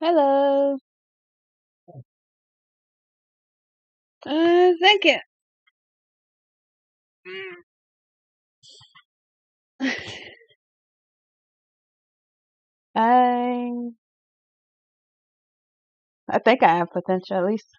Hello. Thank you. I I think I have potential at least.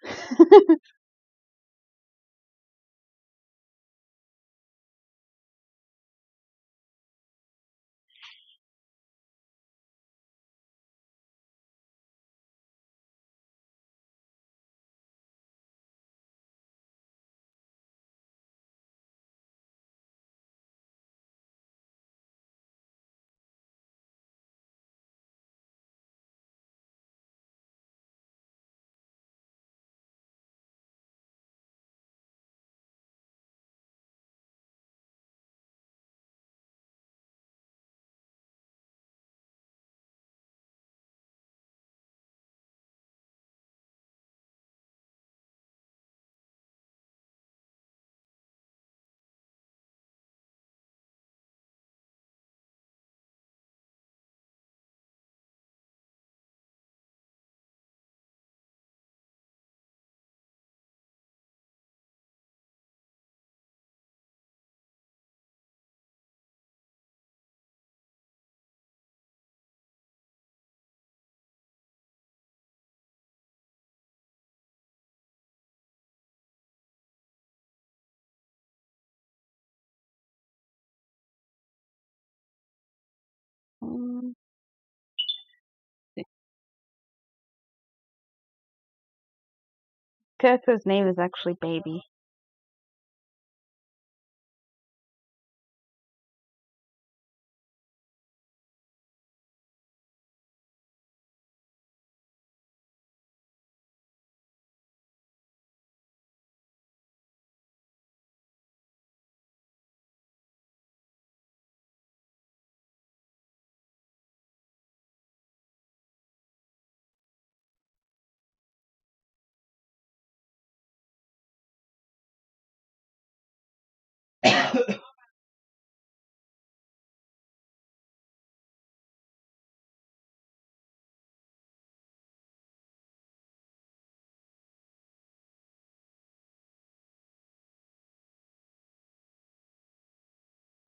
Mm, character's name is actually Baby.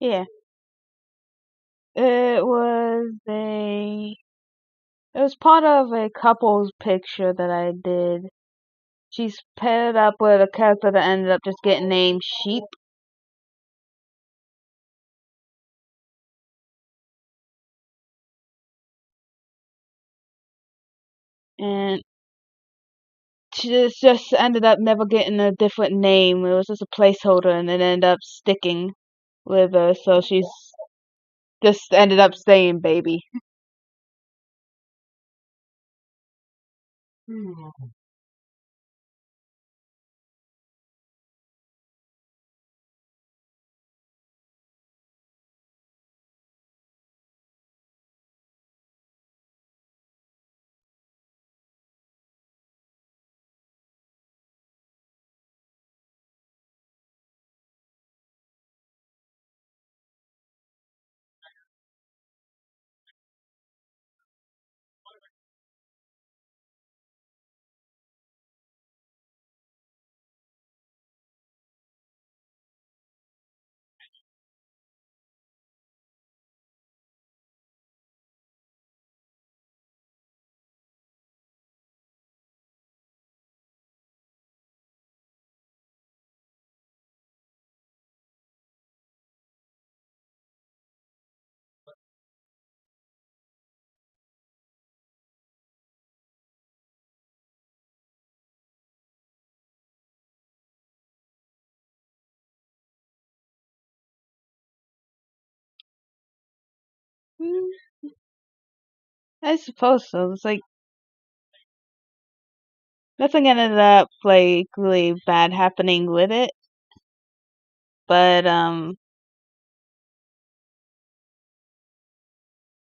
Yeah. It was a it was part of a couple's picture that I did. She's paired up with a character that ended up just getting named Sheep, and she just ended up never getting a different name. It was just a placeholder, and it ended up sticking with her. So she's just ended up saying Baby. Mm, I suppose so. It's like nothing ended up like really bad happening with it, but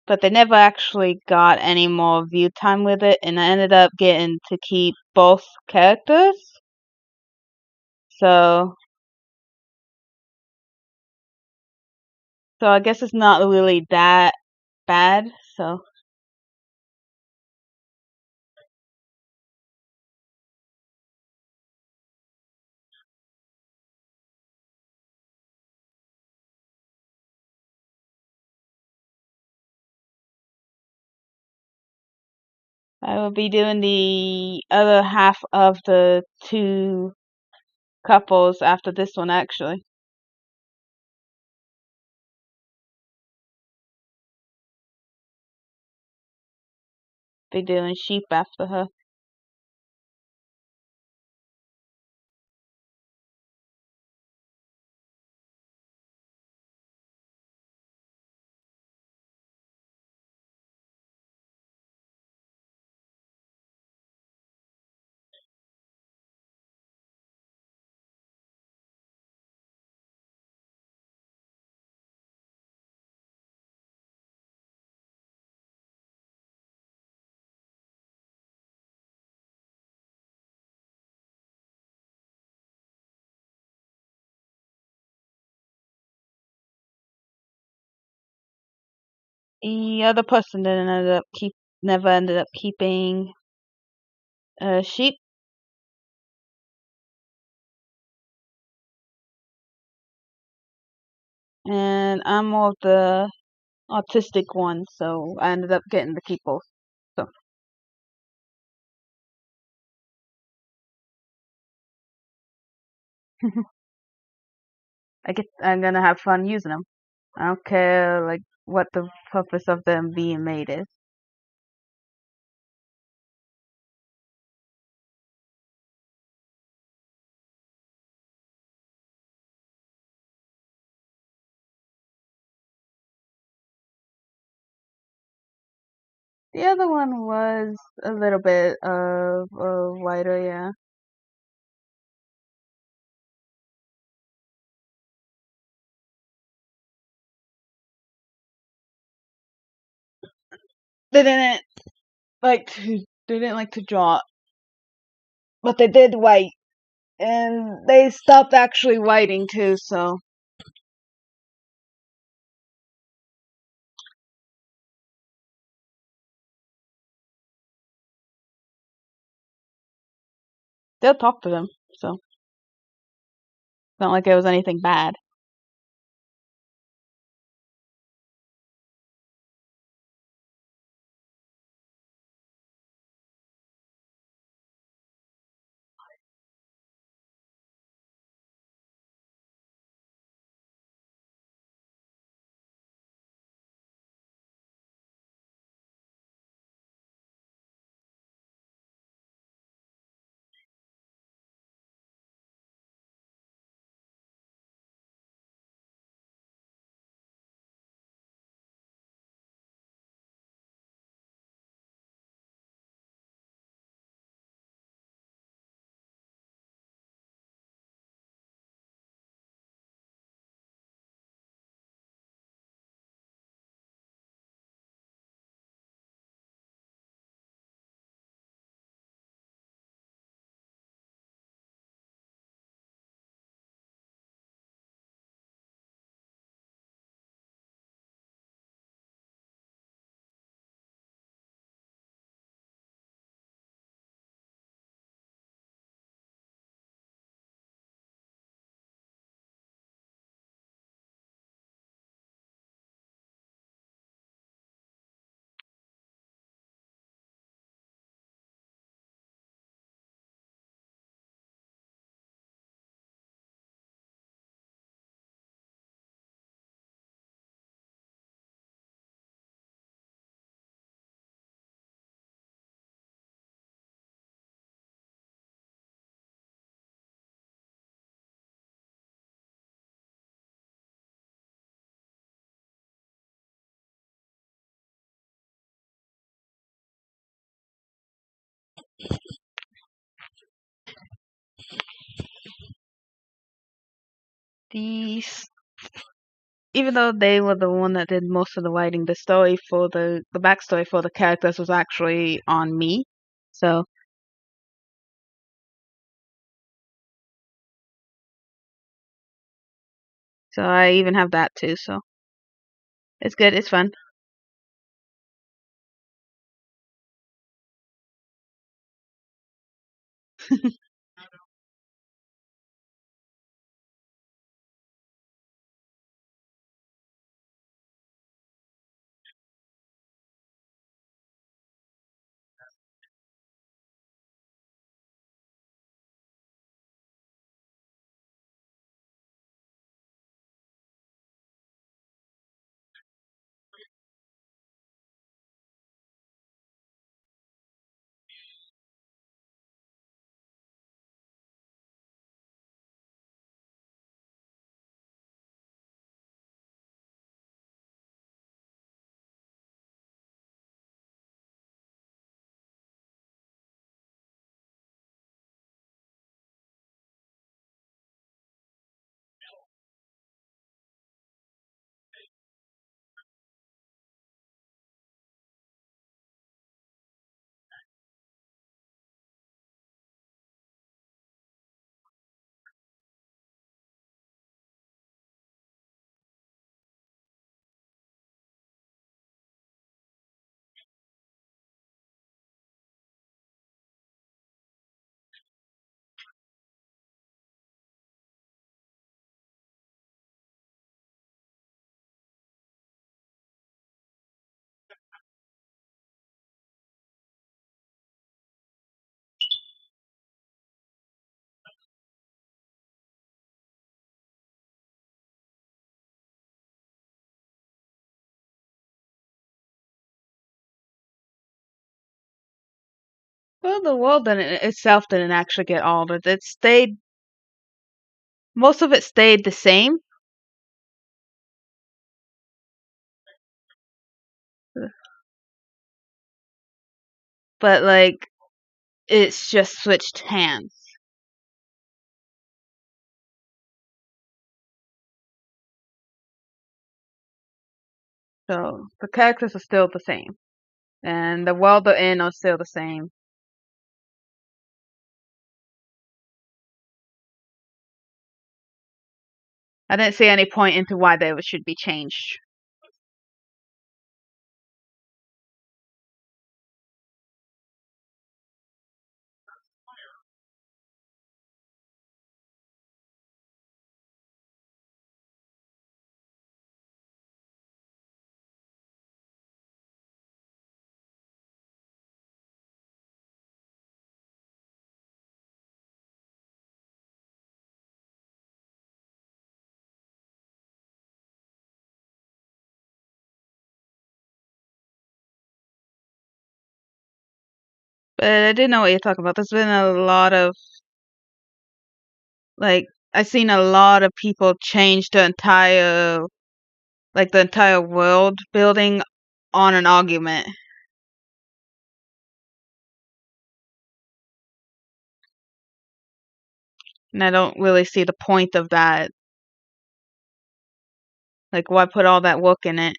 but they never actually got any more view time with it, and I ended up getting to keep both characters. So so I guess it's not really that bad. So I will be doing the other half of the two couples after this one, actually. Be doing sheep after her. The other person didn't end up never ended up keeping sheep, and I'm more of the autistic one, so I ended up getting to keep both. So I'm gonna have fun using them. I don't care like what the purpose of them being made is. The other one was a little bit of wider, yeah. They didn't they didn't like to draw, but they did white, and they stopped actually whiting too. So they'll talk to them. So it's not like it was anything bad. These, even though they were the one that did most of the writing, the story for the backstory for the characters was actually on me. So so I even have that too. So it's good. It's fun. Well, the world itself didn't actually get altered. It stayed, most of it stayed the same, but like it's just switched hands. So the characters are still the same, and the world they're in are still the same. I didn't see any point into why they should be changed. But I didn't know what you're talking about. There's been a lot of like I've seen a lot of people change the entire world building on an argument. And I don't really see the point of that. Like, why put all that work in it?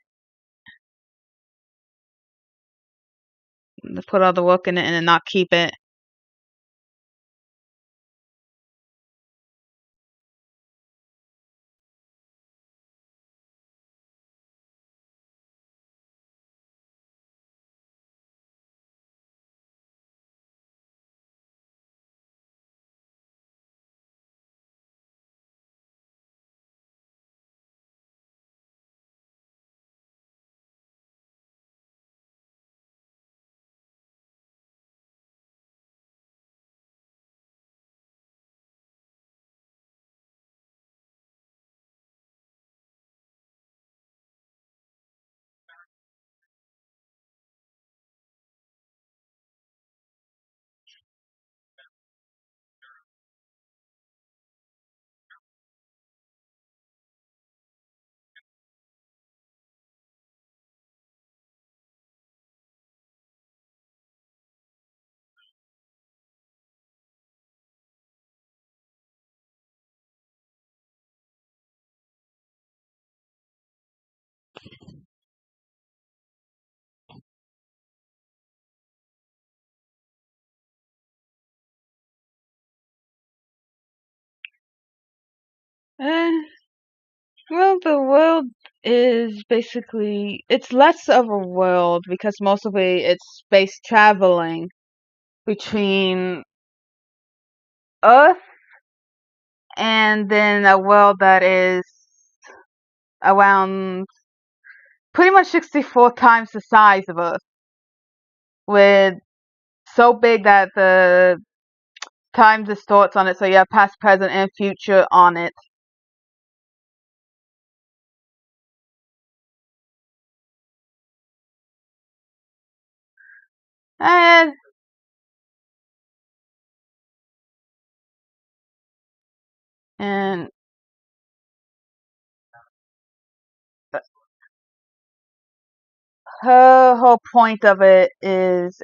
Put all the work in it and then not keep it. Eh, well, the world is basically it's less of a world because most of it's space traveling between Earth and then a world that is around pretty much 64 times the size of Earth, with so big that the time distorts on it, so you have past, present, and future on it. And and her whole point of it is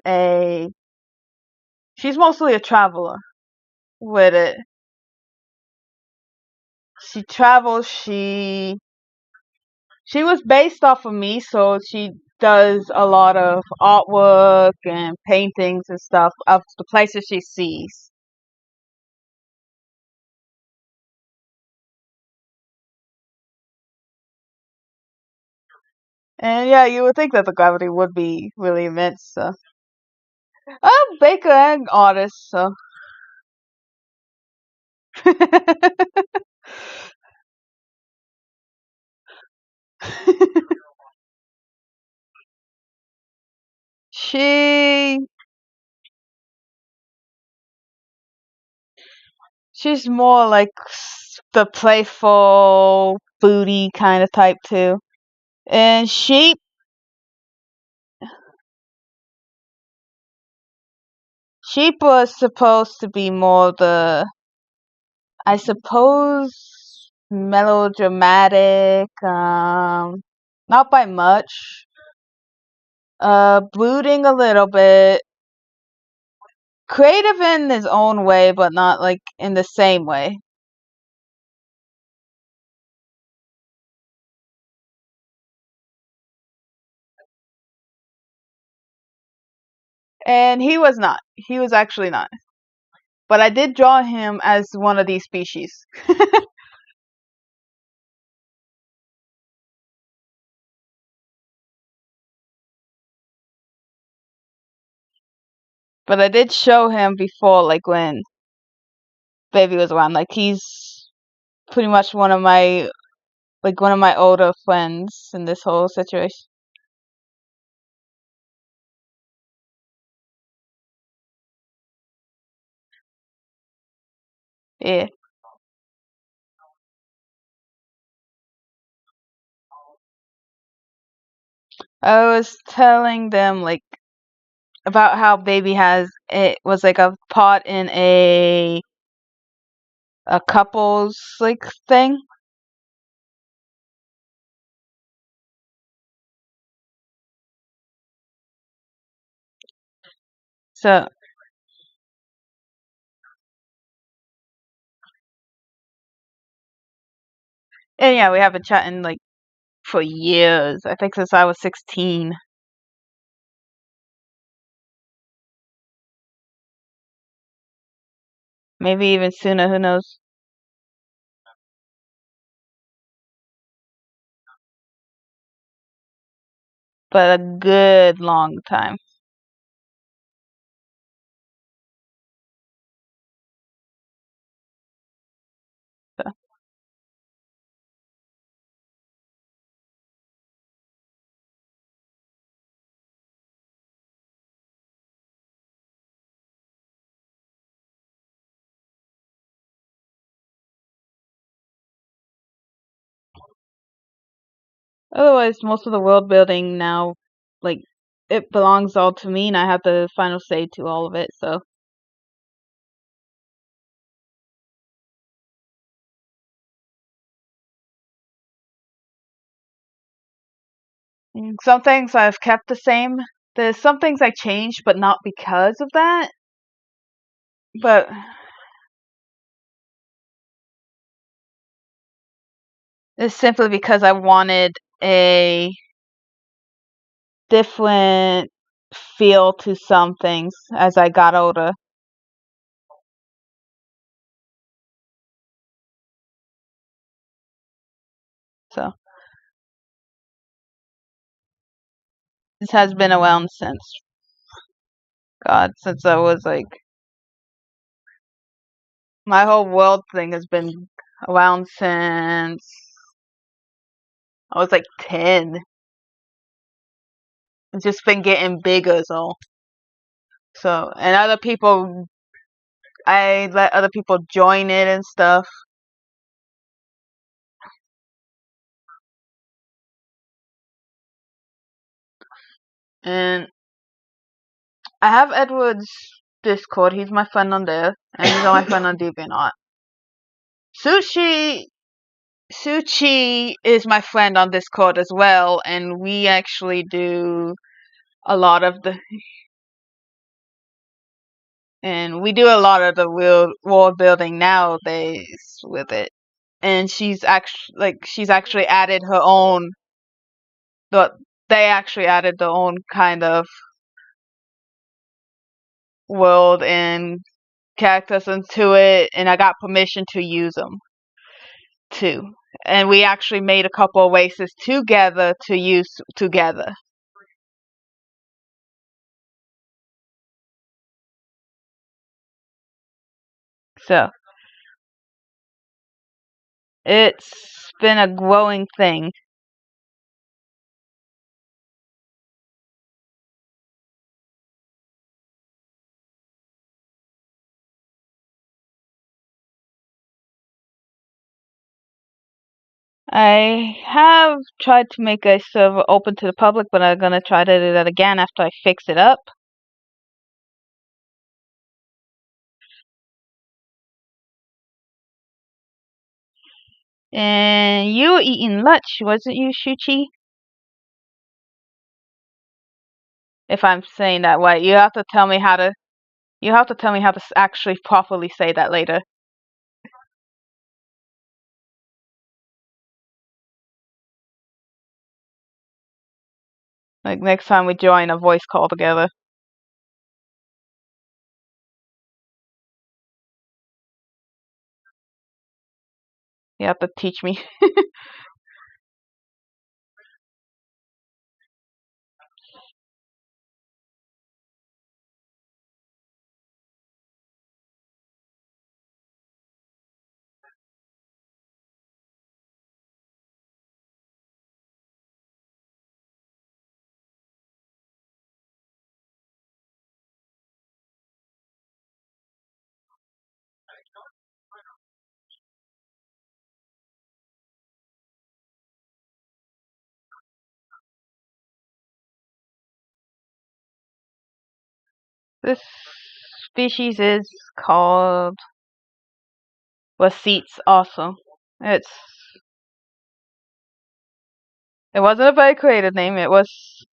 she's mostly a traveler with it. She travels, she was based off of me, so she does a lot of artwork and paintings and stuff of the places she sees. And yeah, you would think that the gravity would be really immense. So. I'm baker and artist, so she she's more like the playful, booty kind of type too. And sheep, Sheep was supposed to be more I suppose, melodramatic, not by much. Brooding a little bit. Creative in his own way, but not like in the same way. And he was not. He was actually not. But I did draw him as one of these species. But I did show him before, like when Baby was around. Like he's pretty much one of my older friends in this whole situation. Yeah. I was telling them like about how Baby has it was like a part in a couples like thing. So and yeah, we have been chatting like for years. I think since I was 16. Maybe even sooner, who knows? But a good long time. So, otherwise, most of the world building now, like, it belongs all to me, and I have the final say to all of it. So, some things I've kept the same. There's some things I changed, but not because of that. But it's simply because I wanted a different feel to some things as I got older. So, this has been around since, God, since I was like, my whole world thing has been around since I was like 10. It's just been getting bigger, and other people, I let other people join it and stuff. And I have Edward's Discord. He's my friend on there, and he's my friend on DeviantArt. Sushi Suchi is my friend on Discord as well, and we actually do a lot of the world building nowadays with it. And she's actually added her own but they actually added their own kind of world and characters into it, and I got permission to use them too. And we actually made a couple of races together to use together. So it's been a growing thing. I have tried to make a server open to the public, but I'm gonna try to do that again after I fix it up. And you were eating lunch, wasn't you, Shuchi? If I'm saying that right, you have to tell me how to. You have to tell me how to actually properly say that later. Like next time we join a voice call together. You have to teach me. This species is called Wasites also. It's it wasn't a very creative name, it was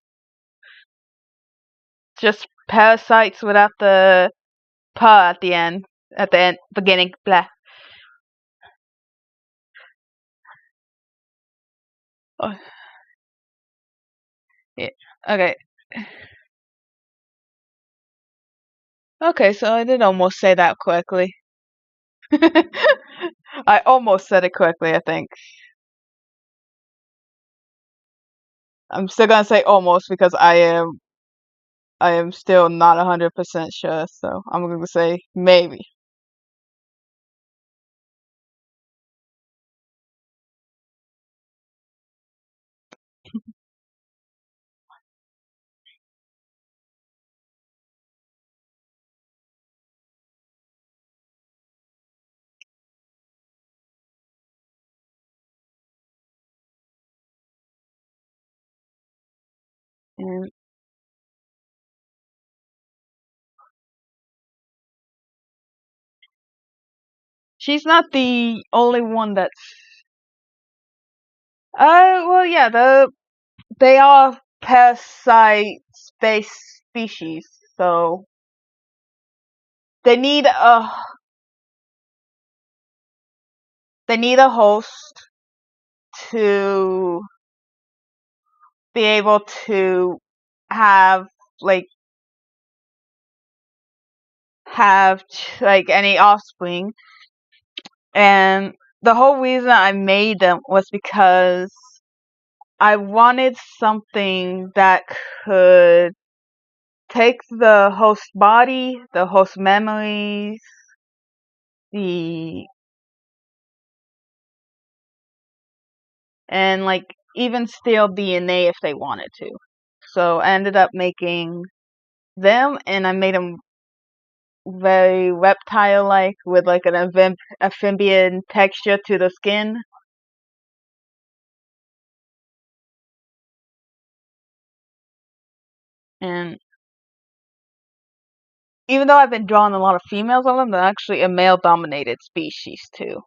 just parasites without the pa at the end. At the end beginning, blah. Oh, yeah. Okay. Okay, so I did almost say that correctly. I almost said it correctly, I think. I'm still gonna say almost because I am still not 100% sure, so I'm gonna say maybe. And she's not the only one that's well yeah, they are parasite space species, so they need a they need a host to be able to have like like any offspring. And the whole reason I made them was because I wanted something that could take the host body, the host memories, the and like even steal DNA if they wanted to. So I ended up making them, and I made them very reptile-like with like an amphibian texture to the skin. And even though I've been drawing a lot of females of them, they're actually a male-dominated species too.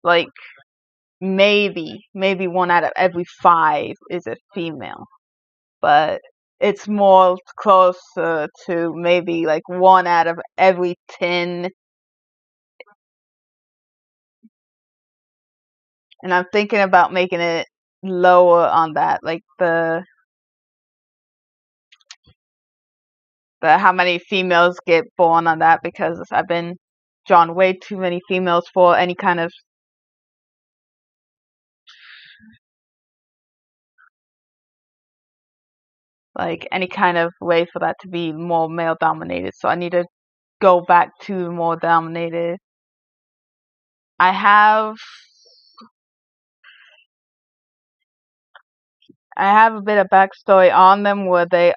Like maybe one out of every five is a female, but it's more closer to maybe like one out of every 10. And I'm thinking about making it lower on that, like the how many females get born on that, because I've been drawn way too many females for any kind of way for that to be more male dominated. So I need to go back to more dominated. I have a bit of backstory on them where they,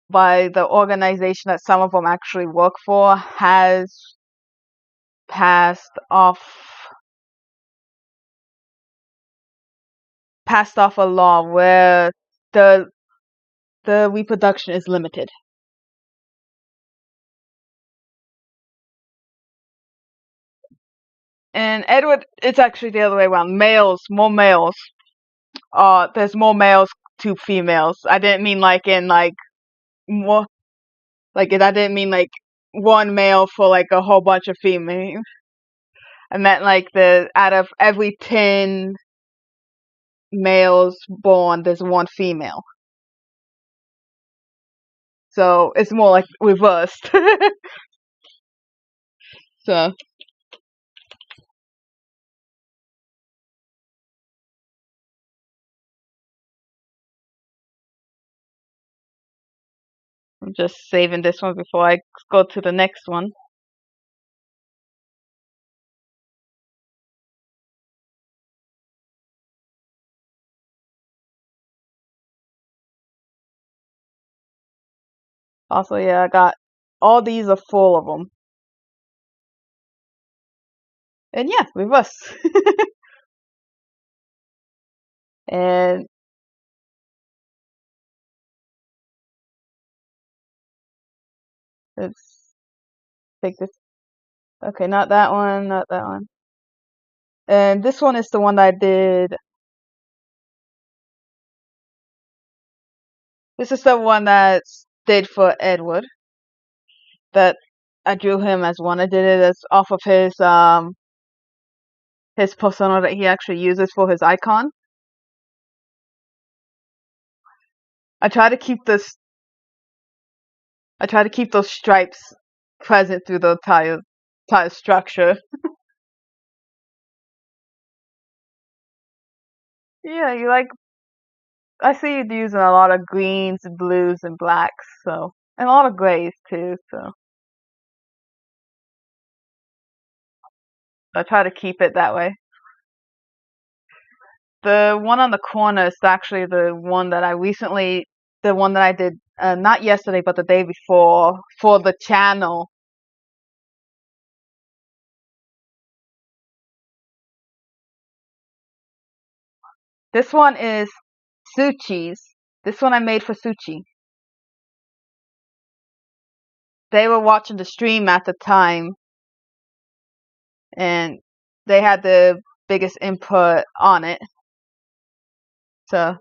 by the organization that some of them actually work for, has passed off a law where the reproduction is limited. And Edward, it's actually the other way around. Males, more males. There's more males to females. I didn't mean like in like more like I didn't mean like one male for like a whole bunch of females. I meant like the out of every 10 males born, there's one female. So it's more like reversed. So I'm just saving this one before I go to the next one. Also, yeah, I got all these are full of them. And yeah, reverse. And let's take this. Okay, not that one, not that one. And this one is the one that I did. This is the one that did for Edward. That I drew him as one. I did it as off of his persona that he actually uses for his icon. I try to keep this. I try to keep those stripes present through the entire structure. Yeah, you like. I see you using a lot of greens, and blues, and blacks. So, and a lot of grays too. So I try to keep it that way. The one on the corner is actually the one that I did not yesterday, but the day before for the channel. This one is Suchi's. This one I made for Suchi. They were watching the stream at the time, and they had the biggest input on it. So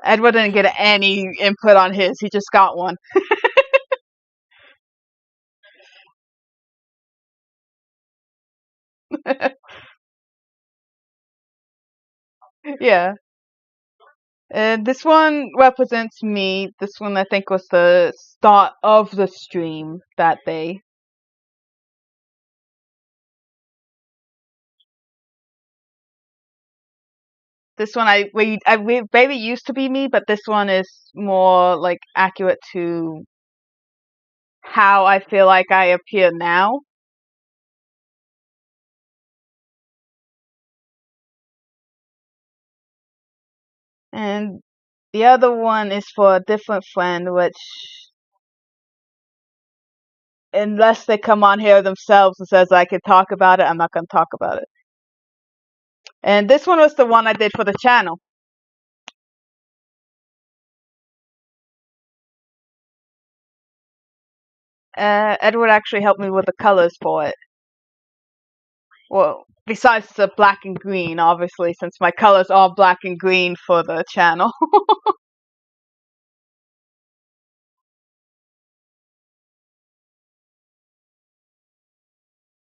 Edward didn't get any input on his. He just got one. Yeah. And this one represents me. This one I think was the start of the stream that day. This one maybe used to be me, but this one is more like accurate to how I feel like I appear now. And the other one is for a different friend, which unless they come on here themselves and says I can talk about it, I'm not going to talk about it. And this one was the one I did for the channel. Edward actually helped me with the colors for it. Well, besides the black and green, obviously, since my colors are black and green for the channel.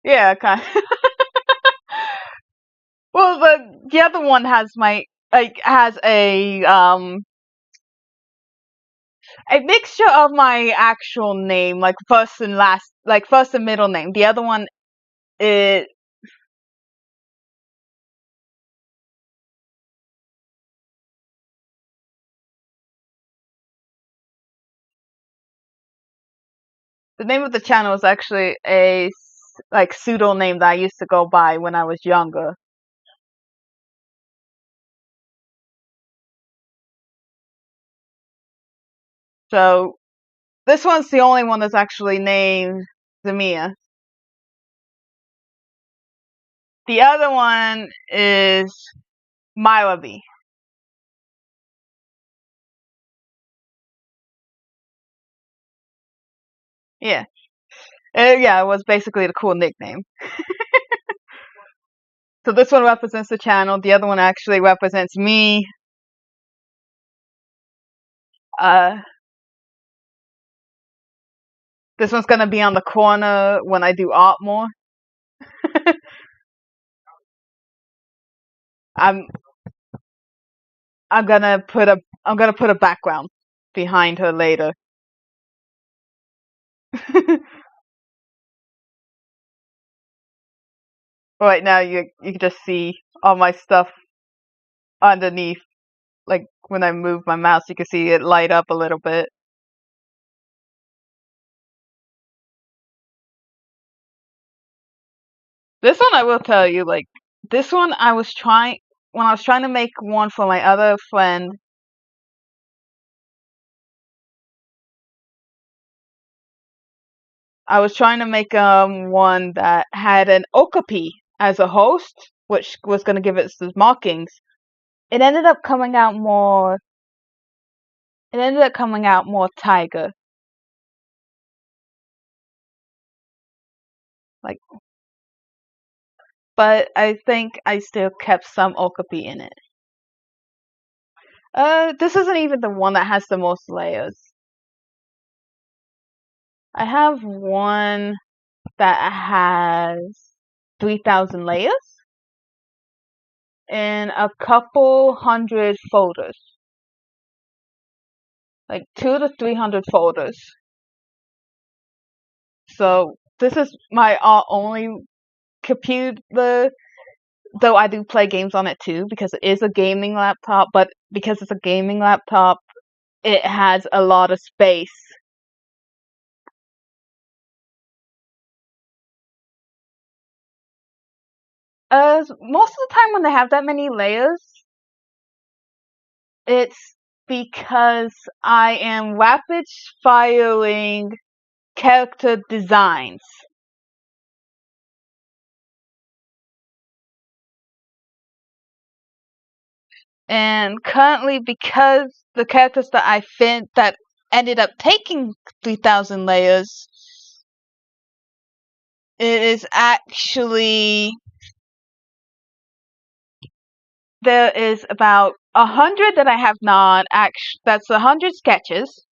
Yeah, kind of. Well, the other one has a mixture of my actual name, like first and last, like first and middle name. The other one is the name of the channel is actually like pseudo name that I used to go by when I was younger. So this one's the only one that's actually named Zamia. The other one is Mylaby. Yeah. Yeah, it was basically the cool nickname. So this one represents the channel. The other one actually represents me. Uh, this one's gonna be on the corner when I do art more. I'm I'm gonna put a background behind her later. Right now, you can just see all my stuff underneath. Like when I move my mouse, you can see it light up a little bit. This one I will tell you, like this one I was trying when I was trying to make one for my other friend. I was trying to make one that had an okapi as a host, which was going to give it some markings. It ended up coming out more. It ended up coming out more tiger. Like, but I think I still kept some okapi in it. This isn't even the one that has the most layers. I have one that has 3,000 layers and a couple hundred folders. Like 200 to 300 folders. So this is my only computer, though I do play games on it too because it is a gaming laptop, but because it's a gaming laptop, it has a lot of space. Most of the time when they have that many layers, it's because I am rapid firing character designs. And currently, because the characters that I fin that ended up taking 3,000 layers, it is actually there is about 100 that I have not actually. That's 100 sketches,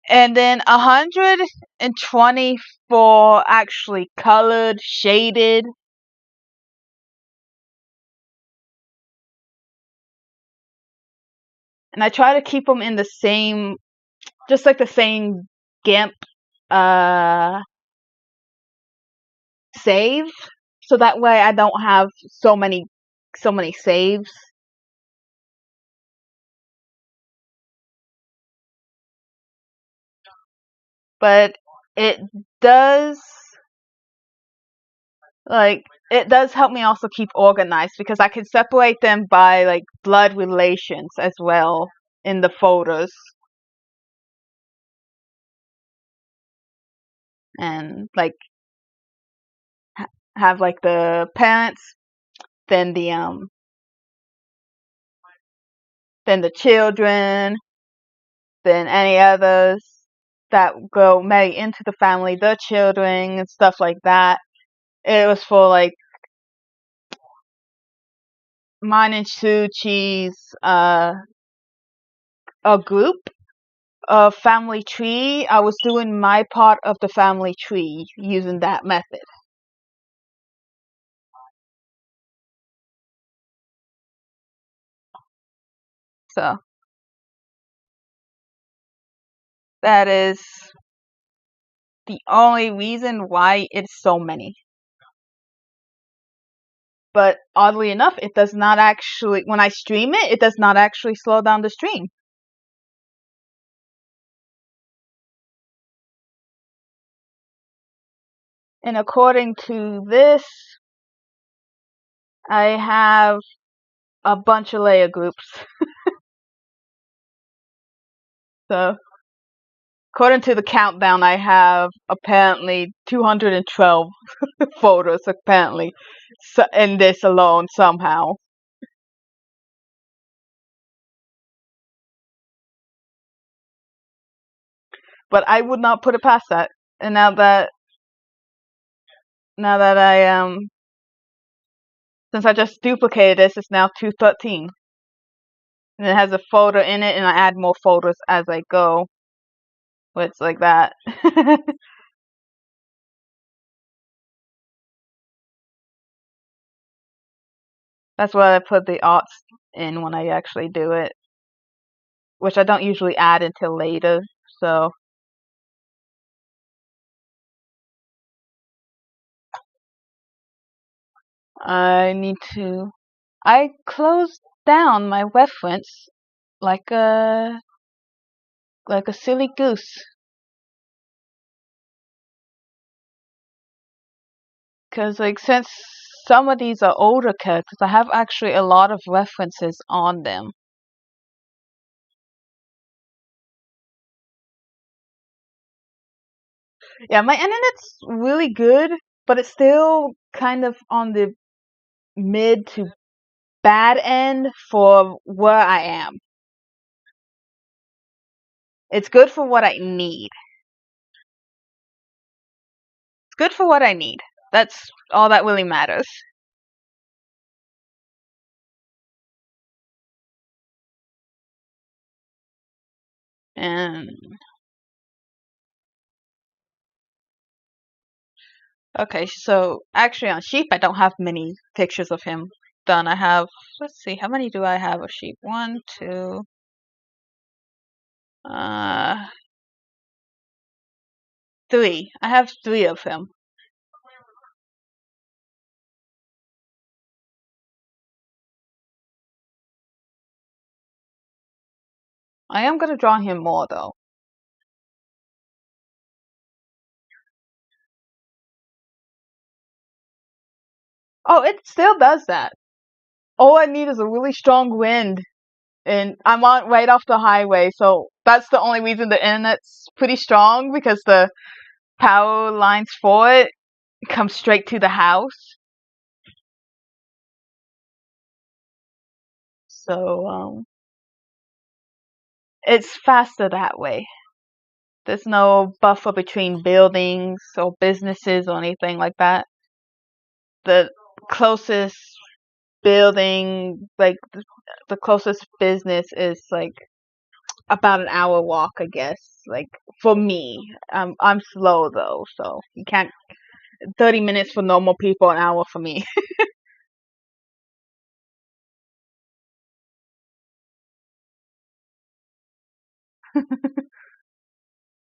and then 124 actually colored, shaded. And I try to keep them in the same, just like the same GIMP uh save, so that way I don't have so many saves. But it does it does help me also keep organized because I can separate them by like blood relations as well in the folders. And like have like the parents, then the children, then any others that go marry into the family, the children and stuff like that. It was for like mine and Suchi's a group of family tree. I was doing my part of the family tree using that method. So that is the only reason why it's so many. But oddly enough, it does not actually, when I stream it, it does not actually slow down the stream. And according to this, I have a bunch of layer groups. So according to the countdown, I have apparently 212 photos apparently in this alone somehow. But I would not put it past that. And now that I Since I just duplicated this, it's now 213. And it has a folder in it, and I add more folders as I go. It's like that. That's why I put the arts in when I actually do it, which I don't usually add until later. So I need to. I closed down my reference like a silly goose. Because like since some of these are older characters, I have actually a lot of references on them. Yeah, my internet's really good, but it's still kind of on the mid to bad end for where I am. It's good for what I need. It's good for what I need. That's all that really matters. And okay, so actually on Sheep, I don't have many pictures of him done. I have, let's see, how many do I have of Sheep? One, two, uh, three. I have three of him. I am gonna draw him more though. Oh, it still does that. All I need is a really strong wind, and I'm on right off the highway, so that's the only reason the internet's pretty strong because the power lines for it come straight to the house. So it's faster that way. There's no buffer between buildings or businesses or anything like that. The closest building, like the closest business is like about an hour walk, I guess. Like for me, I'm slow though, so you can't. 30 minutes for normal people, an hour for me.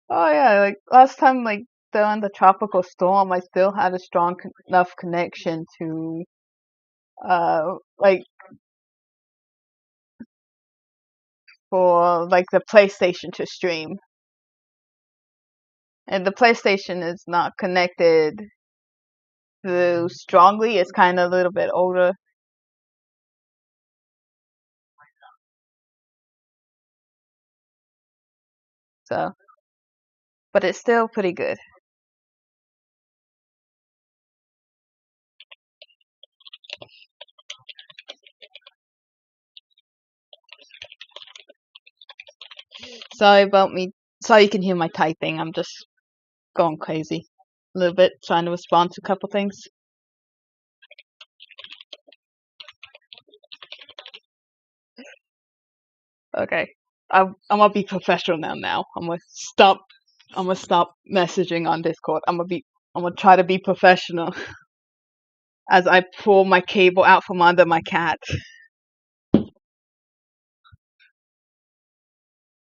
Oh yeah, like last time, like during the tropical storm, I still had a strong enough connection to like for like the PlayStation to stream, and the PlayStation is not connected to strongly. It's kind of a little bit older, so but it's still pretty good. Sorry about me. Sorry you can hear my typing. I'm just going crazy a little bit trying to respond to a couple things. Okay. I'm gonna be professional now. I'm gonna stop messaging on Discord. I'm gonna try to be professional as I pull my cable out from under my cat.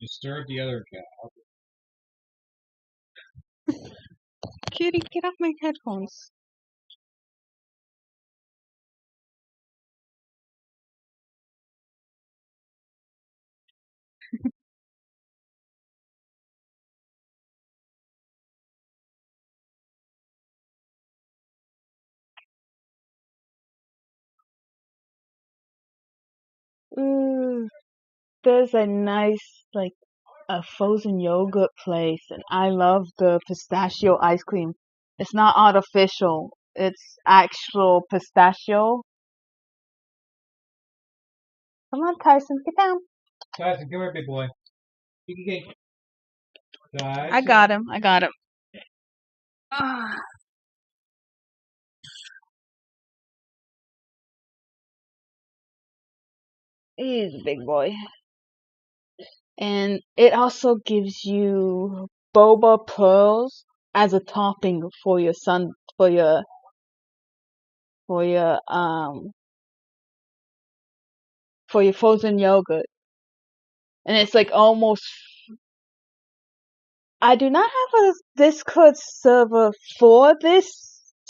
Disturb the other cat. Kitty, get off my headphones. Ooh, there's a nice like a frozen yogurt place, and I love the pistachio ice cream. It's not artificial. It's actual pistachio. Come on, Tyson, get down. Tyson, come here, big boy. You can get. I got him. I got him. He's a big boy. And it also gives you boba pearls as a topping for your for your for your frozen yogurt. And it's like almost I do not have a Discord server for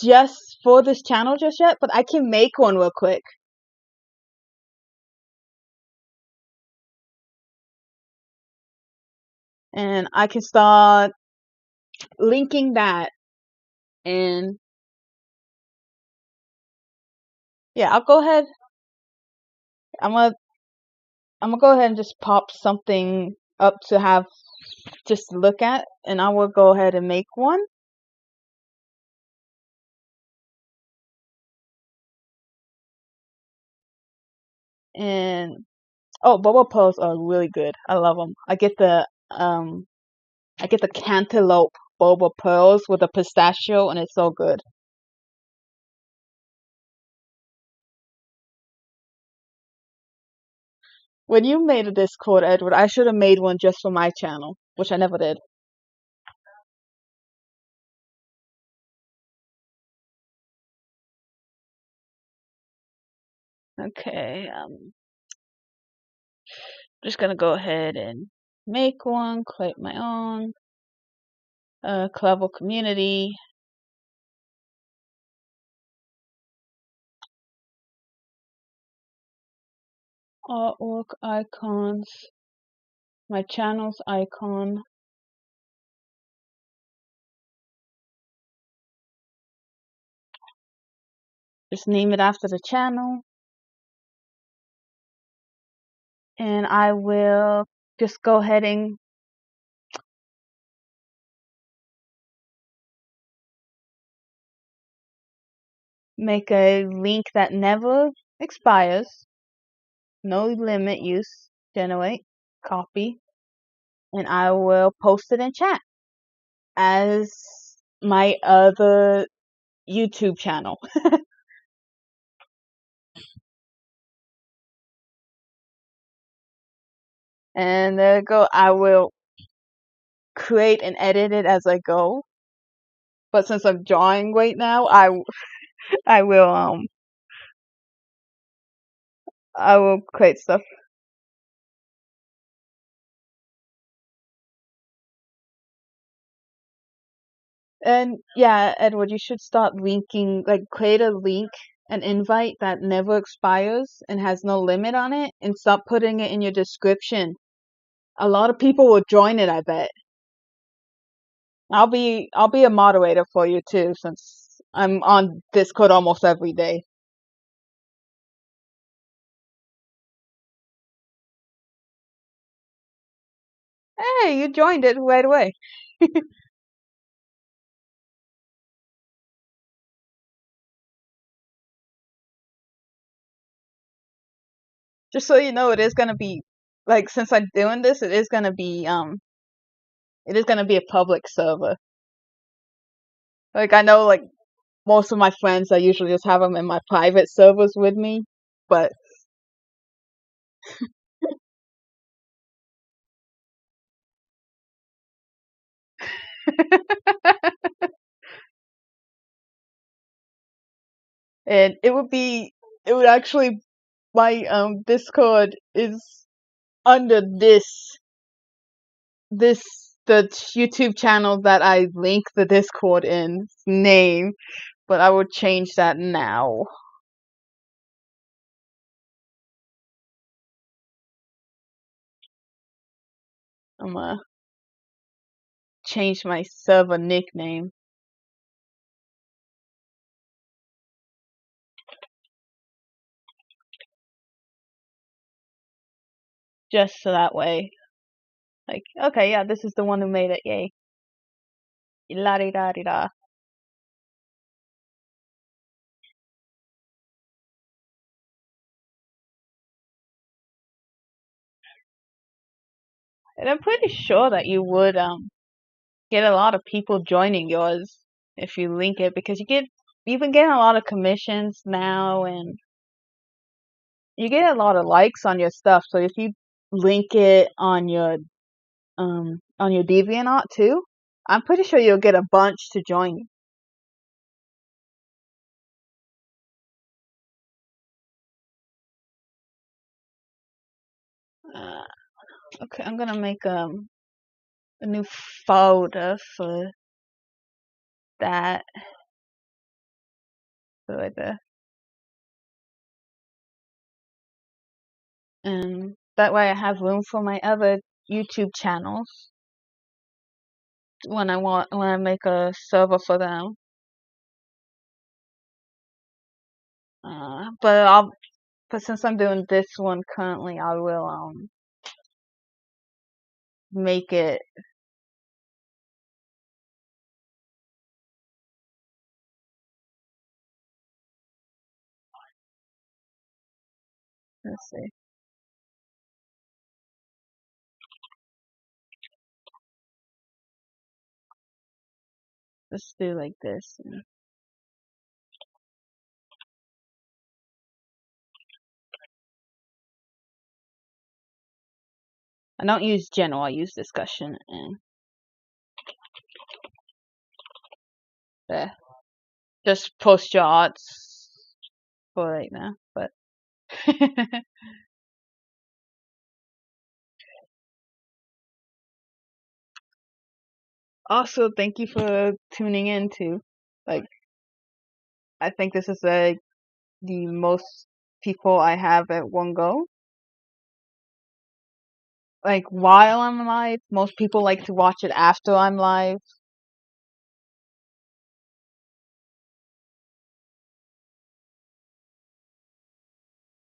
just for this channel just yet, but I can make one real quick. And I can start linking that. And yeah, I'll go ahead. I'm gonna I'm gonna go ahead and just pop something up to have just look at, and I will go ahead and make one. And oh, boba pearls are really good. I love them. I get the cantaloupe boba pearls with a pistachio, and it's so good. When you made a Discord, Edward, I should have made one just for my channel, which I never did. Okay, just gonna go ahead and make one, create my own, Clever Community. Artwork icons, my channel's icon. Just name it after the channel. And I will just go ahead and make a link that never expires. No limit use. Generate. Copy. And I will post it in chat as my other YouTube channel. And there you go. I will create and edit it as I go. But since I'm drawing right now, I will create stuff. And yeah, Edward, you should start linking, like create a link, an invite that never expires and has no limit on it, and start putting it in your description. A lot of people will join it, I bet. I'll be a moderator for you too, since I'm on Discord almost every day. Hey, you joined it right away. Just so you know, it is gonna be like since I'm doing this, it is gonna be a public server. Like I know, like most of my friends, I usually just have them in my private servers with me, but and it would actually my Discord is under this the YouTube channel that I link the Discord in name, but I will change that now. I'm gonna change my server nickname just so that way, like, okay, yeah, this is the one who made it, yay. La di da di da. And I'm pretty sure that you would get a lot of people joining yours if you link it because you've been getting a lot of commissions now, and you get a lot of likes on your stuff. So if you link it on your DeviantArt too, I'm pretty sure you'll get a bunch to join you. Uh, okay, I'm gonna make a new folder for that. So right there. And that way I have room for my other YouTube channels when I make a server for them. But since I'm doing this one currently, I will make it. Let's see. Let's do like this. I don't use general, I use discussion, and there. Just post your arts for right now, but also thank you for tuning in too. Like, I think this is the most people I have at one go. Like, while I'm live, most people like to watch it after I'm live.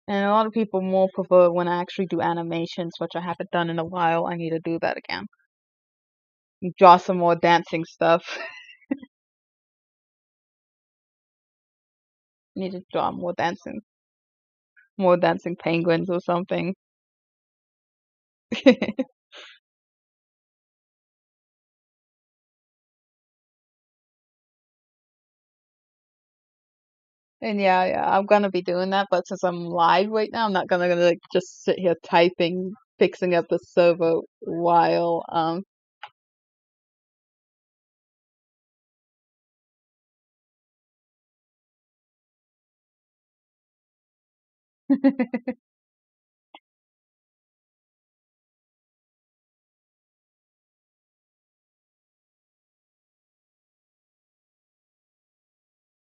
And a lot of people more prefer when I actually do animations, which I haven't done in a while. I need to do that again. Draw some more dancing stuff. Need to draw more dancing penguins or something. And yeah, I'm gonna be doing that, but since I'm live right now, I'm not gonna like just sit here typing, fixing up the server while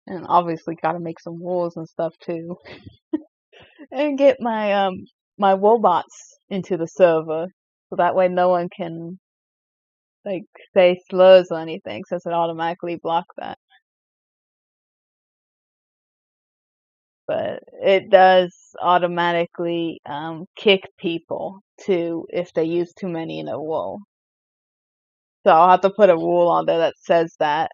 and obviously gotta make some walls and stuff too. And get my robots into the server. So that way no one can like say slurs or anything since it automatically blocks that. But it does automatically kick people too if they use too many in a row. So I'll have to put a rule on there that says that.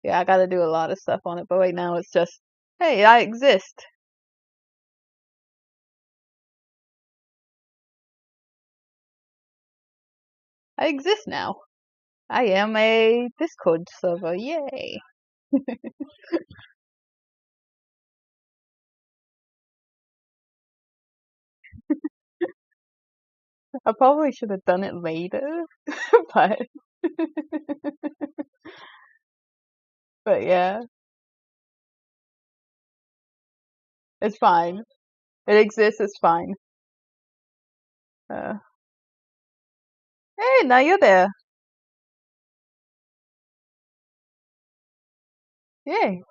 Yeah, I gotta do a lot of stuff on it, but right now it's just, hey, I exist. I exist now. I am a Discord server. Yay. I probably should have done it later, but but yeah, it's fine. It exists. It's fine. Uh, hey, now you're there. Yay.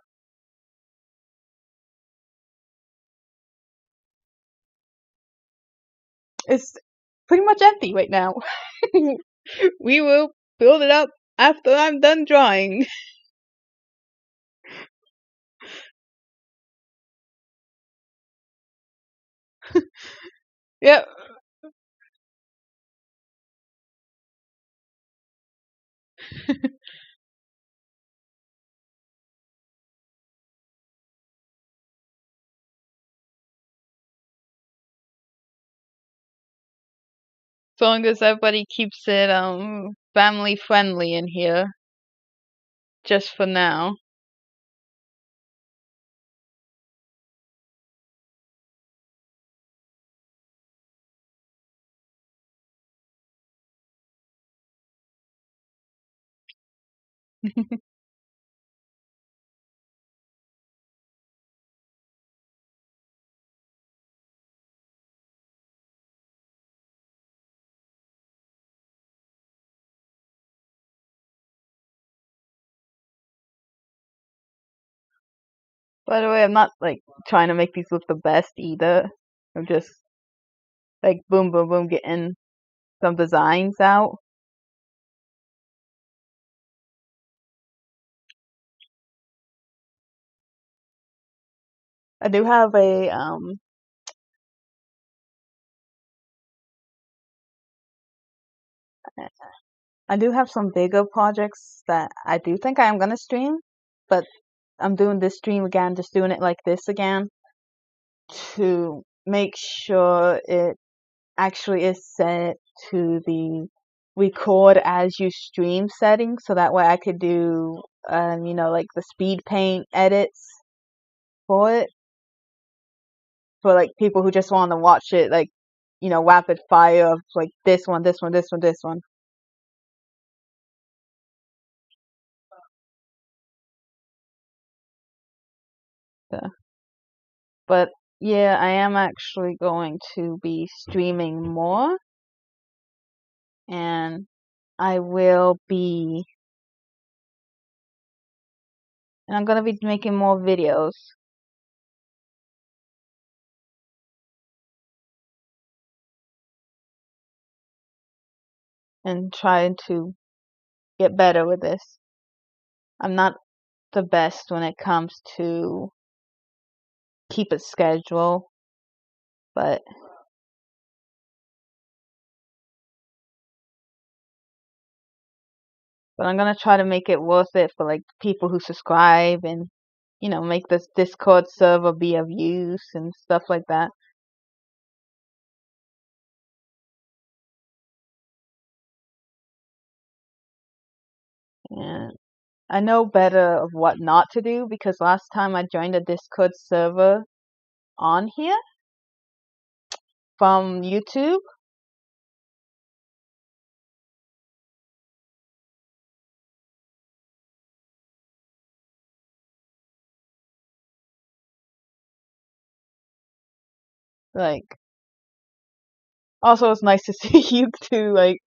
It's pretty much empty right now. We will build it up after I'm done drawing. Yep. As long as everybody keeps it family friendly in here. just for now. By the way, I'm not like trying to make these look the best either. I'm just like boom, boom, boom, getting some designs out. I do have I do have some bigger projects that I do think I am gonna stream, but I'm doing this stream again, just doing it like this again to make sure it actually is set to the record as you stream setting, so that way I could do like the speed paint edits for it for like people who just want to watch it like rapid fire of like this one, this one, this one, this one. So, but yeah, I am actually going to be streaming more, and I will be and I'm gonna be making more videos and trying to get better with this. I'm not the best when it comes to keep a schedule, but I'm gonna try to make it worth it for like people who subscribe and make this Discord server be of use and stuff like that. And I know better of what not to do because last time I joined a Discord server on here from YouTube, like also it's nice to see you two like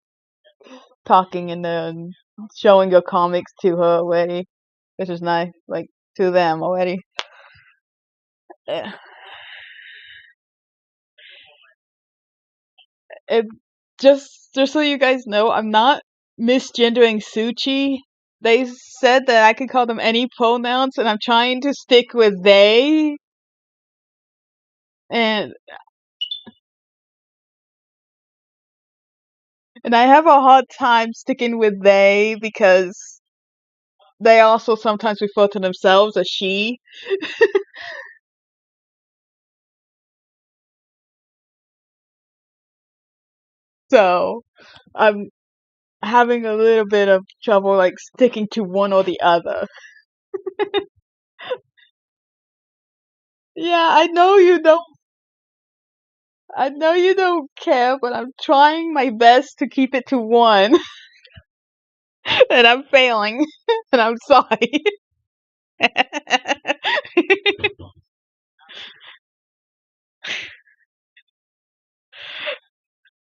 talking and then showing your comics to her already, which is nice, like to them already. Yeah. It just so you guys know, I'm not misgendering Suchi. They said that I could call them any pronouns, and I'm trying to stick with they. And I have a hard time sticking with they because they also sometimes refer to themselves as she. So I'm having a little bit of trouble like sticking to one or the other. Yeah, I know you don't care, but I'm trying my best to keep it to one, and I'm failing, and I'm sorry.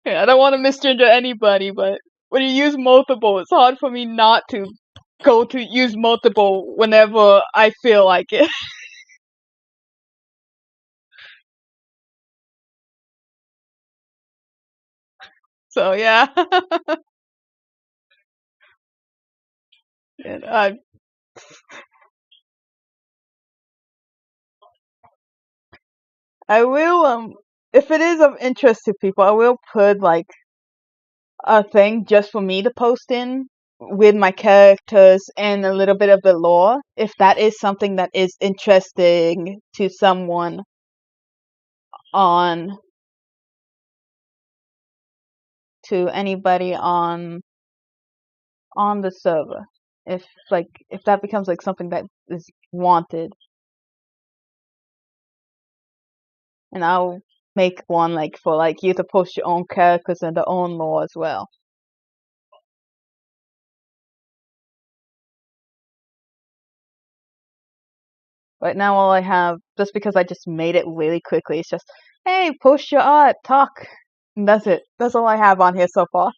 Yeah, I don't want to misgender anybody, but when you use multiple, it's hard for me not to go to use multiple whenever I feel like it. So yeah, and I will if it is of interest to people, I will put like a thing just for me to post in with my characters and a little bit of the lore if that is something that is interesting to someone on to anybody on the server. if that becomes like something that is wanted, and I'll make one like for like you to post your own characters and their own lore as well. Right now, all I have, just because I just made it really quickly, is just, hey, post your art, talk. And that's it. That's all I have on here so far.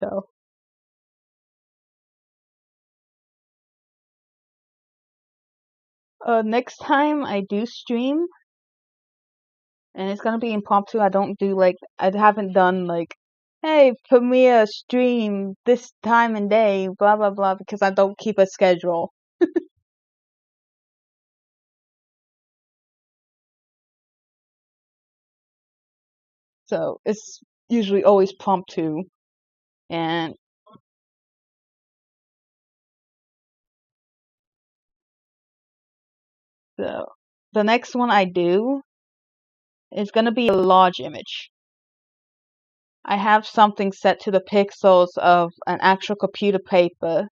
So, next time I do stream, and it's gonna be impromptu. I don't do like, I haven't done like, hey, premiere stream this time and day, blah blah blah, because I don't keep a schedule. So it's usually always promptu, and so the next one I do is gonna be a large image. I have something set to the pixels of an actual computer paper,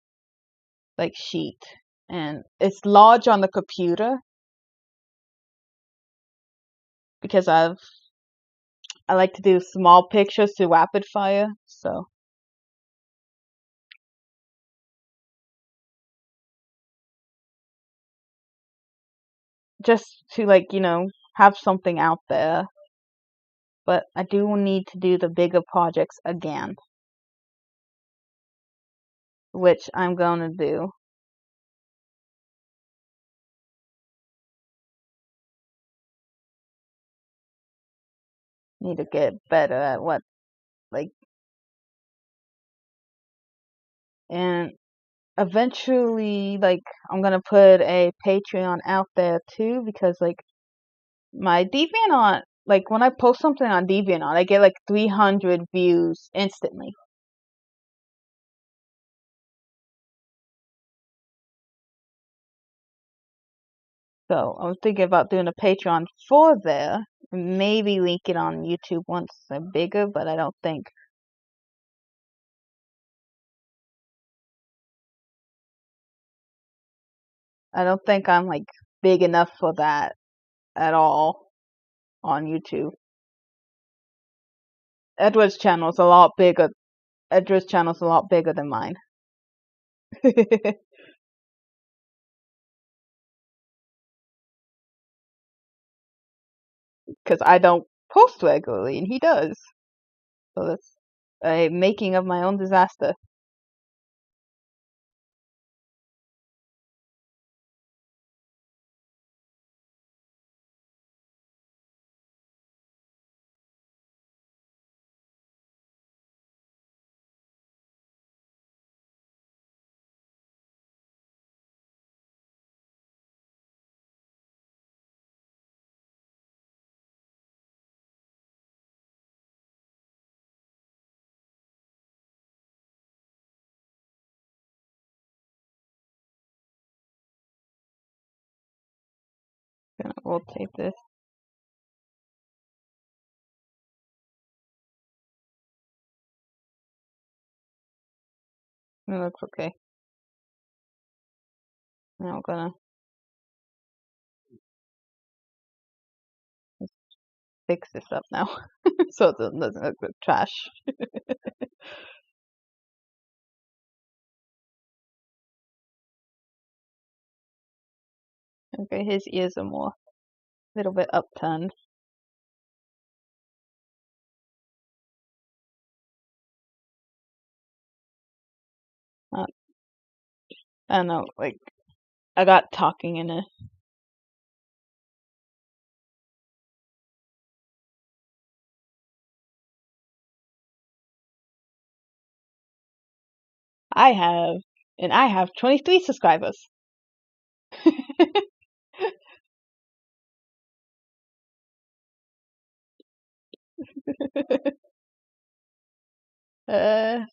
like sheet, and it's large on the computer because I like to do small pictures to rapid fire, so just to like, have something out there. But I do need to do the bigger projects again, which I'm gonna do. Need to get better at what, like, and eventually, like, I'm gonna put a Patreon out there too, because like my DeviantArt, like when I post something on DeviantArt, I get like 300 views instantly. So I was thinking about doing a Patreon for there, and maybe link it on YouTube once I'm bigger, but I don't think I'm like big enough for that at all on YouTube. Edward's channel is a lot bigger. Edward's channel is a lot bigger than mine. Because I don't post regularly, and he does. So that's a making of my own disaster. Gonna rotate this. It looks okay. Now I'm gonna fix this up now so it doesn't look like trash. Okay, his ears are more a little bit upturned. Uh, I don't know, like I got talking in it. I have, and I have 23 subscribers. uh,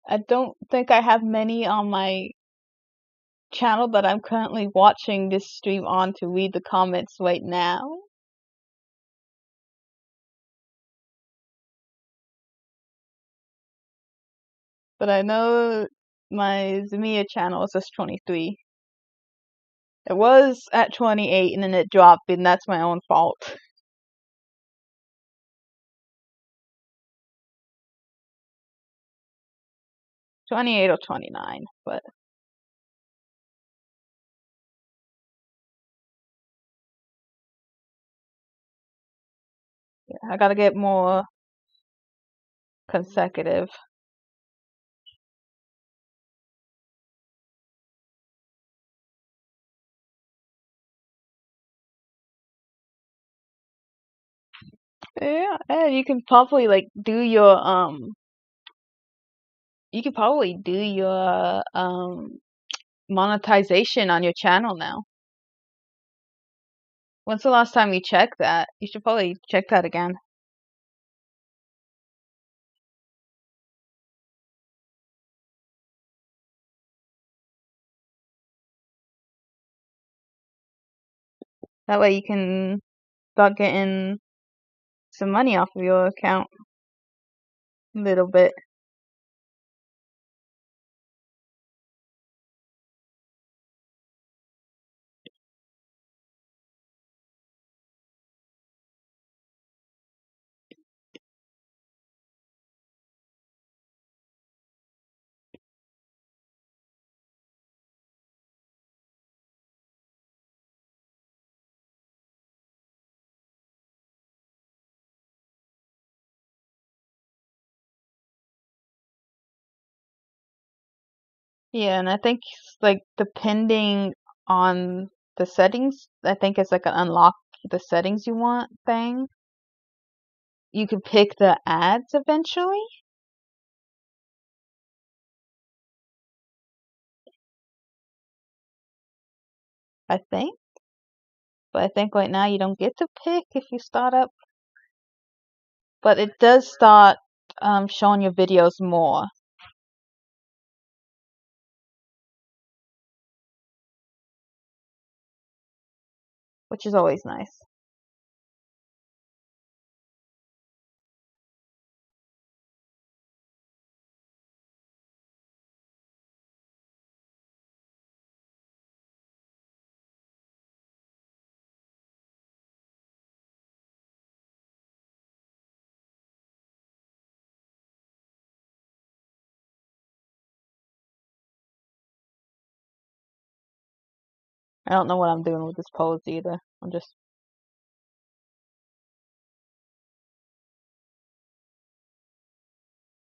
I don't think I have many on my channel that I'm currently watching this stream on to read the comments right now. But I know my Zamia channel is just 23. It was at 28 and then it dropped, and that's my own fault. 28 or 29, but yeah, I gotta get more consecutive. Yeah, and you can probably like do your you could probably do your monetization on your channel now. When's the last time you checked that? You should probably check that again. That way you can start getting some money off of your account a little bit. Yeah, and I think like depending on the settings, I think it's like an unlock the settings you want thing. You can pick the ads eventually, I think. But I think right now you don't get to pick if you start up. But it does start showing your videos more, which is always nice. I don't know what I'm doing with this pose either. I'm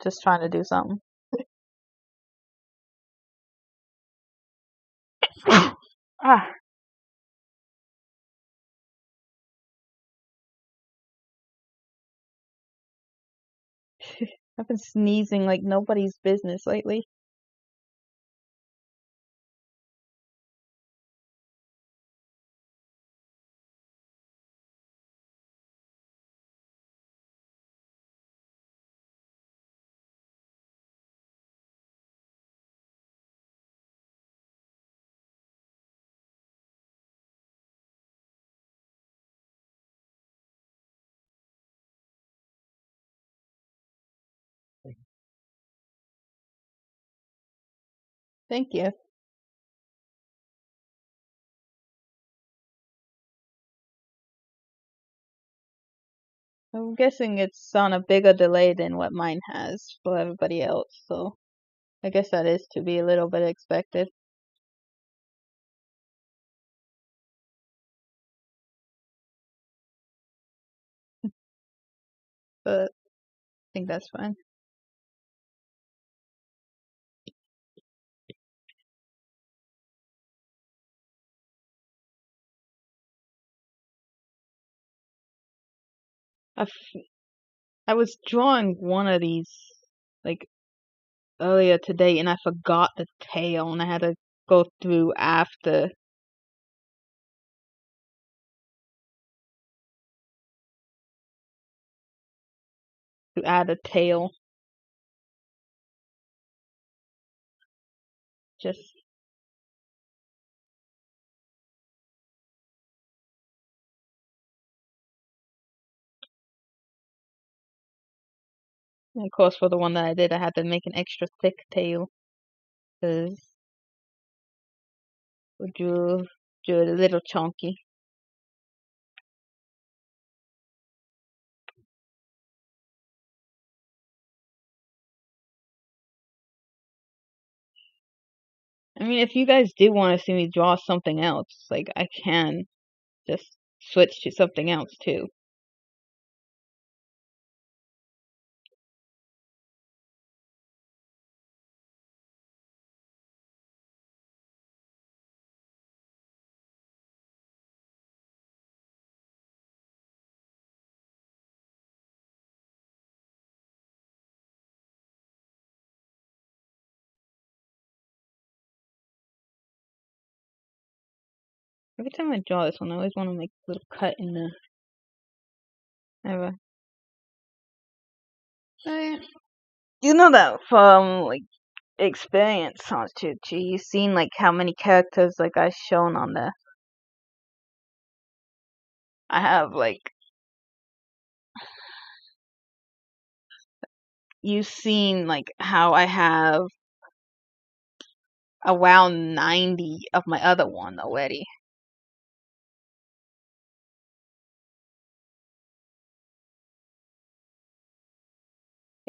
just trying to do something. Ah, I've been sneezing like nobody's business lately. Thank you. I'm guessing it's on a bigger delay than what mine has for everybody else, so I guess that is to be a little bit expected. But I think that's fine. I, f- I was drawing one of these like earlier today and I forgot the tail and I had to go through after to add a tail. Just And of course, for the one that I did, I had to make an extra thick tail because we drew it a little chunky. I mean, if you guys do want to see me draw something else, like I can just switch to something else too. Every time I draw this one, I always want to make a little cut in the. Ever. You know that from like experience on Chi-Chi, you've seen like how many characters like I've shown on there. I have like you've seen like how I have around 90 of my other one already.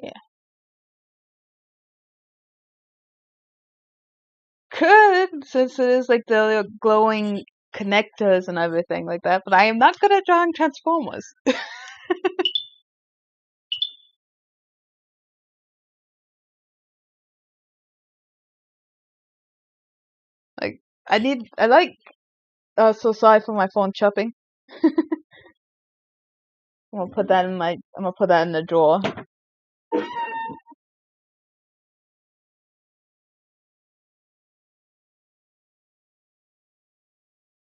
Yeah. Could, since it is like the glowing connectors and everything like that, but I am not good at drawing Transformers. Like I like so sorry for my phone chopping. I'm gonna put that in the drawer.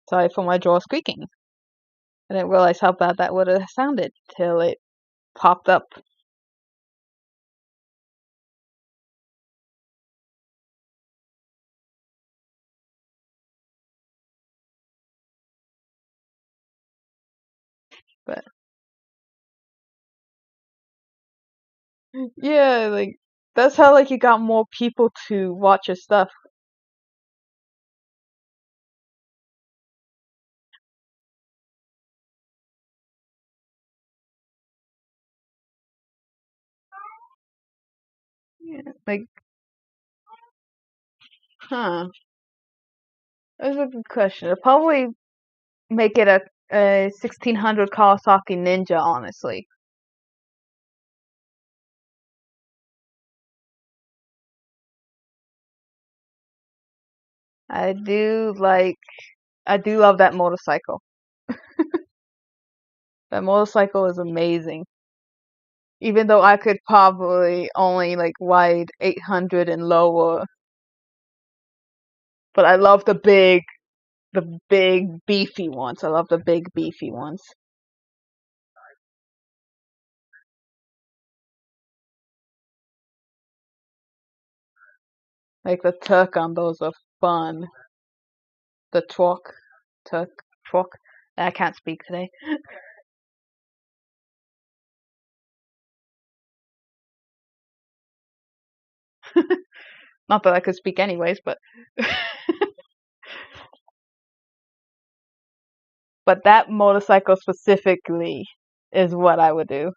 Sorry for my drawer squeaking. I didn't realize how bad that would have sounded till it popped up. But yeah, like that's how like you got more people to watch your stuff. Yeah, like, huh? That's a good question. I'll probably make it a 1600 Kawasaki Ninja, honestly. I do like, I do love that motorcycle. That motorcycle is amazing. Even though I could probably only like ride 800 and lower, but I love the big beefy ones. I love the big beefy ones. Like the Turk on those are fun. The Turk, truck. I can't speak today. Not that I could speak anyways, but but that motorcycle specifically is what I would do.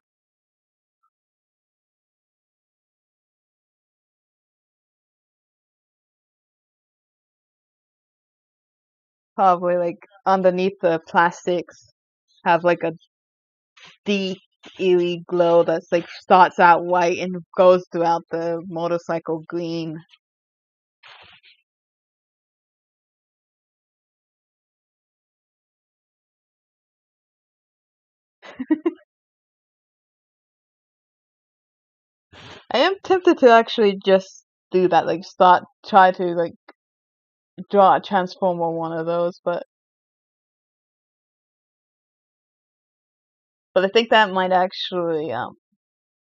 Probably like underneath the plastics have like a deep eerie glow that's like starts out white and goes throughout the motorcycle green. I am tempted to actually just do that, like try to like draw a transformer one of those, but I think that might actually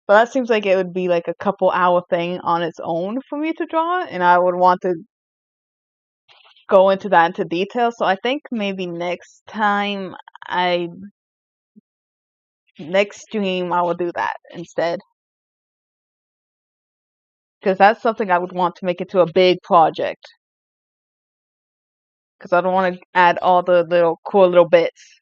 but that seems like it would be like a couple hour thing on its own for me to draw, and I would want to go into that into detail. So I think maybe I next stream I will do that instead. because that's something I would want to make into a big project. Because I don't want to add all the little cool little bits.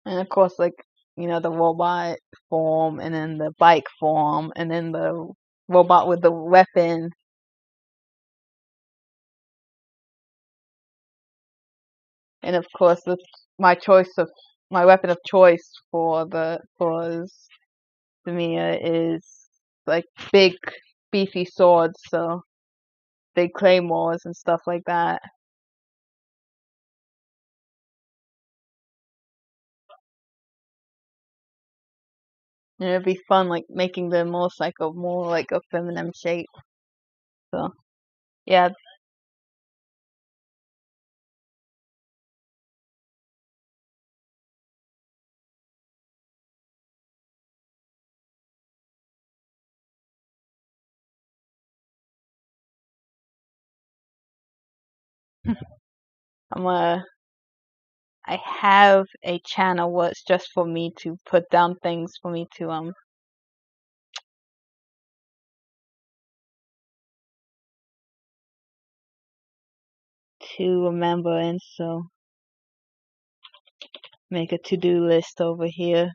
And of course, like, the robot form, and then the bike form, and then the robot with the weapon. And of course, my choice of my weapon of choice for Samia is like big, beefy swords, so big claymores and stuff like that. And it'd be fun, like making the motorcycle more like a feminine shape. So yeah, I'm I have a channel where it's just for me to put down things for me to remember, and so make a to-do list over here.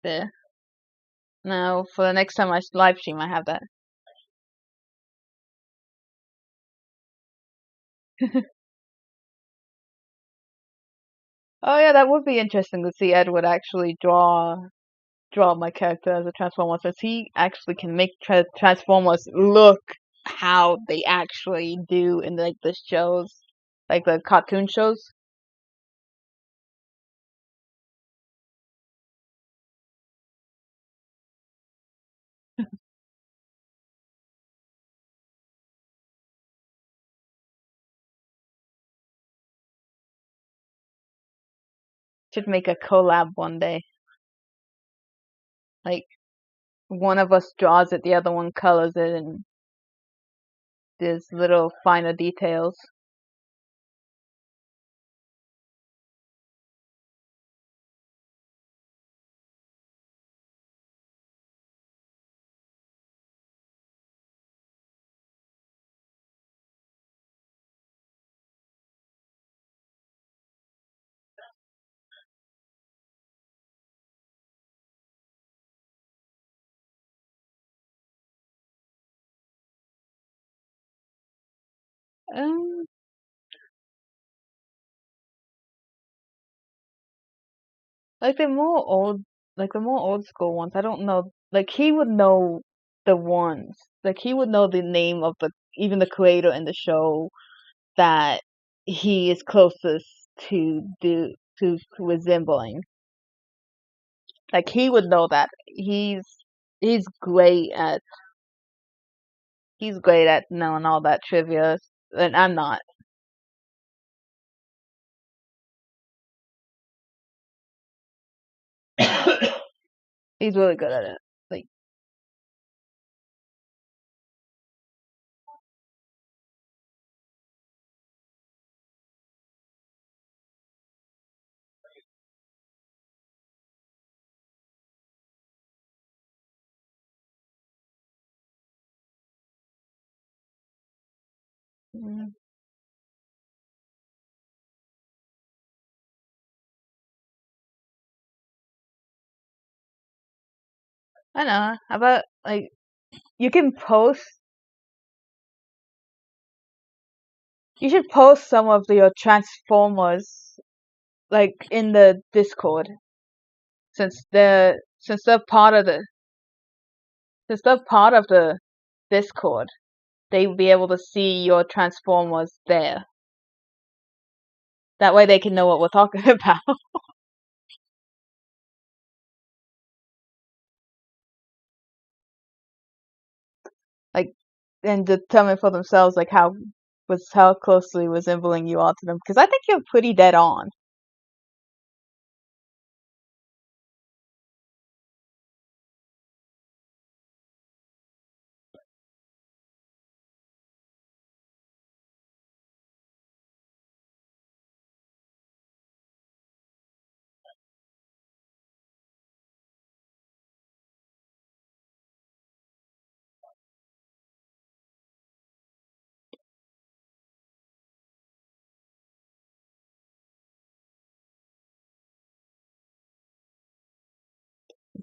There. Now for the next time I live stream, I have that. Oh yeah, that would be interesting to see Edward actually draw my character as a Transformer, since he actually can make Transformers look how they actually do in like the shows, like the cartoon shows. Should make a collab one day. Like one of us draws it, the other one colors it, and there's little finer details. Um, like the more old school ones. I don't know. Like he would know the ones. Like he would know the name of the even the creator in the show that he is closest to resembling. Like he would know that. He's great at he's great at knowing all that trivia, and I'm not. He's really good at it. Like, mm, I know. How about like you can post? You should post some of your Transformers like in the Discord, since they're part of the Discord. They will be able to see your Transformers there. That way they can know what we're talking about. Like, and determine for themselves like how closely resembling you are to them. Because I think you're pretty dead on.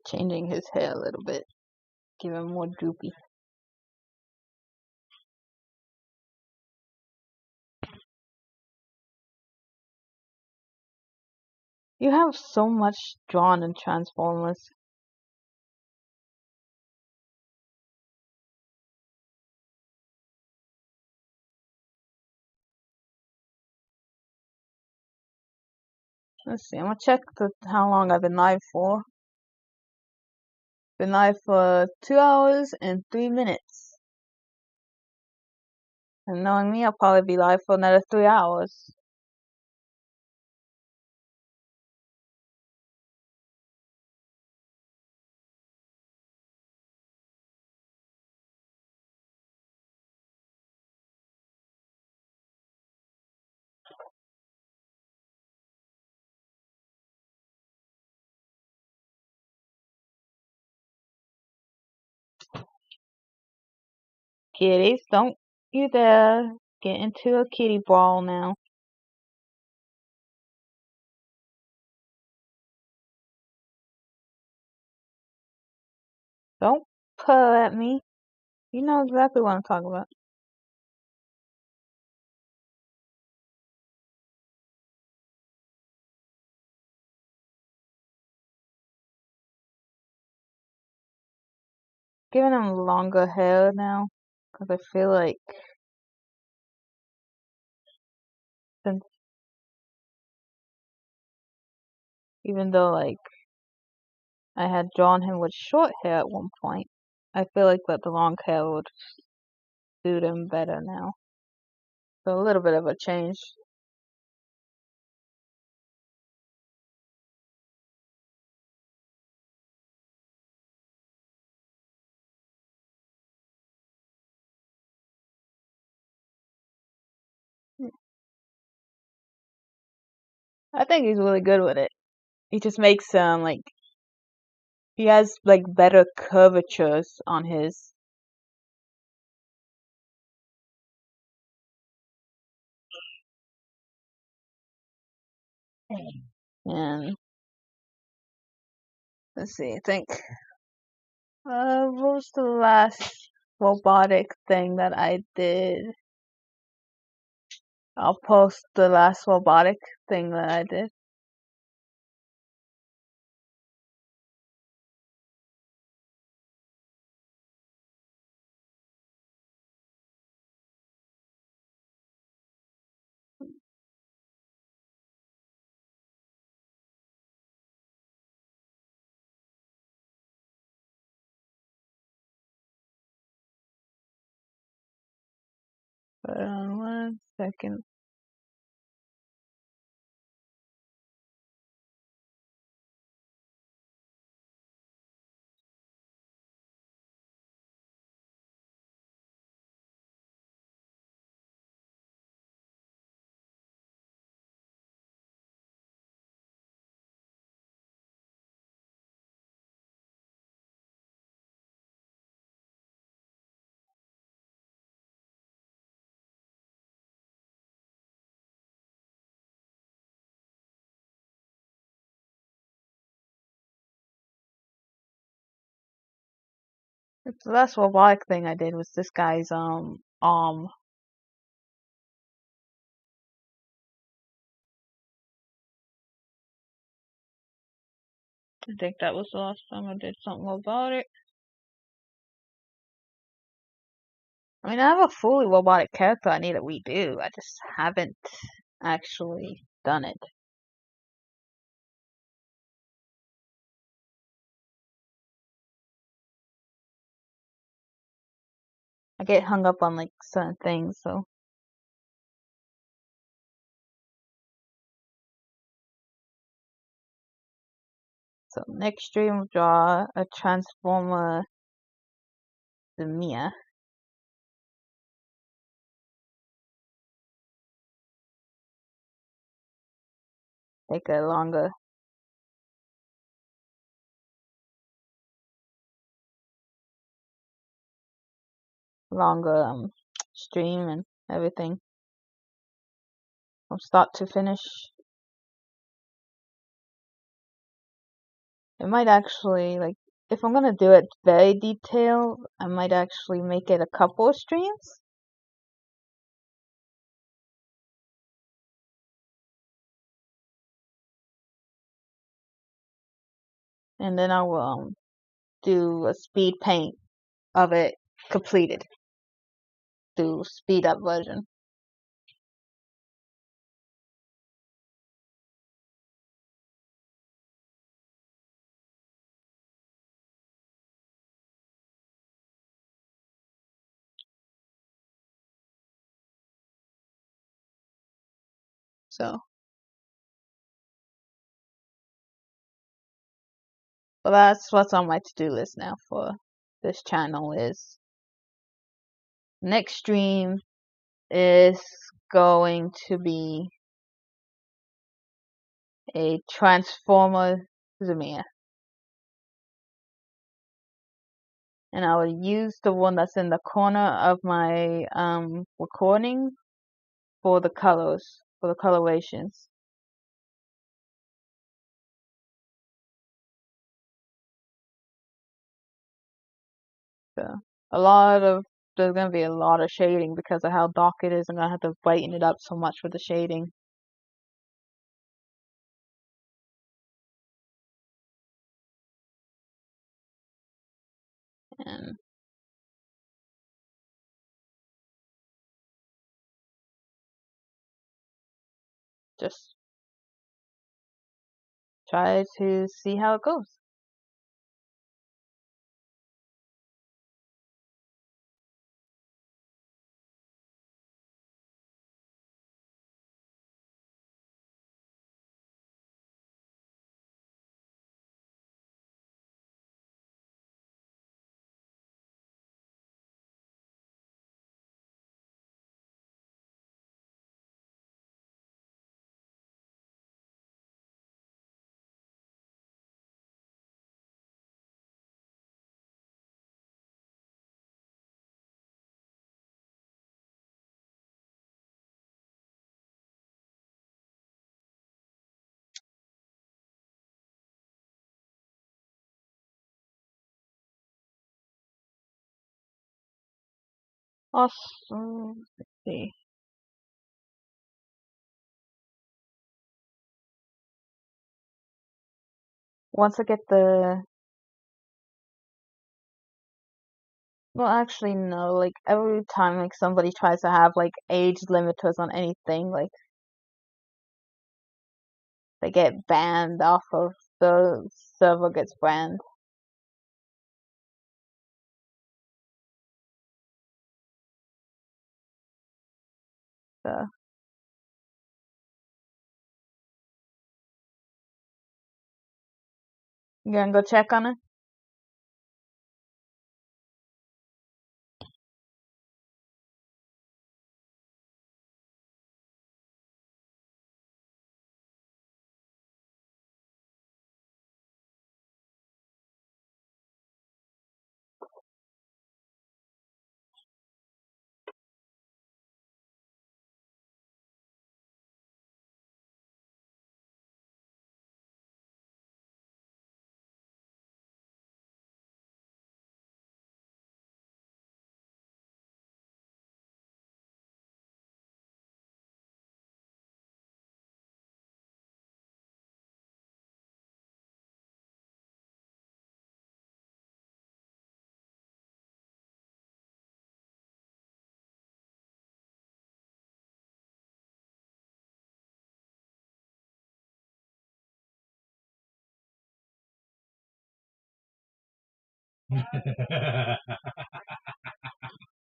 Changing his hair a little bit, give him more droopy. You have so much drawn in Transformers. Let's see, I'm gonna check how long I've been live for. Been live for 2 hours and 3 minutes. And knowing me, I'll probably be live for another 3 hours. Kitties, don't you dare get into a kitty brawl now. Don't purr at me. You know exactly what I'm talking about. Giving him longer hair now, because I feel like since even though like I had drawn him with short hair at one point, I feel like that the long hair would suit him better now. So a little bit of a change. I think he's really good with it. He just makes like he has like better curvatures on his. And let's see, I think what was the last robotic thing that I did? I'll post the last robotic thing that I did. Hold on 1 second. The last robotic thing I did was this guy's arm. I think that was the last time I did something about it. I mean, I have a fully robotic character I need to redo. I just haven't actually done it. I get hung up on like certain things, so next stream we'll draw a Transformer Mia. Take a longer stream and everything from start to finish. It might actually, like, if I'm gonna do it very detailed, I might actually make it a couple of streams. And then I will do a speed paint of it completed. Do speed up version. So, but that's what's on my to-do list now for this channel is next stream is going to be a Transformer Zamir. And I will use the one that's in the corner of my recording for the colors, for the colorations. So there's gonna be a lot of shading because of how dark it is. I'm gonna have to brighten it up so much with the shading. And just try to see how it goes. Also, let's see. Once I get well, actually, no. Like every time, like somebody tries to have like age limiters on anything, like they get banned off of the server gets banned. So you gonna go check on it?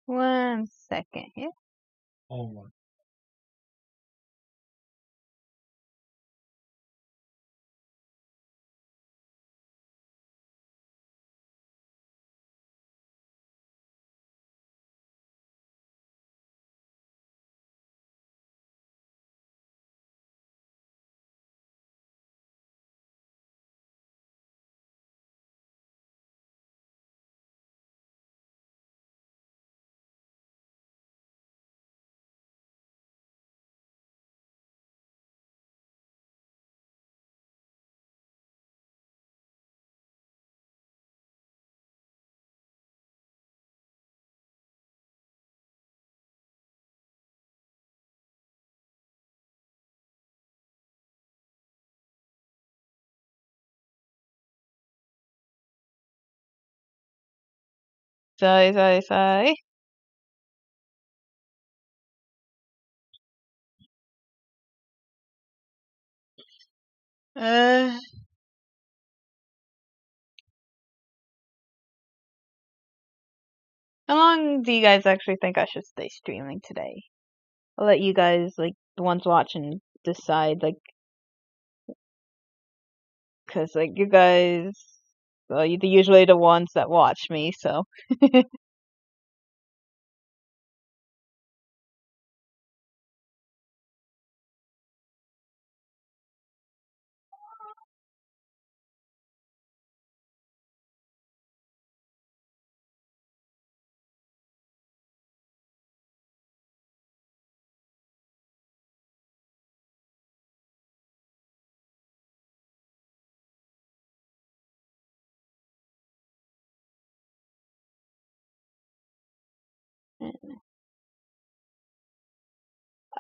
One second here. Oh my. Sorry. Uh, how long do you guys actually think I should stay streaming today? I'll let you guys, like, the ones watching, decide, like, cause, like, you guys, well, you're usually the ones that watch me, so.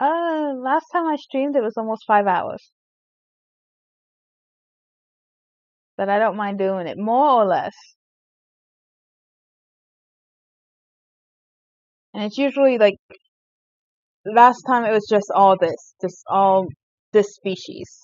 Last time I streamed, it was almost 5 hours. But I don't mind doing it, more or less. And it's usually, like, last time it was just all this species.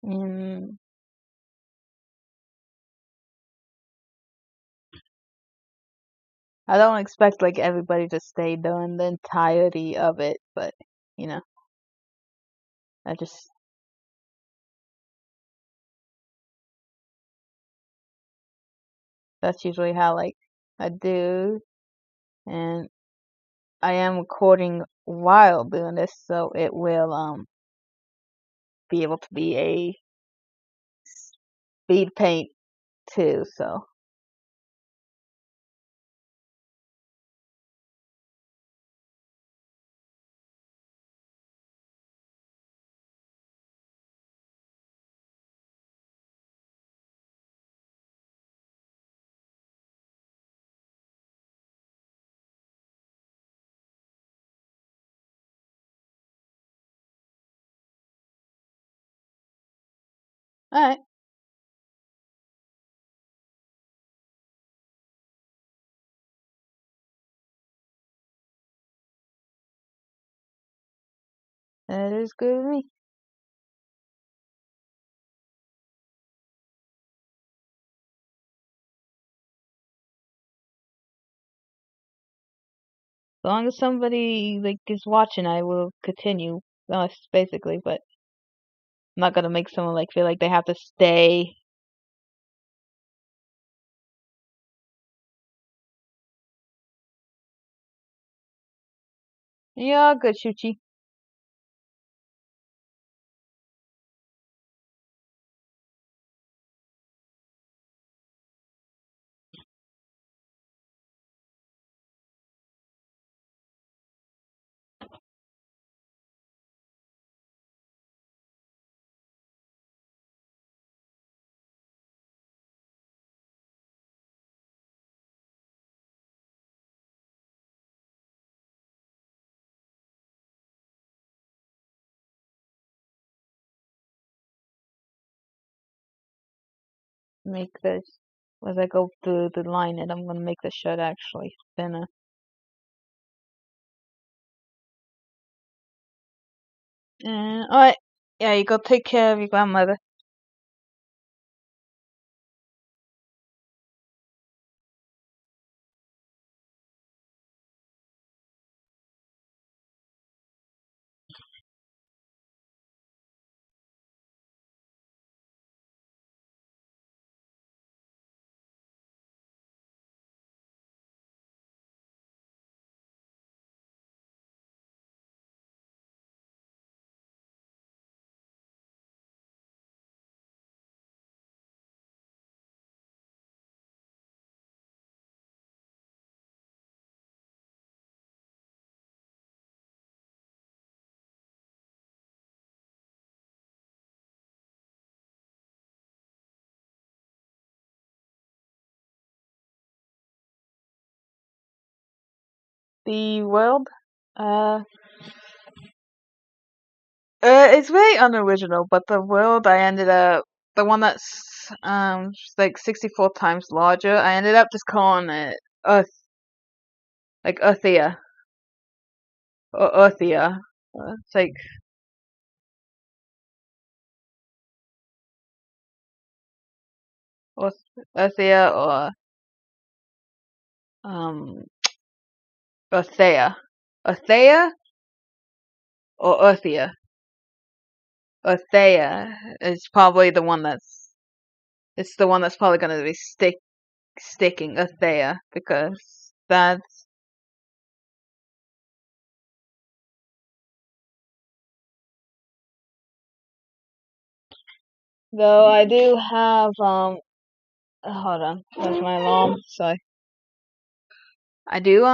Mm, I don't expect, like, everybody to stay during the entirety of it, but, you know, I just, that's usually how, like, I do. And I am recording while doing this, so it will, be able to be a speed paint too, so. Alright, that is good with me. As long as somebody, like, is watching, I will continue, basically, but I'm not gonna make someone, like, feel like they have to stay. Yeah, good, Shuchi. Make this, as I go through the line, and I'm gonna make the shirt actually thinner. And, alright, yeah, you go take care of your grandmother. the world. Uh, it's very unoriginal, but the world I ended up the one that's like 64 times larger. I ended up just calling it Earth, like Earthia or Earthia. It's like Earthia or um Earthea, Earthea or Earthia. Earthea is probably the one that's it's the one that's probably going to be sticking Earthea because that's though I do have hold on, that's my alarm. Sorry. I do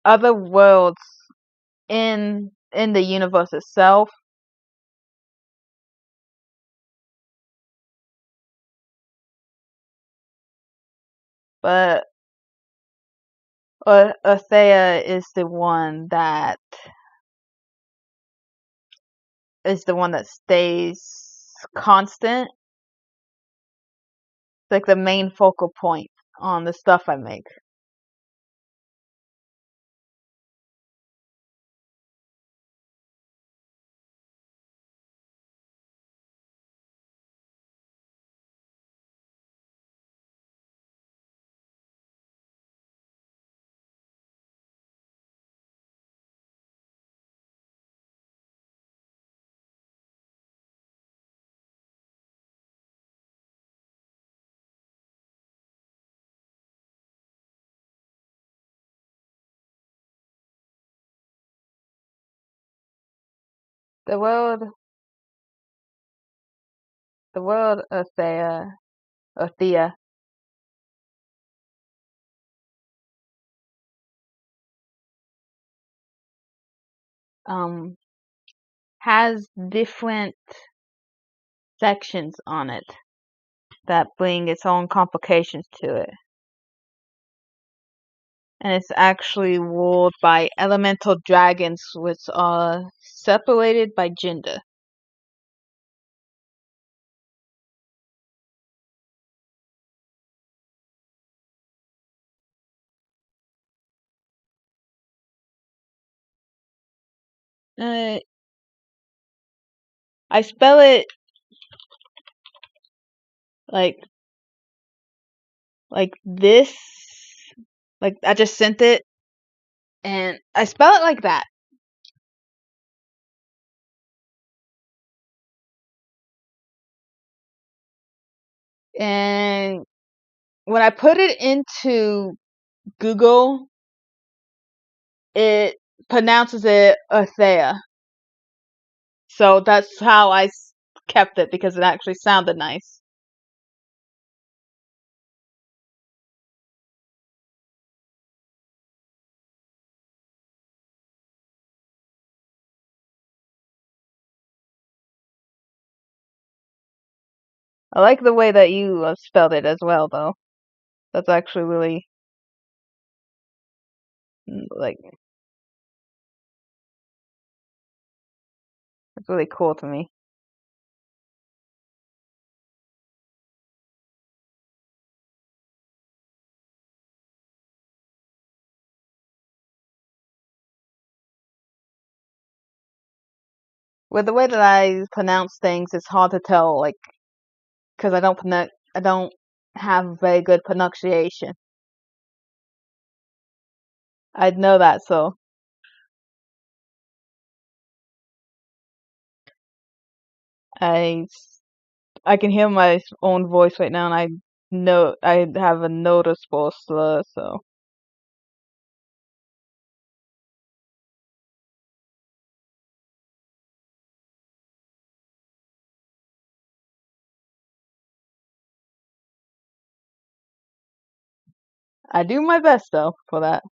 other worlds in the universe itself, but Earthea is the one that stays constant, like the main focal point on the stuff I make. The world, the world Earthea, um, has different sections on it that bring its own complications to it. And it's actually ruled by elemental dragons, which are separated by gender. Uh, I spell it like this, like I just sent it, and I spell it like that. And when I put it into Google, it pronounces it Earthea. So that's how I kept it because it actually sounded nice. I like the way that you spelled it as well, though. That's actually really like it's really cool to me. With the way that I pronounce things, it's hard to tell, like, because I don't have very good pronunciation. I'd know that, so I I can hear my own voice right now, and I know I have a noticeable slur, so I do my best though for that.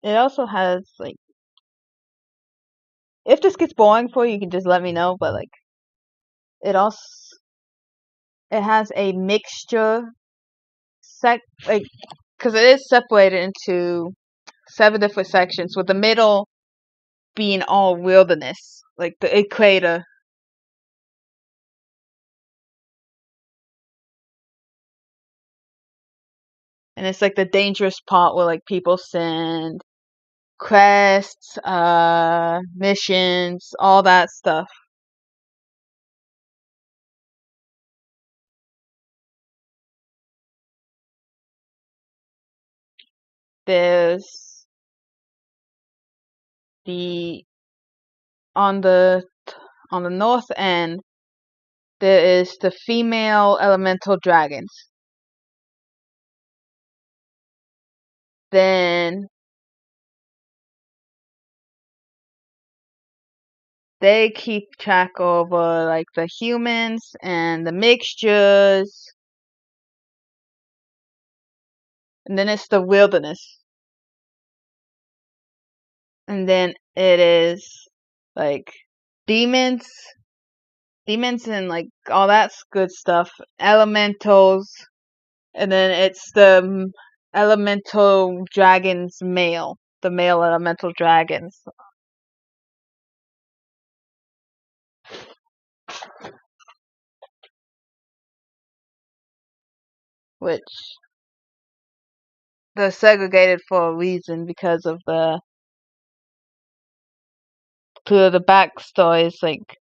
it also has like, if this gets boring for you, you can just let me know. But like, it also it has a mixture like, because it is separated into 7 different sections, with the middle being all wilderness, like the equator. And it's like the dangerous part where like people send quests, missions, all that stuff. There's the on the on the north end, there is the female elemental dragons. Then they keep track over like the humans and the mixtures, and then it's the wilderness, and then it is like demons, demons and like all that's good stuff, elementals, and then it's the elemental dragons male, the male elemental dragons, which they're segregated for a reason because of the backstories. Like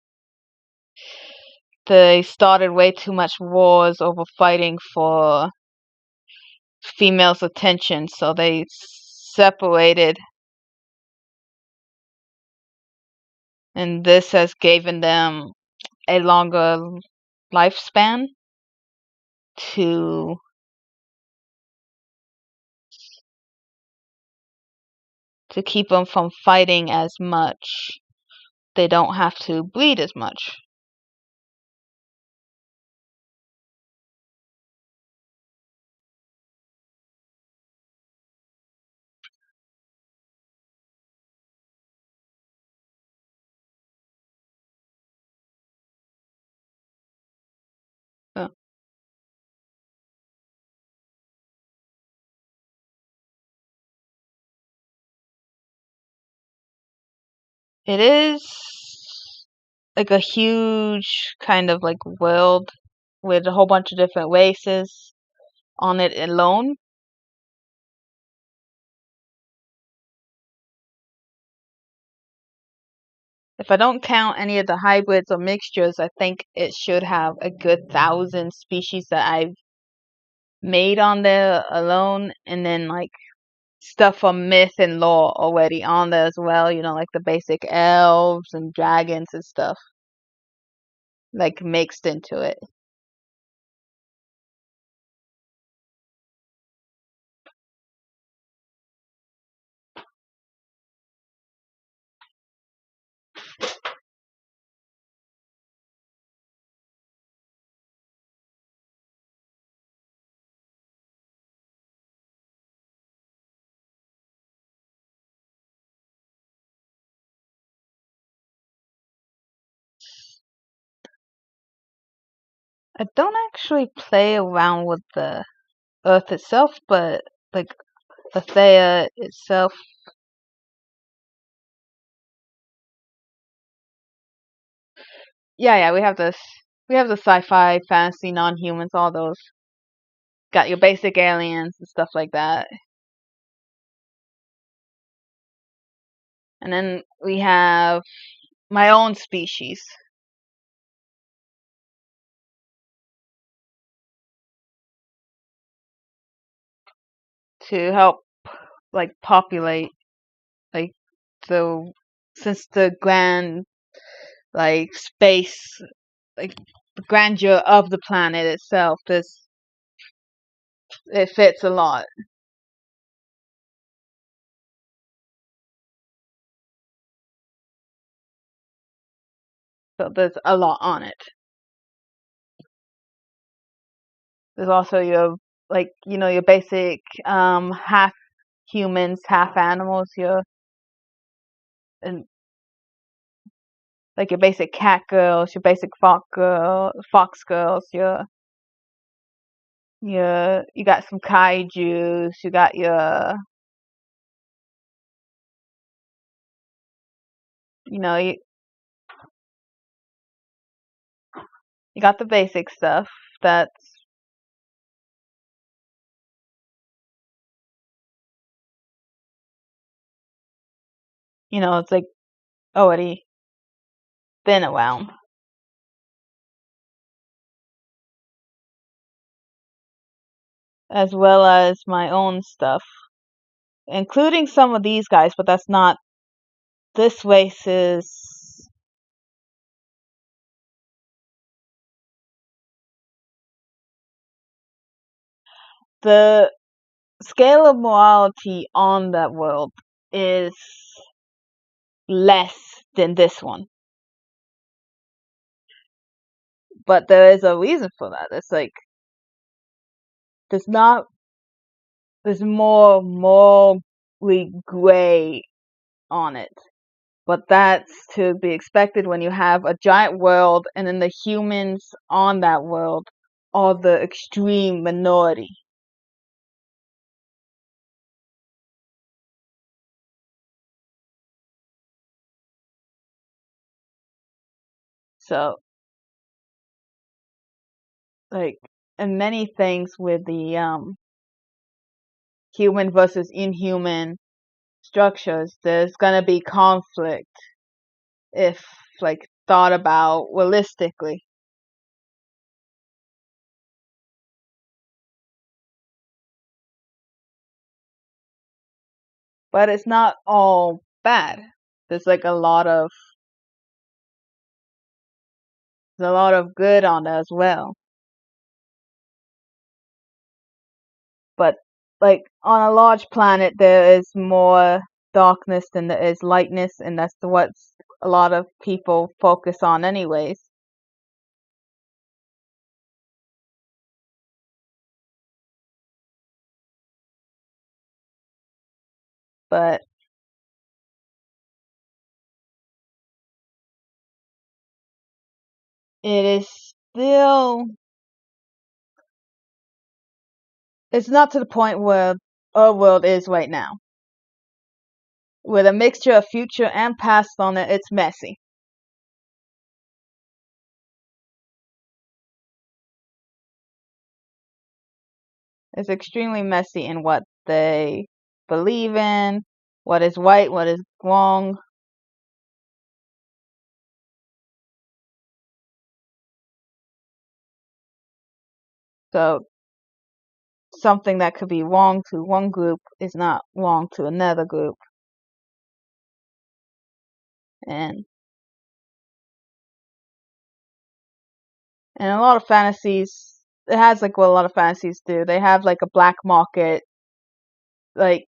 they started way too much wars over fighting for females' attention, so they separated, and this has given them a longer lifespan to keep them from fighting as much. They don't have to bleed as much. So it is like a huge kind of like world with a whole bunch of different races on it alone. If I don't count any of the hybrids or mixtures, I think it should have a good 1,000 species that I've made on there alone, and then like stuff from myth and lore already on there as well, like the basic elves and dragons and stuff, like mixed into it. I don't actually play around with the Earth itself, but like the Thea itself. Yeah, we have the sci-fi, fantasy, non-humans, all those. Got your basic aliens and stuff like that. And then we have my own species to help like populate like the since the grand like space, like the grandeur of the planet itself, this it fits a lot. So there's a lot on it. There's also your like your basic half humans, half animals. You're and like your basic cat girls, your basic fox girls. You got some kaijus. You got you know you you got the basic stuff. That's it's like already been around, as well as my own stuff, including some of these guys. But that's not this race is the scale of morality on that world is less than this one. But there is a reason for that. It's like there's not there's more morally gray on it. But that's to be expected when you have a giant world and then the humans on that world are the extreme minority. So like in many things with the human versus inhuman structures, there's gonna be conflict if like thought about realistically. But it's not all bad. There's like there's a lot of good on it as well. But like on a large planet there is more darkness than there is lightness, and that's what a lot of people focus on anyways. But it is still it's not to the point where our world is right now. With a mixture of future and past on it, it's messy. It's extremely messy in what they believe in, what is right, what is wrong. So something that could be wrong to one group is not wrong to another group. And a lot of fantasies, it has like what a lot of fantasies do. They have like a black market, like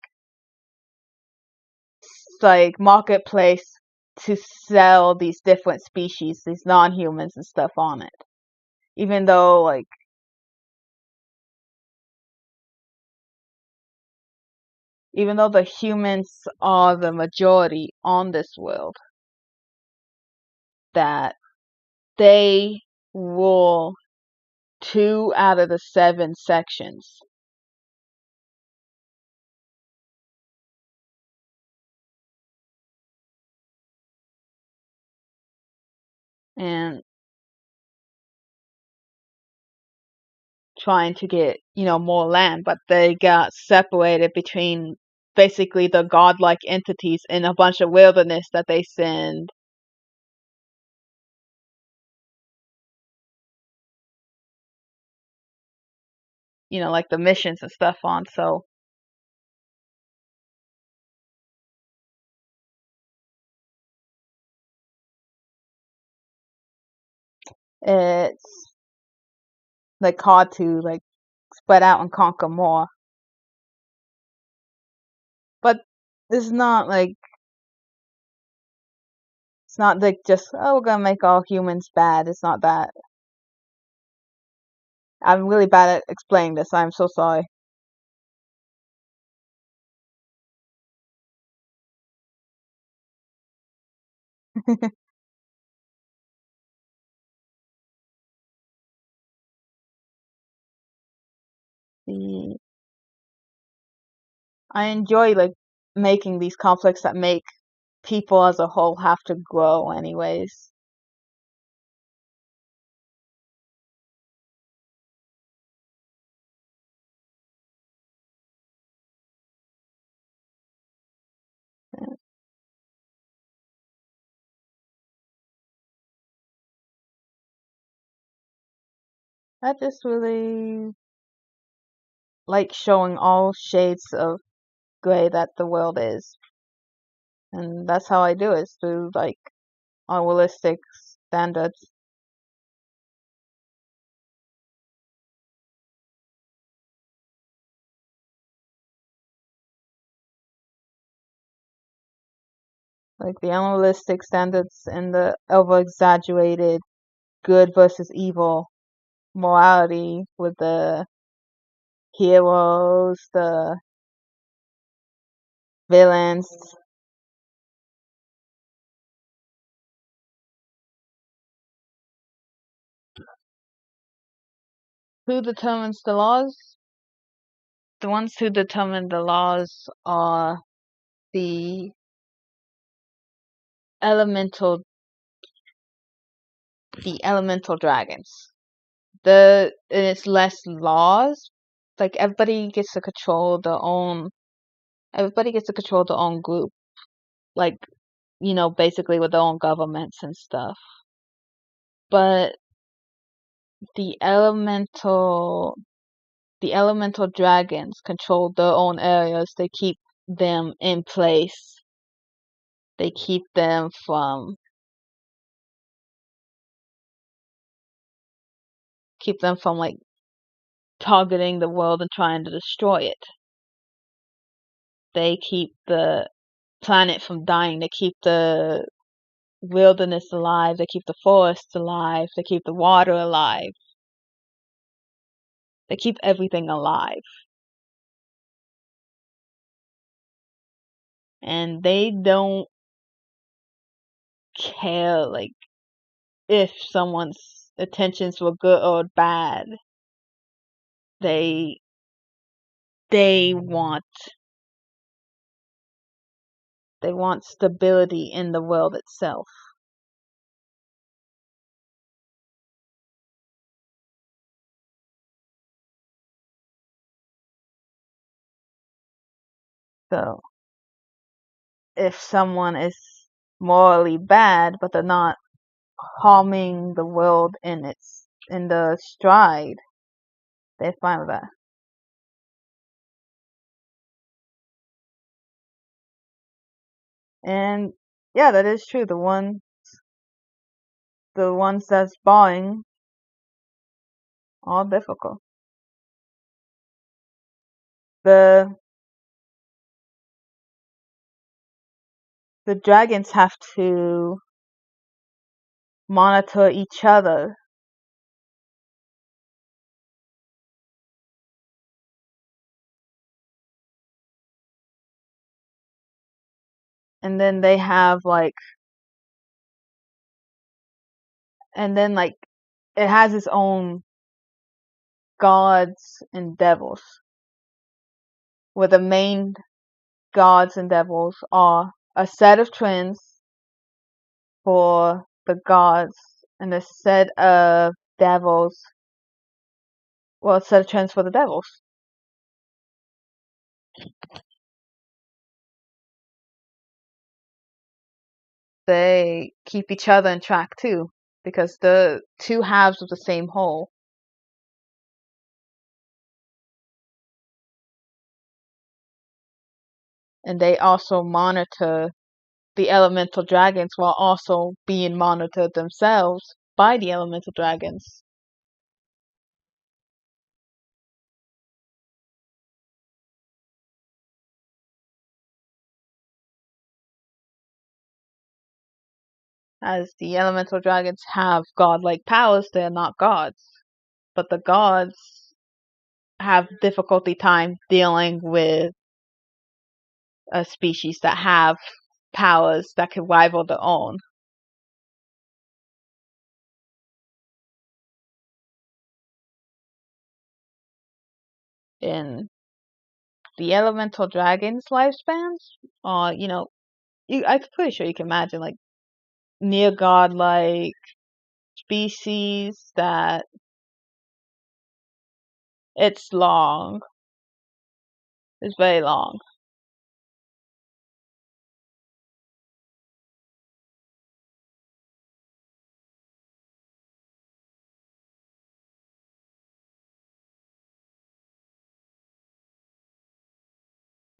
marketplace to sell these different species, these non-humans and stuff on it. Even though the humans are the majority on this world, that they rule 2 out of the 7 sections. And trying to get, more land, but they got separated between basically the godlike entities in a bunch of wilderness that they send, like the missions and stuff on. So it's like hard to like spread out and conquer more. But it's not like it's not like just, oh, we're gonna make all humans bad. It's not that. I'm really bad at explaining this. I'm so sorry. The I enjoy like making these conflicts that make people as a whole have to grow anyways. I just really like showing all shades of gray that the world is. And that's how I do it, is through like unrealistic standards. Like the unrealistic standards and the over exaggerated good versus evil morality with the heroes, the villains. Who determines the laws? The ones who determine the laws are the elemental the elemental dragons. And it's less laws. Like everybody gets to control their own group. Like, basically with their own governments and stuff. But the elemental the elemental dragons control their own areas. They keep them in place. They keep them from like targeting the world and trying to destroy it. They keep the planet from dying. They keep the wilderness alive. They keep the forests alive. They keep the water alive. They keep everything alive. And they don't care like if someone's intentions were good or bad. They they want they want stability in the world itself. So if someone is morally bad but they're not harming the world in the stride, they're fine with that. And yeah, that is true. The ones that's buying are difficult. The the dragons have to monitor each other. And then they have like and then like it has its own gods and devils. Where the main gods and devils are a set of twins for the gods and a set of devils. Well, a set of twins for the devils. They keep each other in track too, because the two halves of the same whole. And they also monitor the elemental dragons while also being monitored themselves by the elemental dragons. As the elemental dragons have godlike powers, they're not gods. But the gods have difficulty time dealing with a species that have powers that could rival their own. in the elemental dragon's lifespans are, I'm pretty sure you can imagine like near godlike species that it's long. It's very long.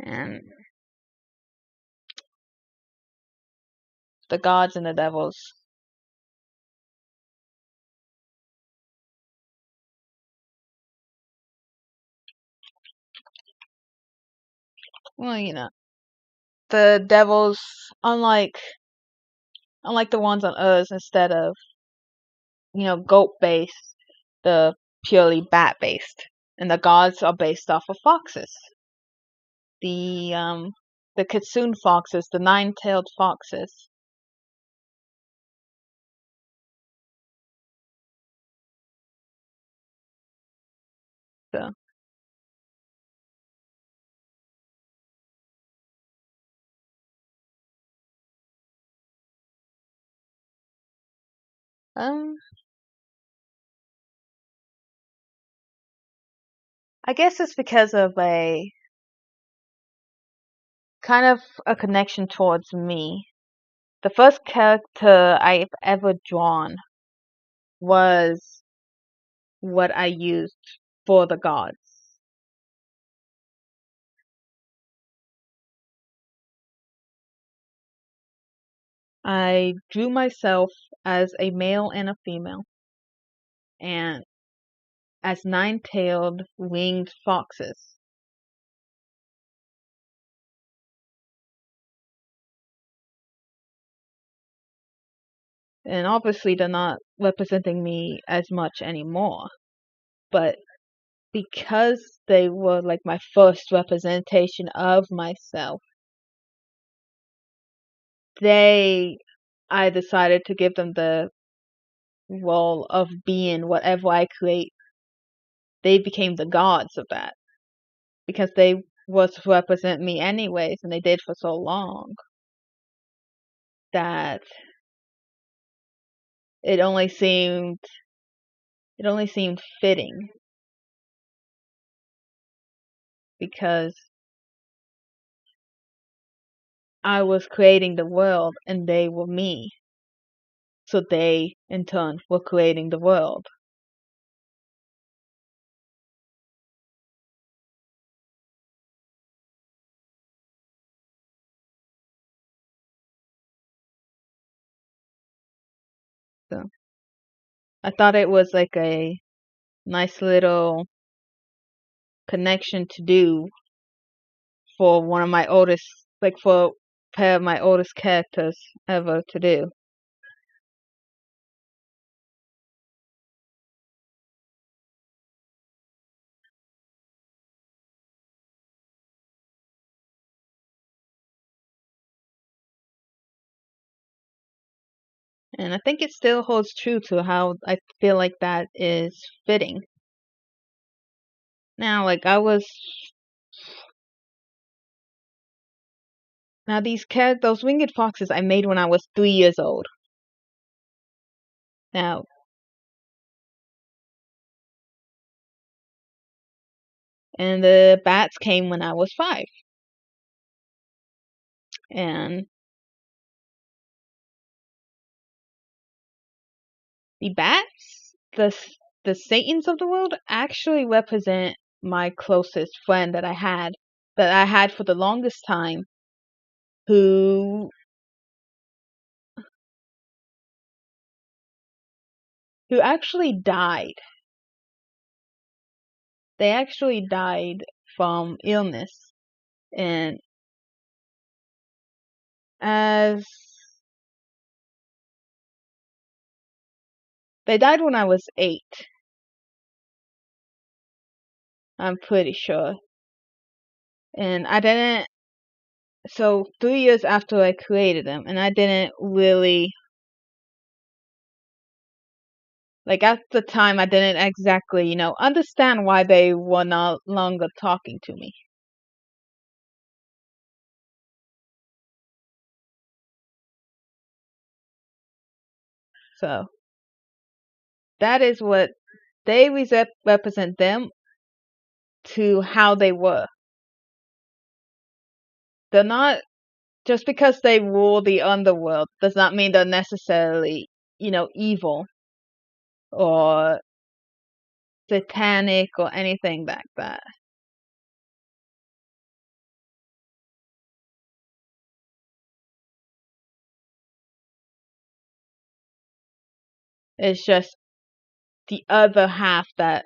And the gods and the devils. Well, the devils, unlike the ones on Earth, instead of goat based, the purely bat based, and the gods are based off of foxes. The kitsune foxes, the nine-tailed foxes. So, um, I guess it's because of a kind of a connection towards me. The first character I've ever drawn was what I used for the gods. I drew myself as a male and a female, and as nine-tailed winged foxes. And obviously they're not representing me as much anymore, but because they were like my first representation of myself, I decided to give them the role of being whatever I create. They became the gods of that because they were to represent me anyways, and they did for so long that it only seemed fitting because I was creating the world and they were me. So they, in turn, were creating the world. So I thought it was like a nice little connection to do for one of my oldest, like for a pair of my oldest characters ever to do. And I think it still holds true to how I feel like that is fitting. Now, like now those winged foxes I made when I was 3 years old. Now, and the bats came when I was 5. And the bats, the Satans of the world, actually represent my closest friend that I had for the longest time, who actually died. They actually died from illness, and as they died when I was 8. I'm pretty sure. And I didn't, so 3 years after I created them, and I didn't really Like at the time, I didn't exactly, understand why they were no longer talking to me. So that is what they represent them to how they were. They're not just because they rule the underworld does not mean they're necessarily, evil or satanic or anything like that. It's just the other half that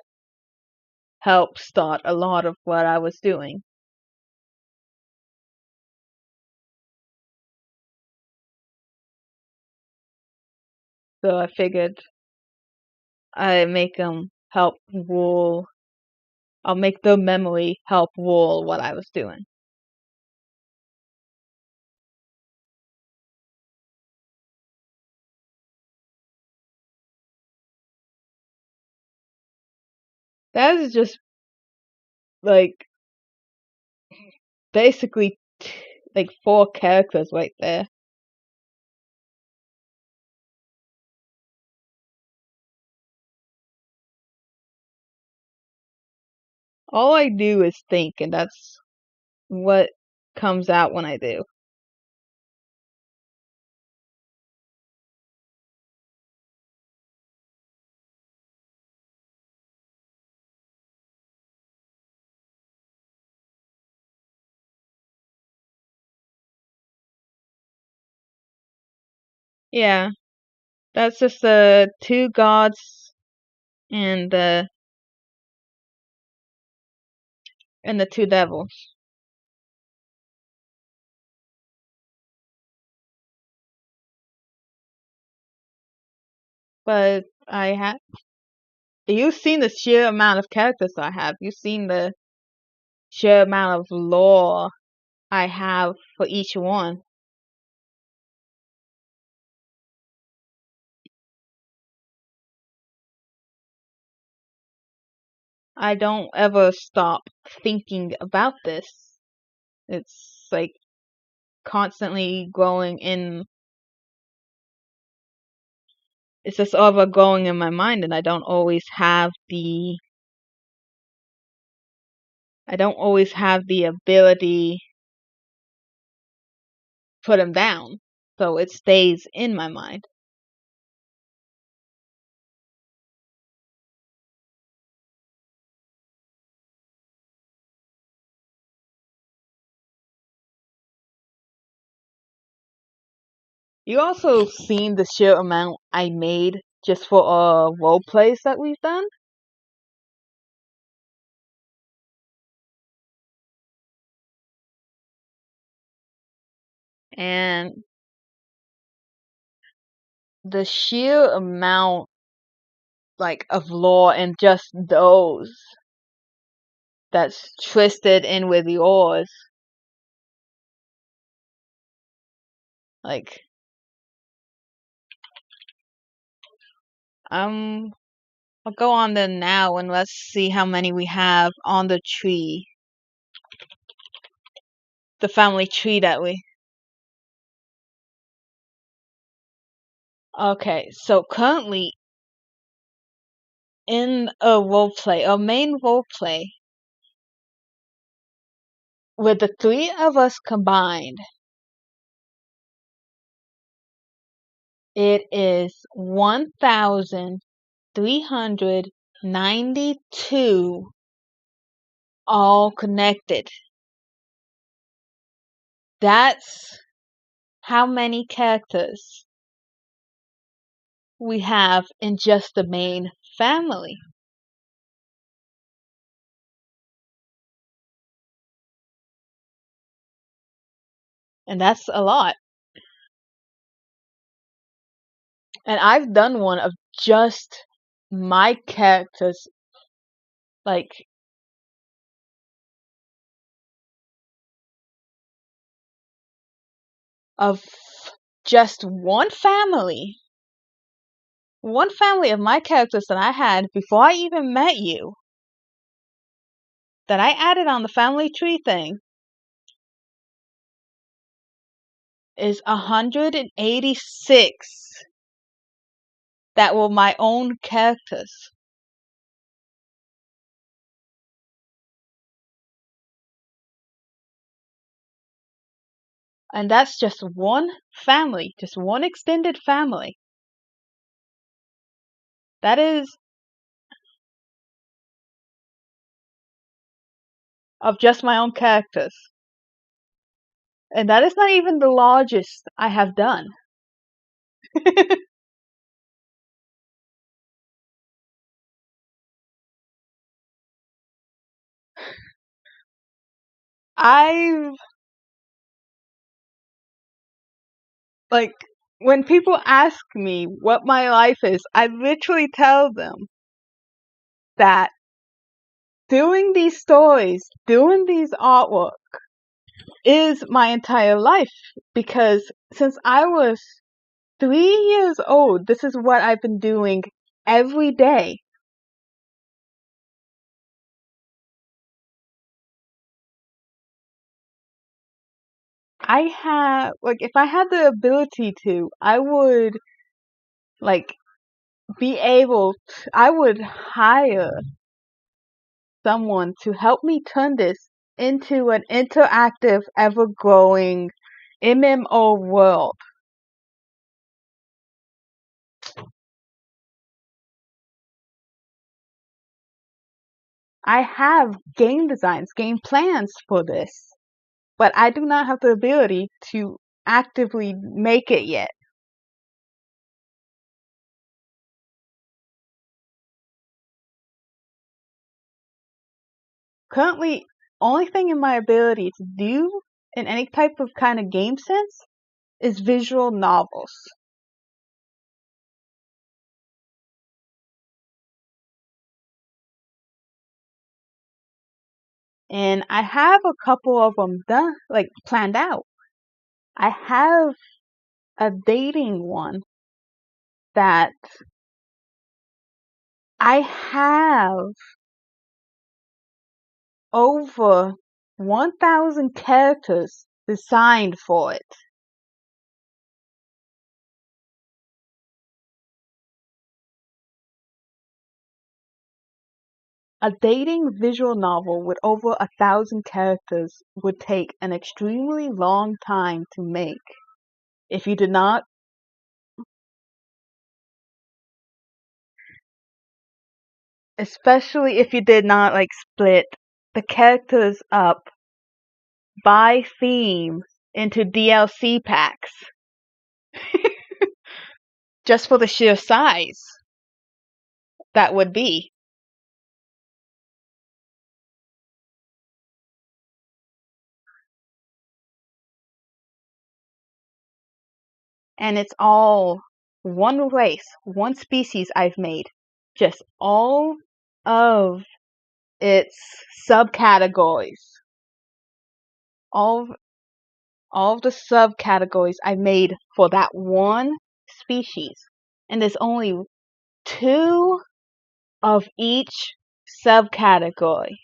helped start a lot of what I was doing. So I figured I make them help rule. I'll make the memory help rule what I was doing. That is just like basically like 4 characters right there. All I do is think, and that's what comes out when I do. Yeah, that's just the 2 gods and the 2 devils. But you've seen the sheer amount of characters I have. You've seen the sheer amount of lore I have for each one. I don't ever stop thinking about this. It's like constantly growing in. It's just ever growing in my mind, and I don't always have the. I don't always have the ability to put them down, so it stays in my mind. You also seen the sheer amount I made just for role plays that we've done, and the sheer amount like of lore and just those that's twisted in with yours. Like I'll go on there now and let's see how many we have on the tree. The family tree that we. Okay, so currently in a main role play, with the 3 of us combined, it is 1,392 all connected. That's how many characters we have in just the main family. And that's a lot. And I've done one of just my characters, like of just one family. one family of my characters that I had before I even met you, that I added on the family tree thing, is 186 that were my own characters. And that's just one family, just one extended family. That is of just my own characters. And that is not even the largest I have done. I've, like, when people ask me what my life is, I literally tell them that doing these stories, doing these artwork is my entire life. Because since I was 3 years old, this is what I've been doing every day. If I had the ability to, I would, like, I would hire someone to help me turn this into an interactive, ever-growing MMO world. I have game designs, game plans for this, but I do not have the ability to actively make it yet. Currently, only thing in my ability to do in any type of kind of game sense is visual novels. And I have a couple of them done, like planned out. I have a dating one that I have over 1,000 characters designed for it. A dating visual novel with over 1,000 characters would take an extremely long time to make if you did not, especially if you did not like split the characters up by theme into DLC packs just for the sheer size that would be. And it's all one race, one species I've made. Just all of its subcategories. All all of the subcategories I made for that one species. And there's only two of each subcategory.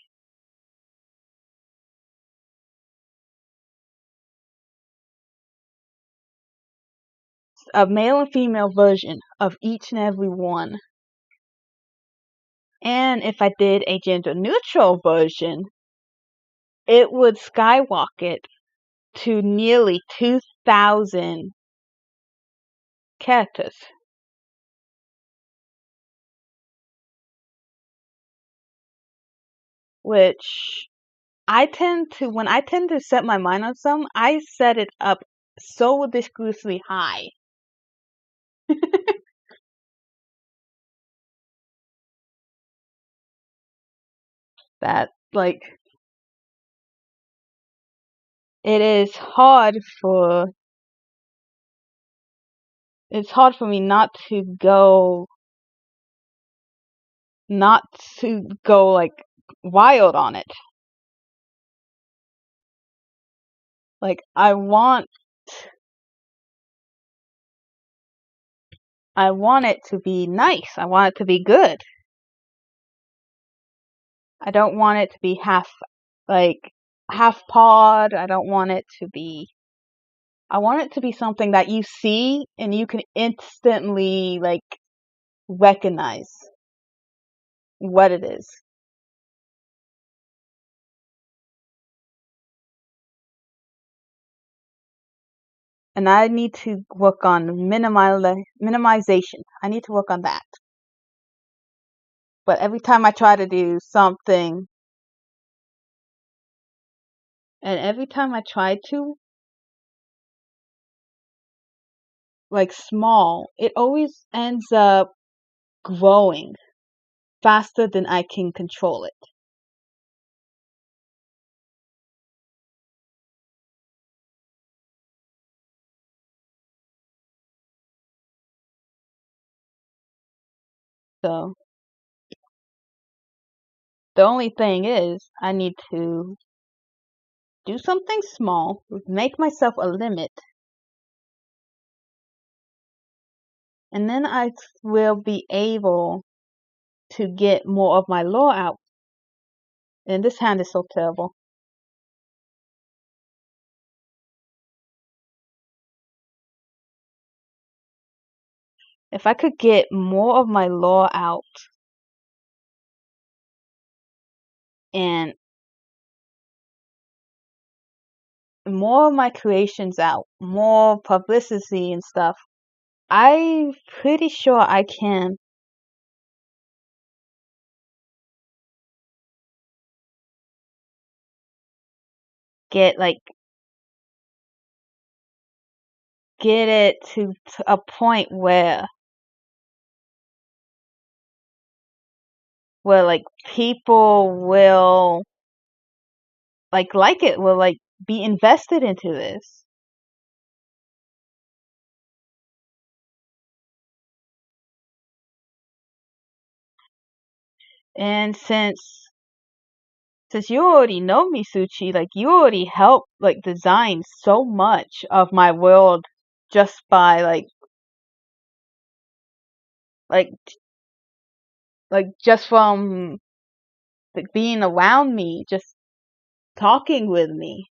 A male and female version of each and every one. And if I did a gender neutral version, it would skyrocket to nearly 2,000 characters. Which when I tend to set my mind on something, I set it up so ridiculously high. That, like, it is hard for me not to go like wild on it. Like, I want it to be nice. I want it to be good. I don't want it to be half-pawed. I don't want it to be. I want it to be something that you see and you can instantly recognize what it is. And I need to work on minimization. I need to work on that. But every time I try to do something, and every time I try to, small, it always ends up growing faster than I can control it. So the only thing is, I need to do something small, make myself a limit, and then I will be able to get more of my lore out. And this hand is so terrible. If I could get more of my lore out and more of my creations out, more publicity and stuff, I'm pretty sure I can get get it to a point where people will like it, will be invested into this. And since you already know me, Suchi, you already helped design so much of my world just by like just from being around me, just talking with me.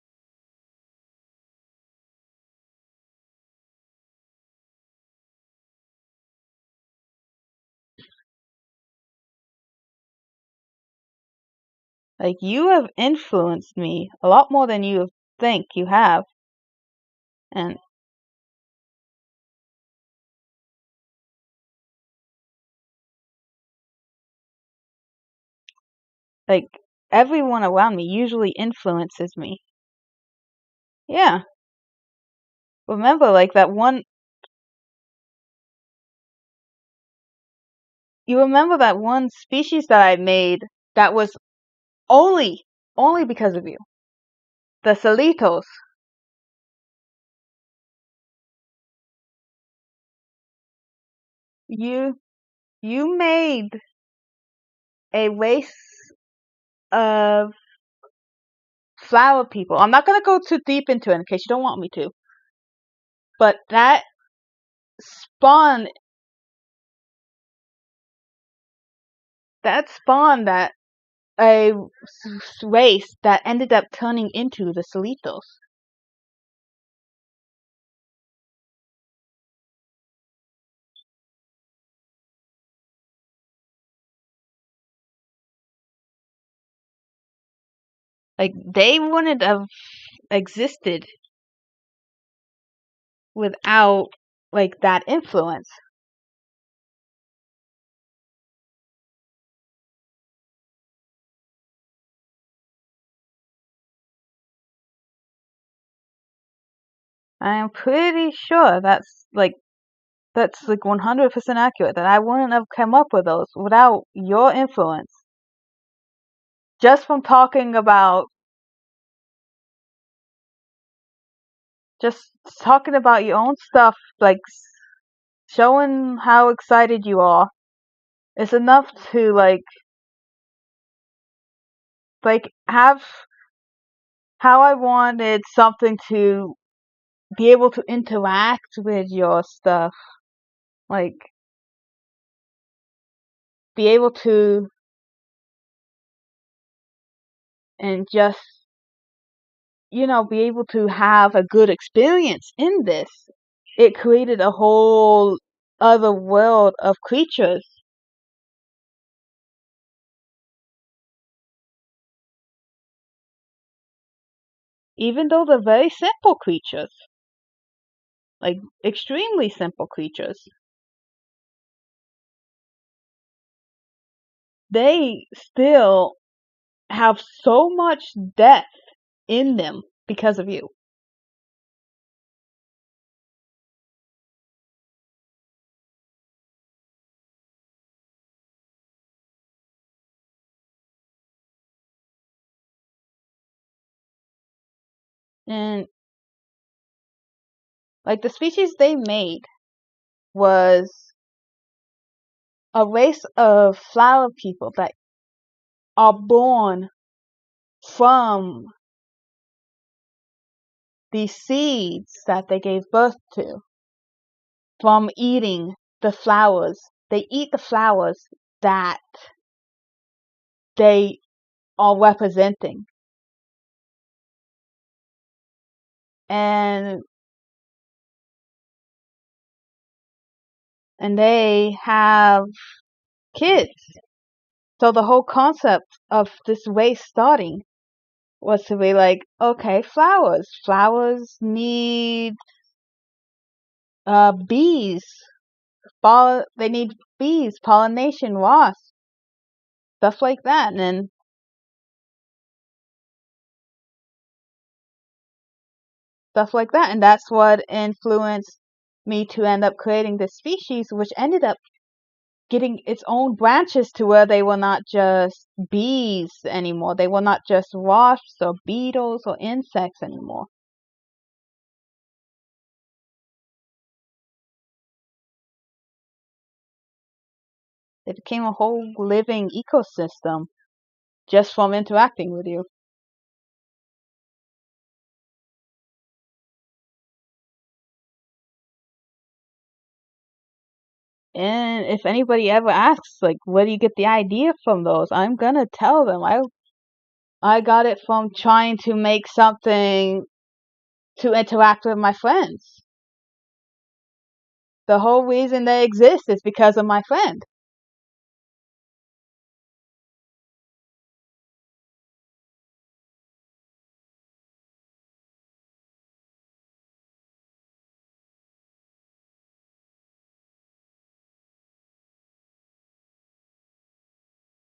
You have influenced me a lot more than you think you have. And everyone around me usually influences me. Yeah. Remember that one. You remember that one species that I made that was only because of you. The Salitos. You you made a race of flower people. I'm not gonna go too deep into it in case you don't want me to. But spawned spawned that a race that ended up turning into the Salitos. They wouldn't have existed without that influence. I am pretty sure that's 100% accurate, that I wouldn't have come up with those without your influence. Just from talking about your own stuff, showing how excited you are, is enough to have how I wanted something to be able to interact with your stuff. be able to and just be able to have a good experience in this. It created a whole other world of creatures. Even though they're very simple creatures, like extremely simple creatures, they still have so much depth in them because of you. And like the species they made was a race of flower people that are born from the seeds that they gave birth to, from eating the flowers. They eat the flowers that they are representing. And they have kids. So the whole concept of this race starting was to be like, okay, flowers. Flowers need bees. They need bees, pollination, wasps, stuff like that. And then stuff like that. And that's what influenced me to end up creating this species, which ended up getting its own branches to where they were not just bees anymore. They were not just wasps or beetles or insects anymore. It became a whole living ecosystem just from interacting with you. And if anybody ever asks, like, where do you get the idea from those? I'm gonna tell them I got it from trying to make something to interact with my friends. The whole reason they exist is because of my friend.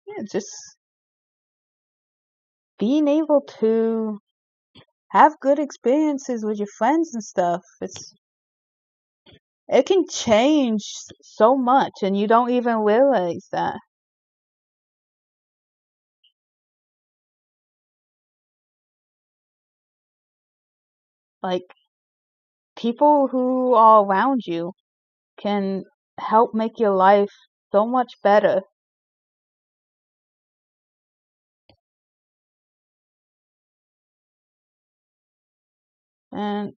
Yeah, just being able to have good experiences with your friends and stuff. It can change so much and you don't even realize that. Like people who are around you can help make your life so much better. And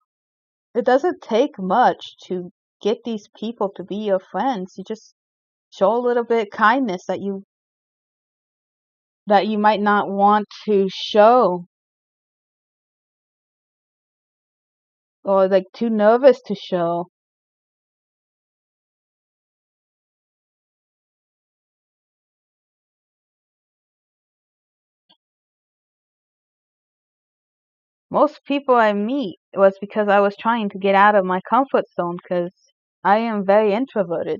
it doesn't take much to get these people to be your friends. You just show a little bit of kindness that you might not want to show, or like too nervous to show. Most people I meet was because I was trying to get out of my comfort zone because I am very introverted.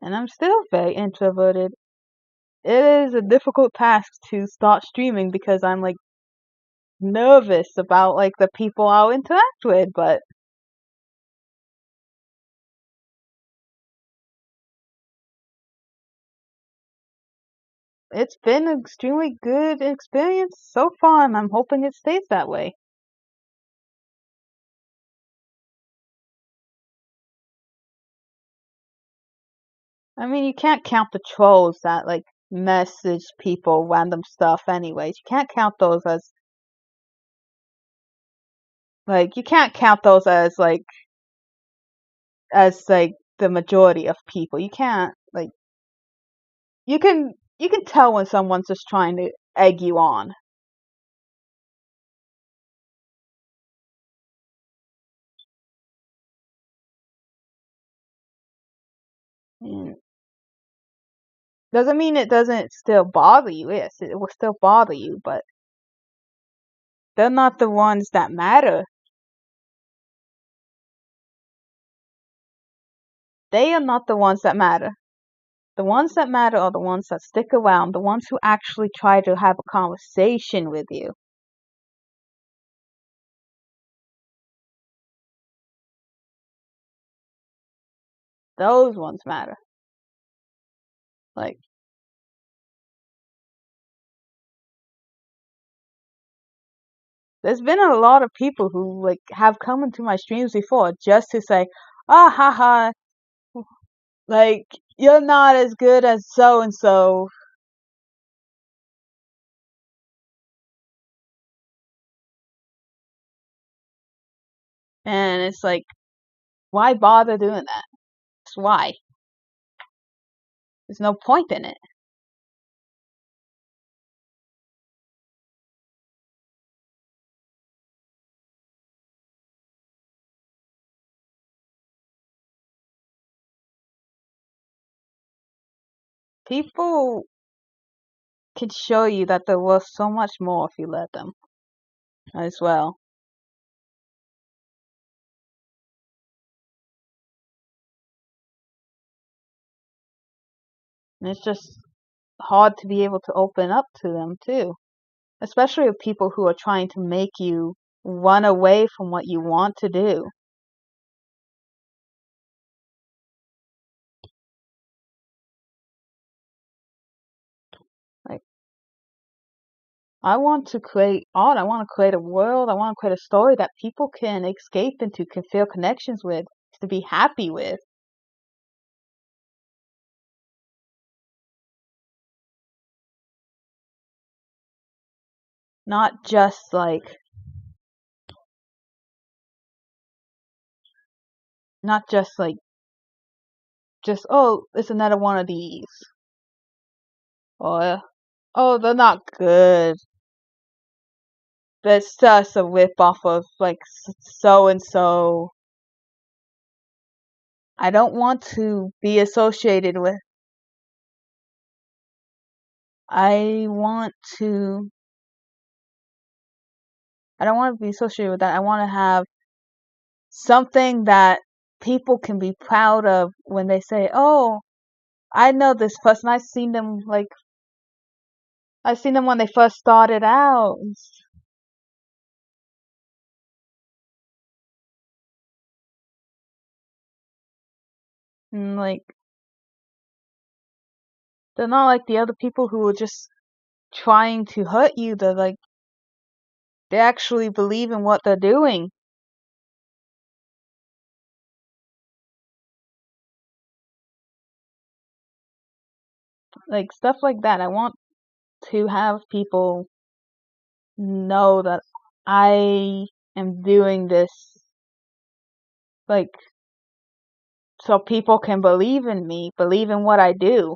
And I'm still very introverted. It is a difficult task to start streaming because I'm like nervous about like the people I'll interact with, but it's been an extremely good experience so far and I'm hoping it stays that way. I mean, you can't count the trolls that like message people random stuff anyways. You can't count those as Like you can't count those as the majority of people. You can't like you can tell when someone's just trying to egg you on. Mm. Doesn't mean it doesn't still bother you. Yes, it will still bother you, but they're not the ones that matter. They are not the ones that matter. The ones that matter are the ones that stick around, the ones who actually try to have a conversation with you. Those ones matter. Like, there's been a lot of people who like have come into my streams before just to say, "Ah, haha, like you're not as good as so and so." And it's like, why bother doing that? It's why. There's no point in it. People can show you that they're worth so much more if you let them as well. And it's just hard to be able to open up to them too. Especially with people who are trying to make you run away from what you want to do. Like, I want to create art, I want to create a world, I want to create a story that people can escape into, can feel connections with, to be happy with. Not just like, just, oh, it's another one of these. Or, oh, they're not good. That's just a rip off of like so and so. I don't want to be associated with. I want to. I don't want to be associated with that. I want to have something that people can be proud of when they say, "Oh, I know this person. I've seen them when they first started out." And like they're not like the other people who are just trying to hurt you. They actually believe in what they're doing. Like stuff like that. I want to have people know that I am doing this like so people can believe in me, believe in what I do.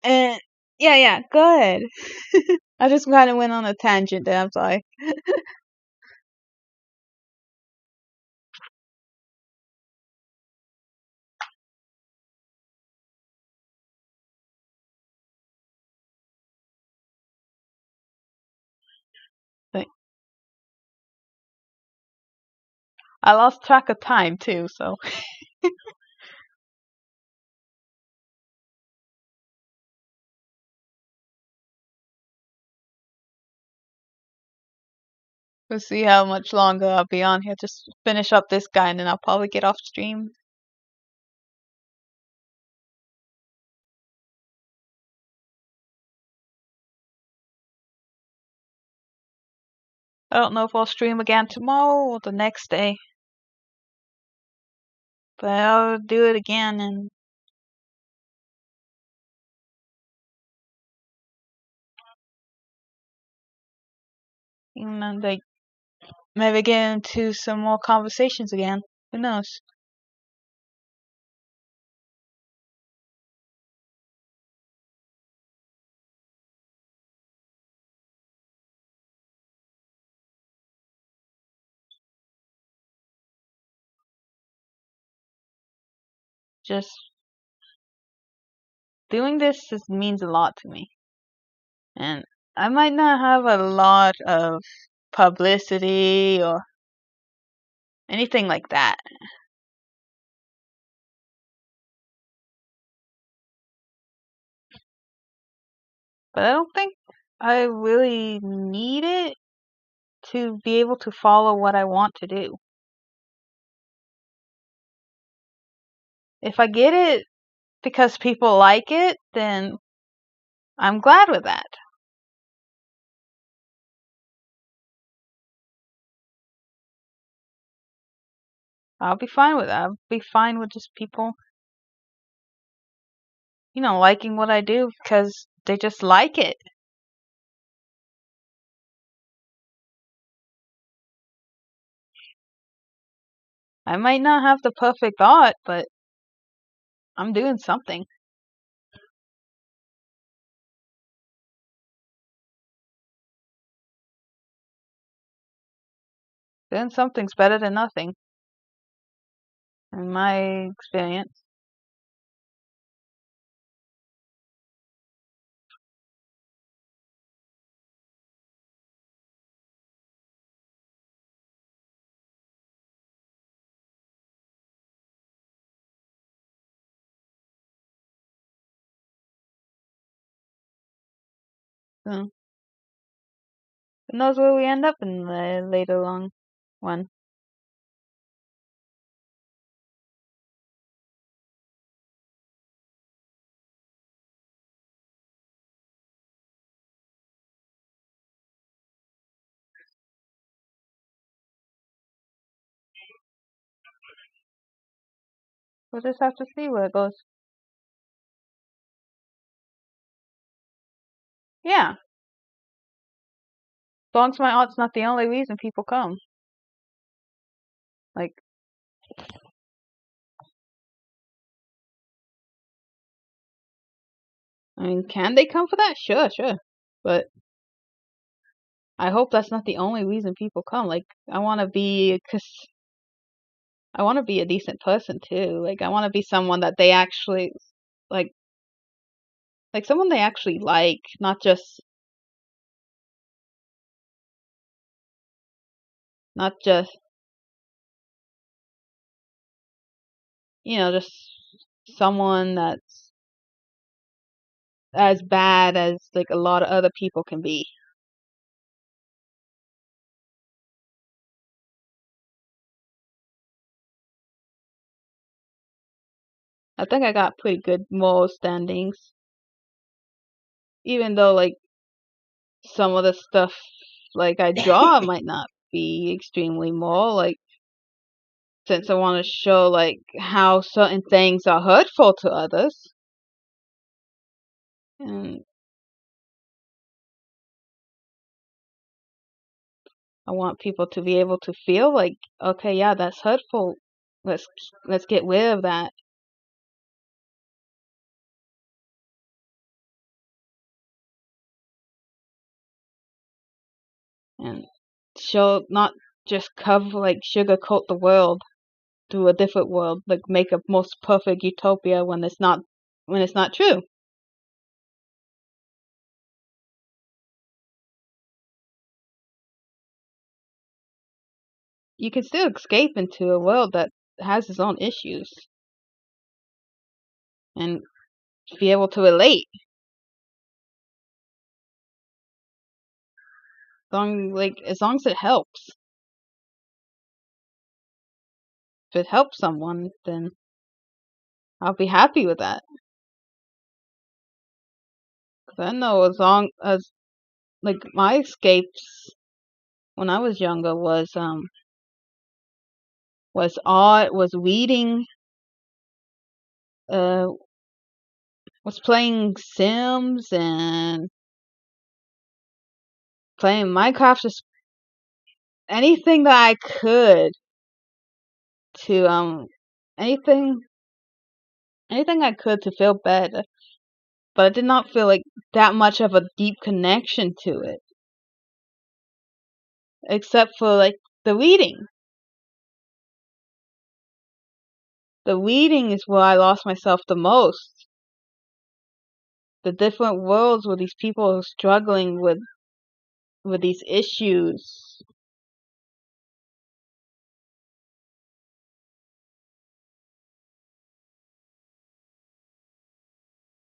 And yeah, yeah, go ahead. I just kind of went on a tangent there. I'm sorry. Like, I lost track of time too, so we'll see how much longer I'll be on here. Just finish up this guy and then I'll probably get off stream. I don't know if I'll stream again tomorrow or the next day, but I'll do it again and like maybe get into some more conversations again. Who knows? Just doing this just means a lot to me. And I might not have a lot of publicity or anything like that. But I don't think I really need it to be able to follow what I want to do. If I get it because people like it, then I'm glad with that. I'll be fine with that. I'll be fine with just people, liking what I do because they just like it. I might not have the perfect art, but I'm doing something. Doing something's better than nothing, in my experience. So, who knows where we end up in the later long one. We'll just have to see where it goes. Yeah, as long as my art's not the only reason people come. Like, I mean, can they come for that? Sure, sure. But I hope that's not the only reason people come. Like, I want to be, cause I want to be a decent person too. Like, I want to be someone that they actually like, like someone they actually like, not just just someone that's as bad as like a lot of other people can be. I think I got pretty good moral standings, even though like some of the stuff like I draw might not be extremely moral. Like since I want to show like how certain things are hurtful to others, and I want people to be able to feel like, okay, yeah, that's hurtful. Let's let's get rid of that and show not just cover like sugarcoat the world to a different world, like make a most perfect utopia when it's not true. You can still escape into a world that has its own issues and be able to relate. As long as it helps. If it helps someone, then I'll be happy with that. 'Cause I know as long as like my escapes when I was younger was art, was reading, uh was playing Sims and playing Minecraft, just anything that I could to anything I could to feel better, but I did not feel like that much of a deep connection to it, except for like the reading. The reading is where I lost myself the most. The different worlds where these people are struggling with these issues.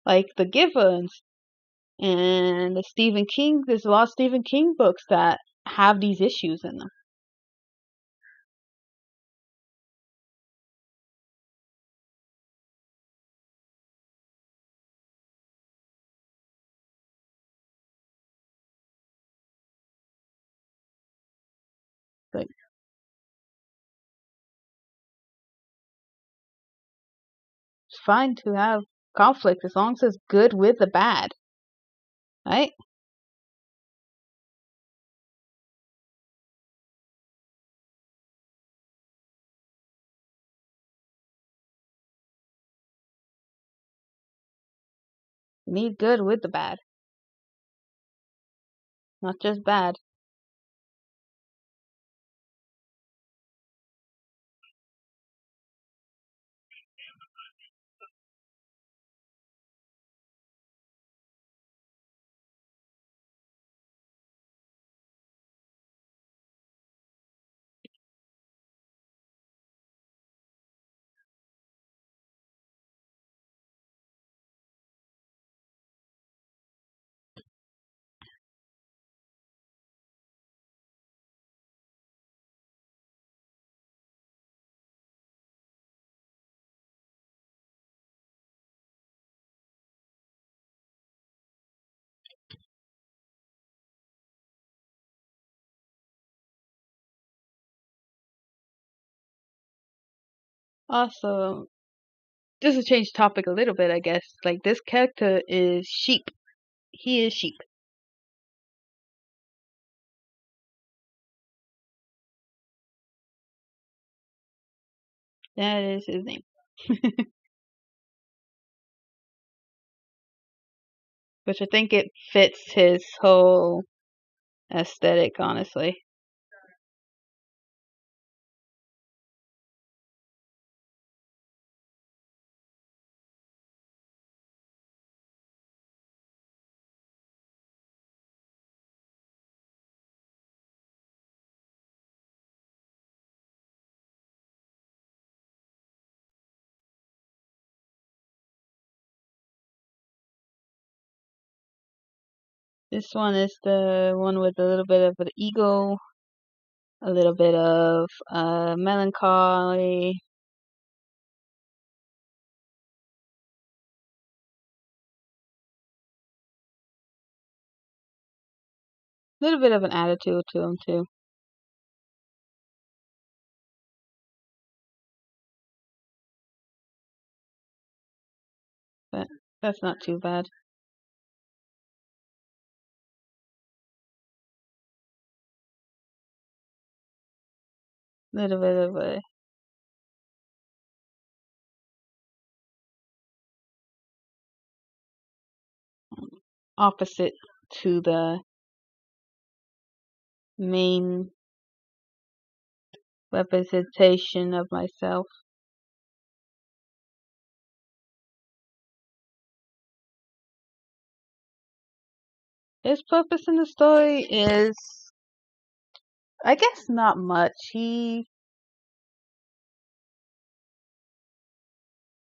Like The Giver and the Stephen King. There's a lot of Stephen King books that have these issues in them. Like, it's fine to have conflict as long as it's good with the bad, right? You need good with the bad, not just bad. Also, just to change topic a little bit, I guess, like this character is sheep. He is sheep. That is his name. Which I think it fits his whole aesthetic, honestly. This one is the one with a little bit of an ego, a little bit of melancholy. A little bit of an attitude to him too. But that's not too bad. A little bit of a opposite to the main representation of myself. His purpose in the story is, I guess, not much. He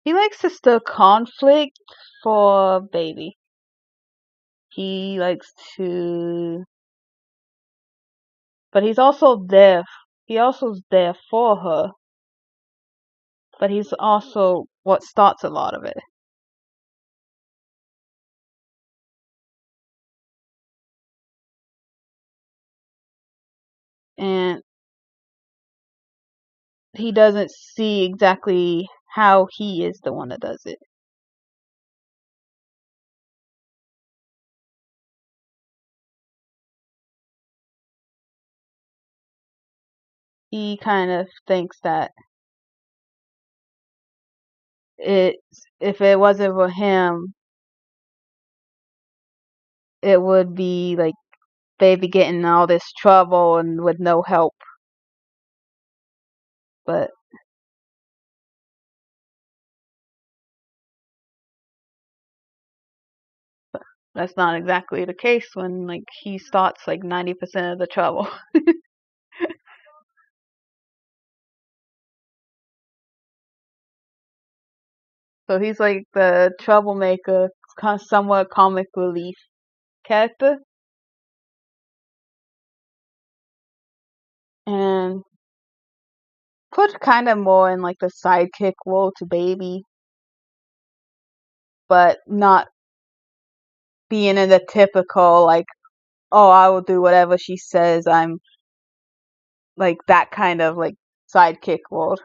likes to stir conflict for Baby. He likes to, but he's also there. He also is there for her, but he's also what starts a lot of it. And he doesn't see exactly how he is the one that does it. he kind of thinks that if it wasn't for him, it would be like baby getting in all this trouble and with no help. But that's not exactly the case when like he starts like 90% of the trouble. So he's like the troublemaker, somewhat comic relief character, and put kind of more in like the sidekick role to Baby, but not being in the typical like, oh, I will do whatever she says. I'm like that kind of like sidekick role,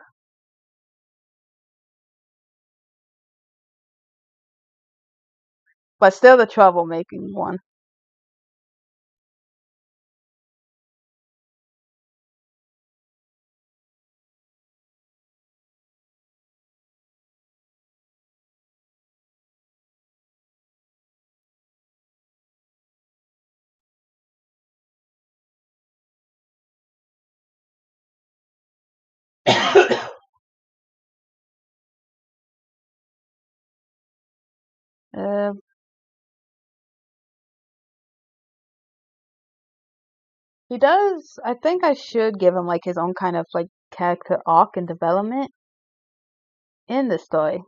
but still the troublemaking one. uh, he does. I think I should give him like his own kind of like character arc and development in the story.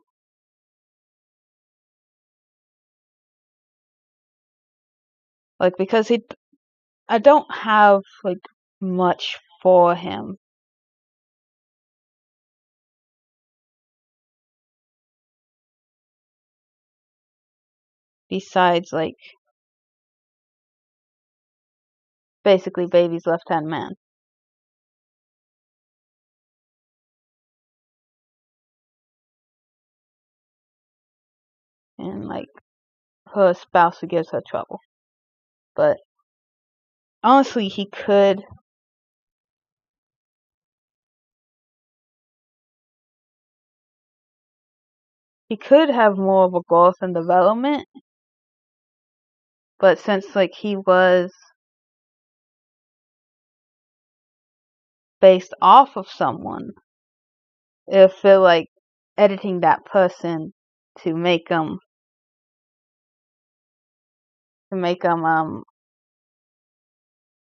Like because I don't have like much for him besides like basically Baby's left hand man and like her spouse who gives her trouble. But honestly, he could have more of a growth and development, but since like he was based off of someone, it feel like editing that person to make them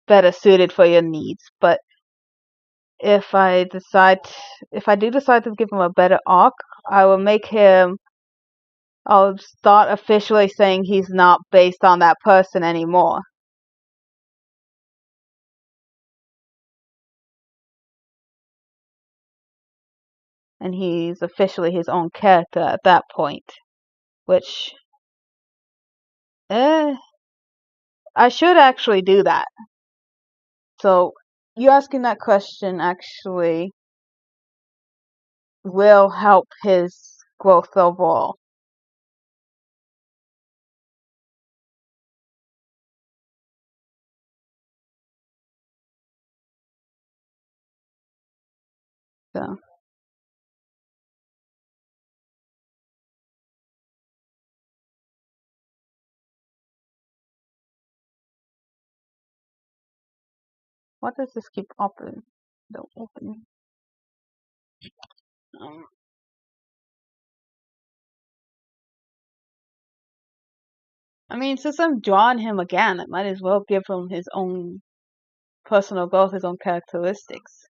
better suited for your needs. But if I decide if I do decide to give him a better arc, I will make him I'll start officially saying he's not based on that person anymore. And he's officially his own character at that point. Which, eh, I should actually do that. So, you asking that question actually will help his growth overall. So, what does this keep open? Don't open. Um, I mean, since I'm drawing him again, I might as well give him his own personal growth, his own characteristics.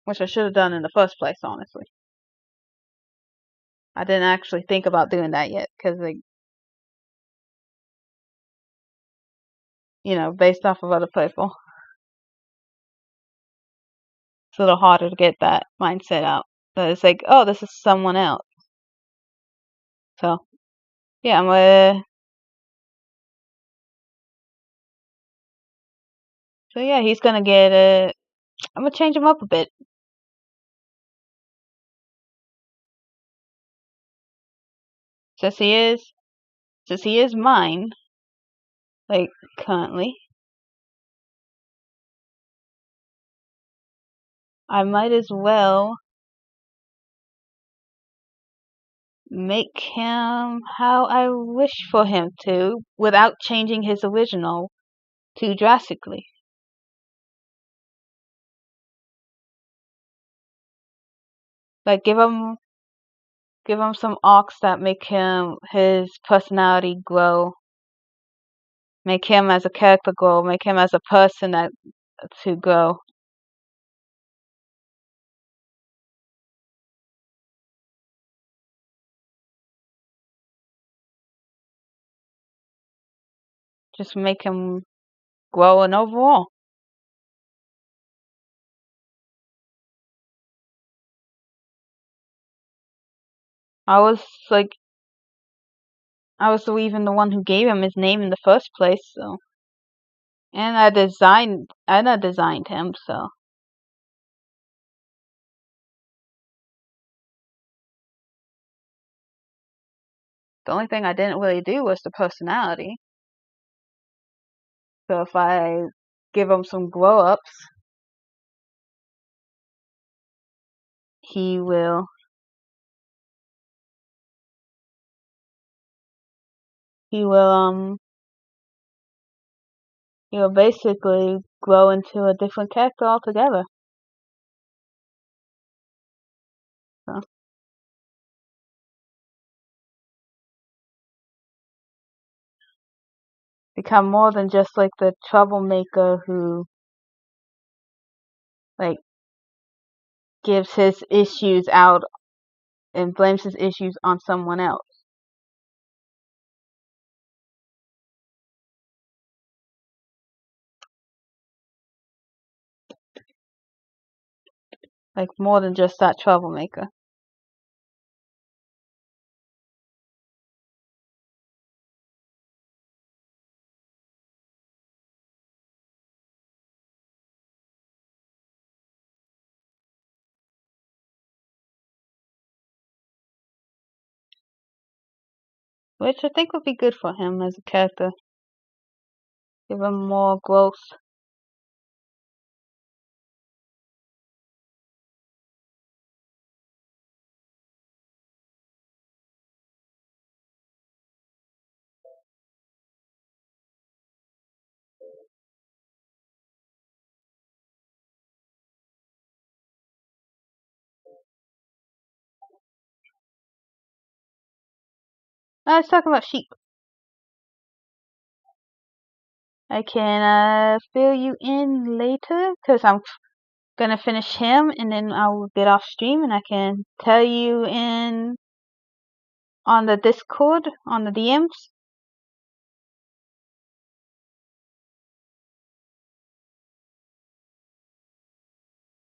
Which I should have done in the first place, honestly. I didn't actually think about doing that yet, because, like, based off of other people, it's a little harder to get that mindset out. But it's like, oh, this is someone else. So, yeah, so yeah, he's gonna get I'm gonna change him up a bit. Since he is since he is mine, like, currently, I might as well make him how I wish for him to without changing his original too drastically. Like, give him some arcs that make his personality grow, make him as a character grow, make him as a person to grow. Just make him grow and overall. I was like, I was even the one who gave him his name in the first place, so. And I designed him, so. The only thing I didn't really do was the personality. So if I give him some grow ups, he will he will basically grow into a different character altogether. So become more than just like the troublemaker who like gives his issues out and blames his issues on someone else. Like more than just that troublemaker. Which I think would be good for him as a character. Give him more growth. Let's talk about sheep. I can fill you in later because I'm gonna finish him and then I will get off stream and I can tell you in on the Discord on the DMs.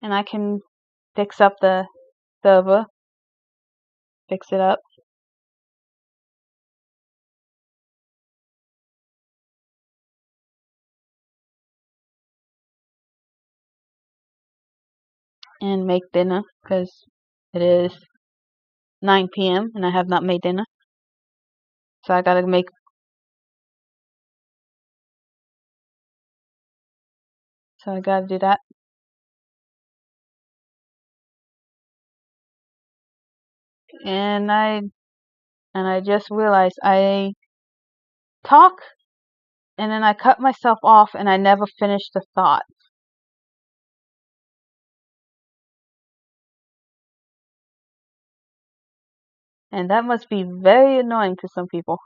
And I can fix up the server. Fix it up. And make dinner because it is 9 p.m. and I have not made dinner. So I gotta make. So I gotta do that. And I just realized I talk and then I cut myself off and I never finished the thought. And that must be very annoying to some people.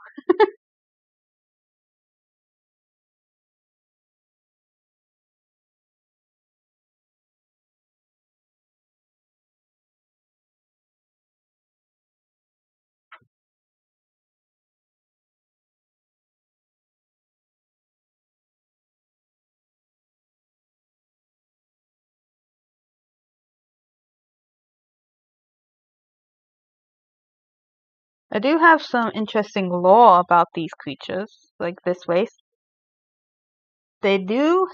I do have some interesting lore about these creatures, like this race. They do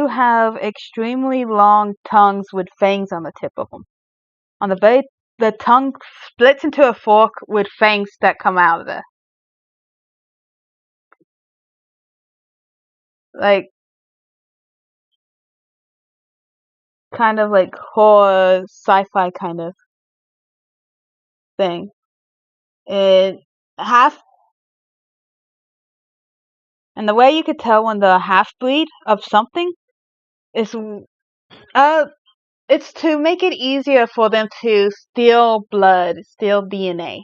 have extremely long tongues with fangs on the tip of them. On the very the tongue splits into a fork with fangs that come out of it. Like, kind of like horror, sci-fi kind of thing. It half, and the way you could tell when the half breed of something is, it's to make it easier for them to steal blood, steal DNA.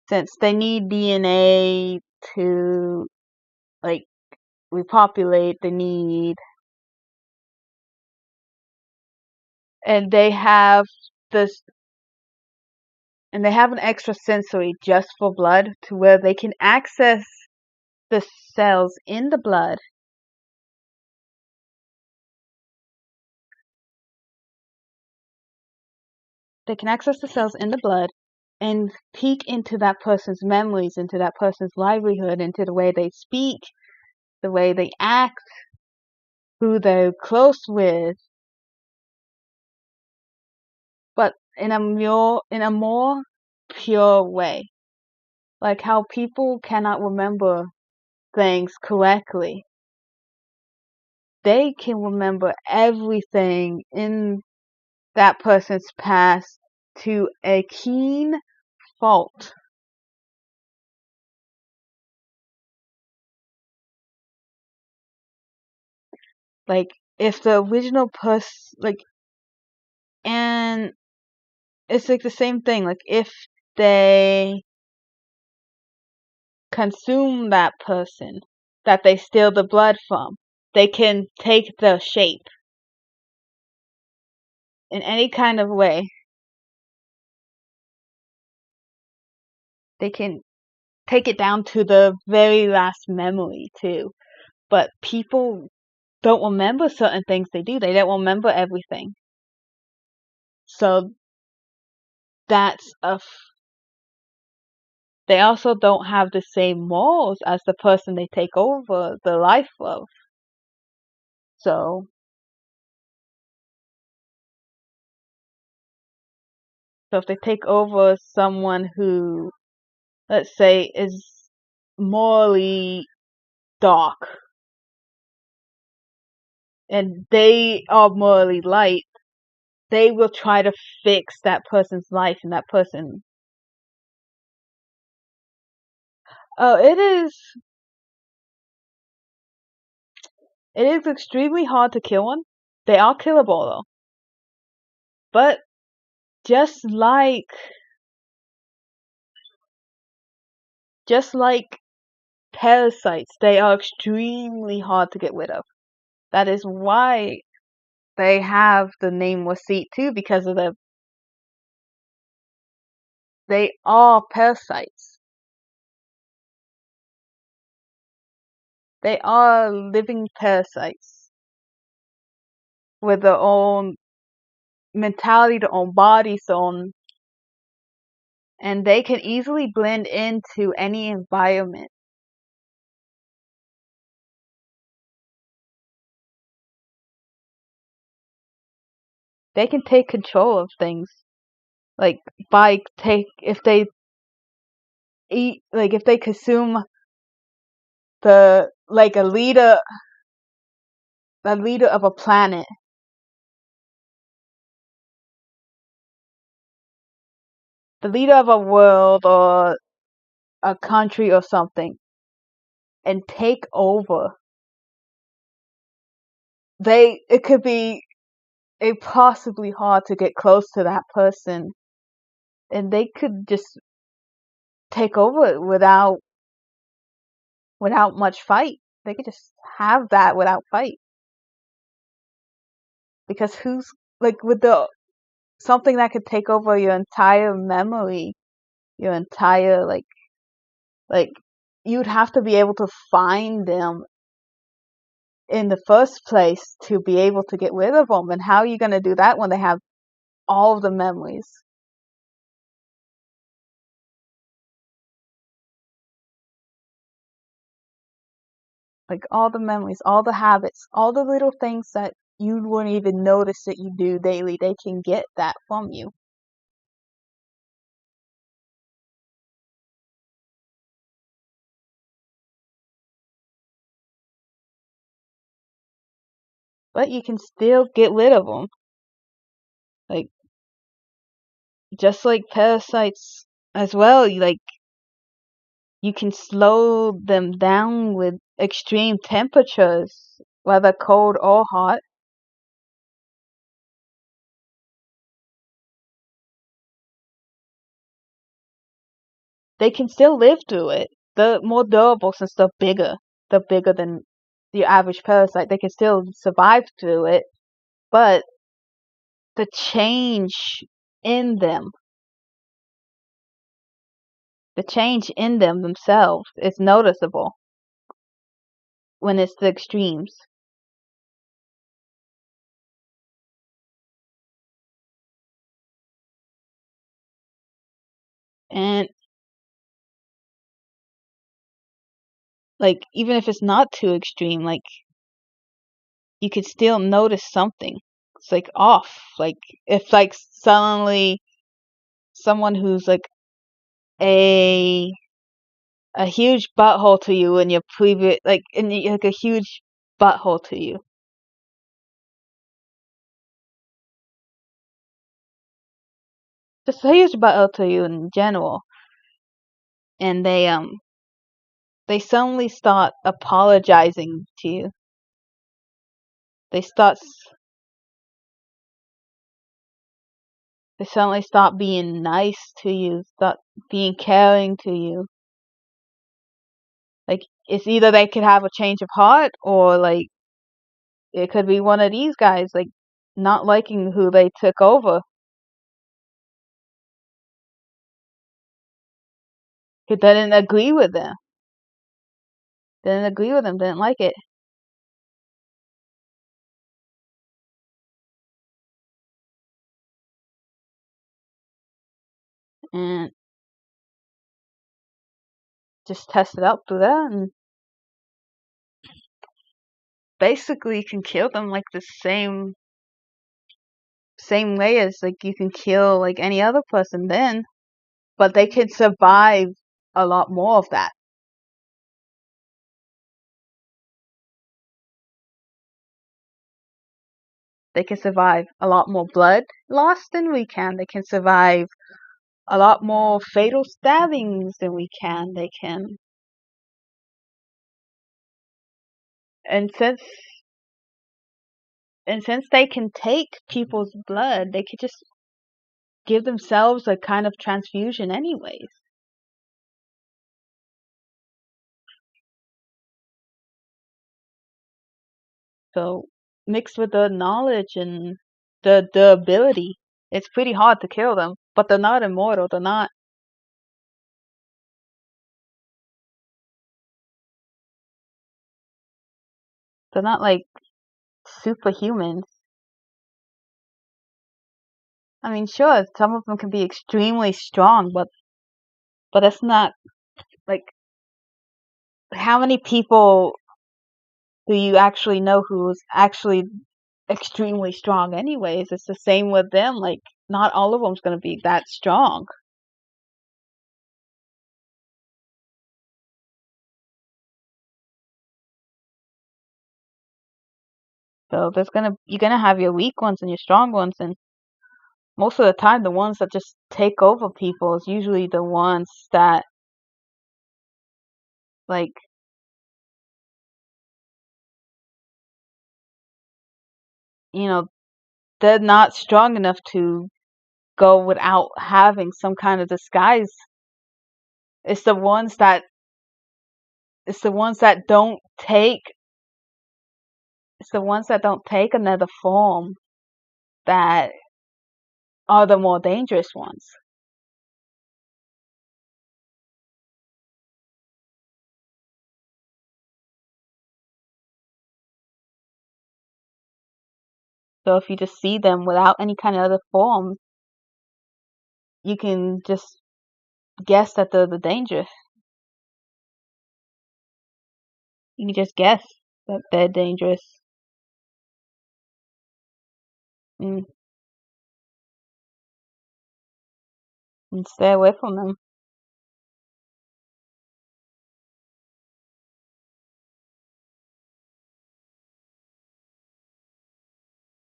Since they need DNA to, like, repopulate, they need, and they have this, and they have an extra sensory just for blood to where they can access the cells in the blood. They can access the cells in the blood and peek into that person's memories, into that person's livelihood, into the way they speak, the way they act, who they're close with, but in a more pure way. Like how people cannot remember things correctly. They can remember everything in that person's past to a keen fault. Like if the original person, like, and it's like the same thing. Like if they consume that person that they steal the blood from, they can take the shape in any kind of way. They can take it down to the very last memory too. But people don't remember certain things they do. They don't remember everything. So that's they also don't have the same morals as the person they take over the life of. So if they take over someone who, let's say, is morally dark and they are morally light, they will try to fix that person's life and that person. Oh, it is extremely hard to kill one. They are killable though. But just like parasites, they are extremely hard to get rid of. That is why they have the name Wasit too, because of they are parasites. They are living parasites with their own mentality, their own bodies, and they can easily blend into any environment. They can take control of things, like if they eat, like if they consume like a leader of a planet, the leader of a world or a country or something, and take over. It could be impossibly hard to get close to that person, and they could just take over it without much fight. They could just have that without fight. Because who's like with the something that could take over your entire memory, your entire like you'd have to be able to find them in the first place to be able to get rid of them. And how are you going to do that when they have all of the memories? Like all the memories, all the habits, all the little things that you wouldn't even notice that you do daily, they can get that from you. But you can still get rid of them. Like, just like parasites as well, you can slow them down with extreme temperatures, whether cold or hot. They can still live through it. They're more durable since they're bigger. They're bigger than the average parasite. They can still survive through it, but the change in them, the change in them themselves is noticeable when it's the extremes. And like even if it's not too extreme, like you could still notice something. It's like off. Like if like suddenly someone who's like a a huge butthole to you in your previous like a huge butthole to you. Just a huge butthole to you in general. And they suddenly start apologizing to you. They start they suddenly stop being nice to you, start being caring to you. Like it's either they could have a change of heart or like it could be one of these guys like not liking who they took over. Who didn't agree with them. Didn't agree with them, didn't like it. And just test it out through that and basically you can kill them like the same way as like you can kill like any other person then, but they can survive a lot more of that. They can survive a lot more blood loss than we can. They can survive a lot more fatal stabbings than we can. They can, and since they can take people's blood, they could just give themselves a kind of transfusion anyways. So mixed with the knowledge and the ability, it's pretty hard to kill them. But they're not immortal. They're not like superhumans. I mean, sure, some of them can be extremely strong, but that's not like how many people do you actually know who's actually extremely strong anyways? It's the same with them. Like not all of them's going to be that strong. So you're going to have your weak ones and your strong ones, and most of the time the ones that just take over people is usually the ones that like you know they're not strong enough to go without having some kind of disguise. It's the ones that it's the ones that don't take it's the ones that don't take another form that are the more dangerous ones. So if you just see them without any kind of other form, you can just guess that they're the dangerous. You can just guess that they're dangerous. Mm, and stay away from them.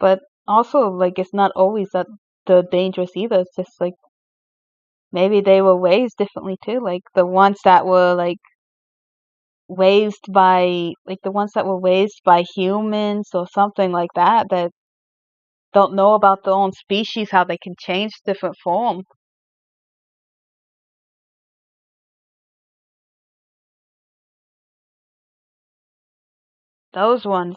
But also, like, it's not always that they're dangerous either. It's just like maybe they were raised differently too. Like the ones that were raised by humans or something like that that don't know about their own species, how they can change different form. Those ones,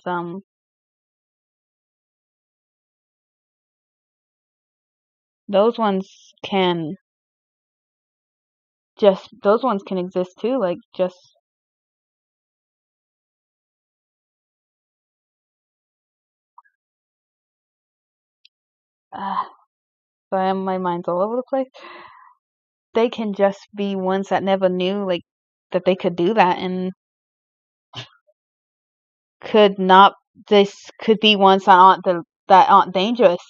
those ones can those ones can exist too. Like just, uh, sorry, my mind's all over the place. They can just be ones that never knew, like, that they could do that and could not. This could be ones that aren't dangerous.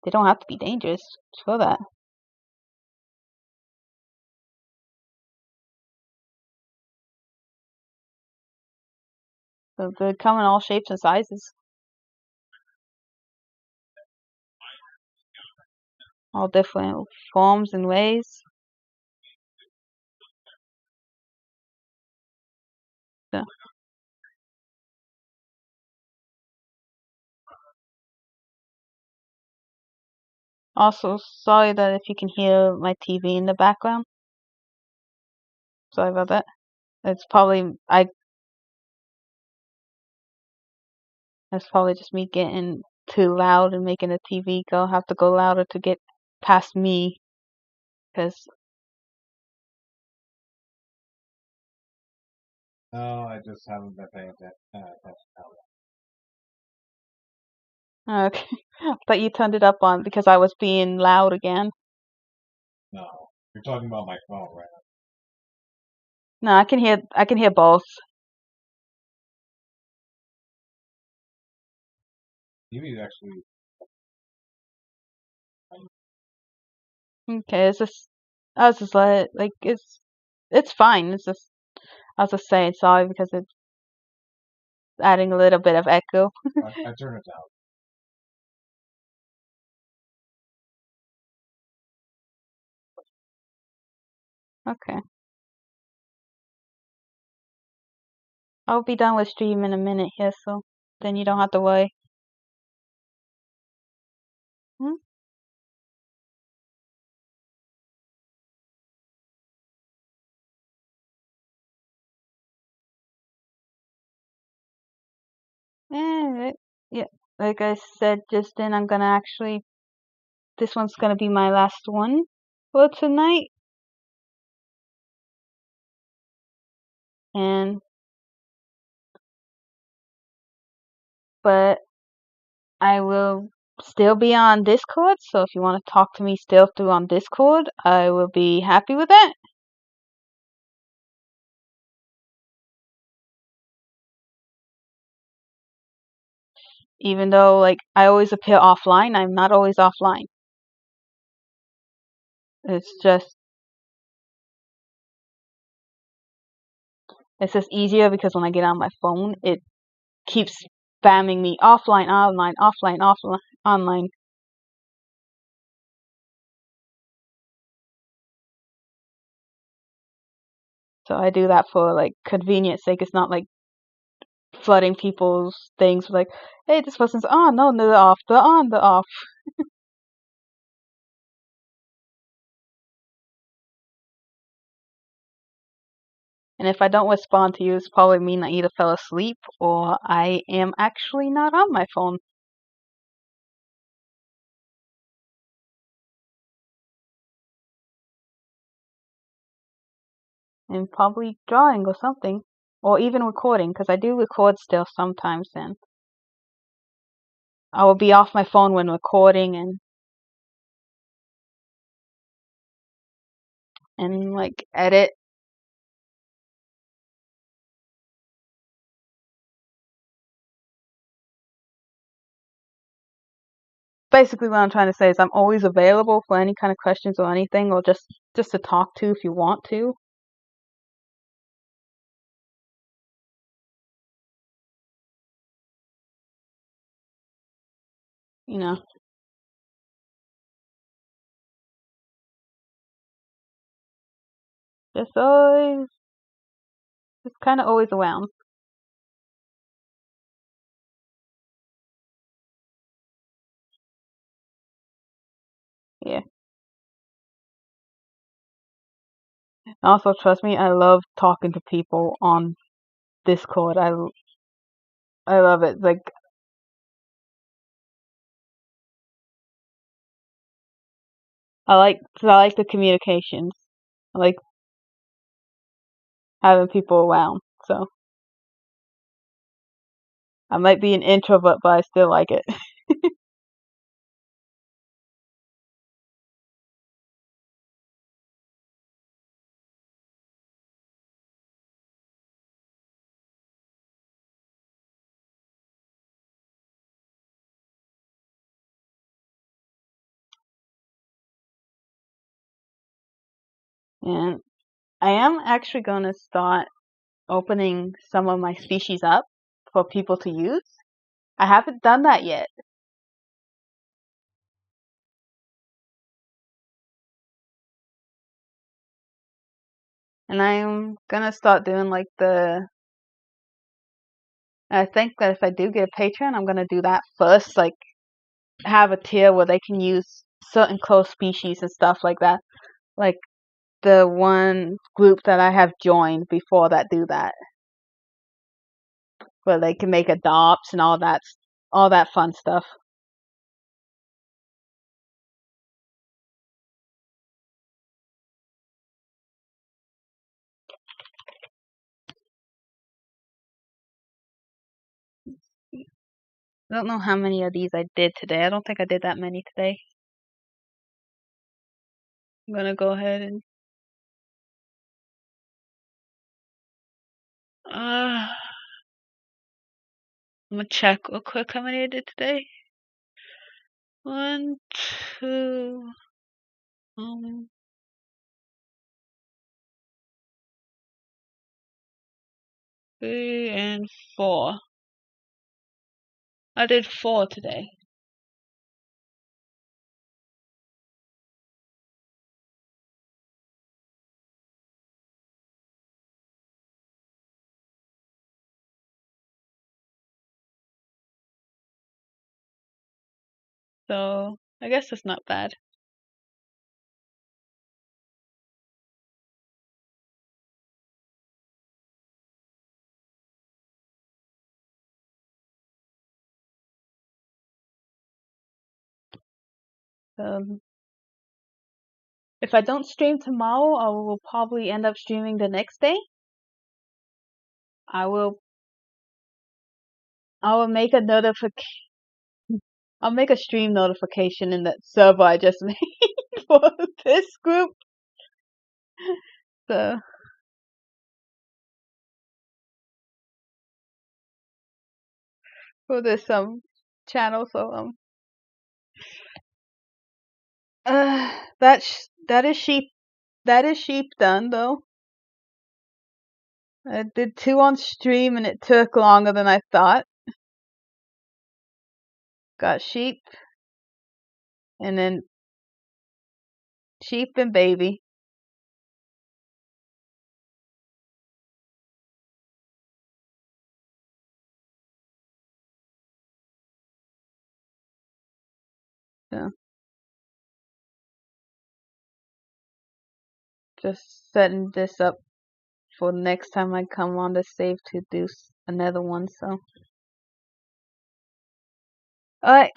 They don't have to be dangerous for that. So they come in all shapes and sizes, all different forms and ways. So, also, sorry that if you can hear my TV in the background. Sorry about that. It's probably I. It's probably just me getting too loud and making the TV have to go louder to get past me. Cause No, I just haven't been paying attention. okay, but you turned it up on because I was being loud again. No, you're talking about my phone right No, I can hear. I can hear both. now. TV is actually. Okay, it's just. I was just like it's fine. It's just I was just saying sorry because it's adding a little bit of echo. I turn it down. Okay, I'll be done with stream in a minute here, so then you don't have to worry. Hmm? Yeah, like I said just then, I'm gonna actually. This one's gonna be my last one for tonight, and but I will still be on Discord. So if you want to talk to me still through on Discord, I will be happy with that. Even though like I always appear offline, I'm not always offline. It's just it's just easier because when I get on my phone, it keeps spamming me offline, online, offline, offline, online. So I do that for like convenience sake. It's not like flooding people's things with like, hey, this person's on, no, they're off, they're on, they're off. And if I don't respond to you, it's probably mean I either fell asleep or I am actually not on my phone and probably drawing or something. Or even recording, because I do record still sometimes then. I will be off my phone when recording and like edit. basically what I'm trying to say is I'm always available for any kind of questions or anything, or just to talk to if you want to. You know, just always, just kind of always around. Yeah. Also, trust me, I love talking to people on Discord. I love it. Like I like the communications. I like having people around. So I might be an introvert, but I still like it. And I am actually going to start opening some of my species up for people to use. I haven't done that yet. And I'm gonna start doing like I think that if I do get a Patreon, I'm gonna do that first, like have a tier where they can use certain close species and stuff like that. Like the one group that I have joined before that do that, where they can make adopts and all that fun stuff. I don't know how many of these I did today. I don't think I did that many today. I'm gonna go ahead and I'm gonna check real quick how many I did today. One, two, um, three, and four. I did four today. So I guess that's not bad. Um, if I don't stream tomorrow, I will probably end up streaming the next day. I will I will make a notification. I'll make a stream notification in that server I just made for this group. So for this channel. So that is sheep done though. I did two on stream and it took longer than I thought. Got sheep and then sheep and baby. So just setting this up for next time I come on to save to do another one. So alright,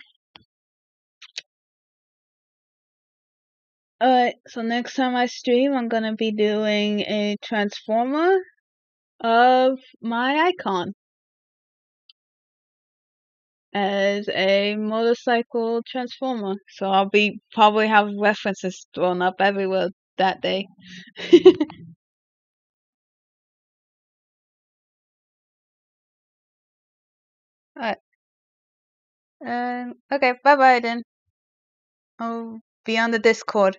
alright. So next time I stream, I'm gonna be doing a transformer of my icon as a motorcycle transformer. So I'll be probably have references thrown up everywhere that day. Alright. Okay, bye bye then. Oh, be on the Discord.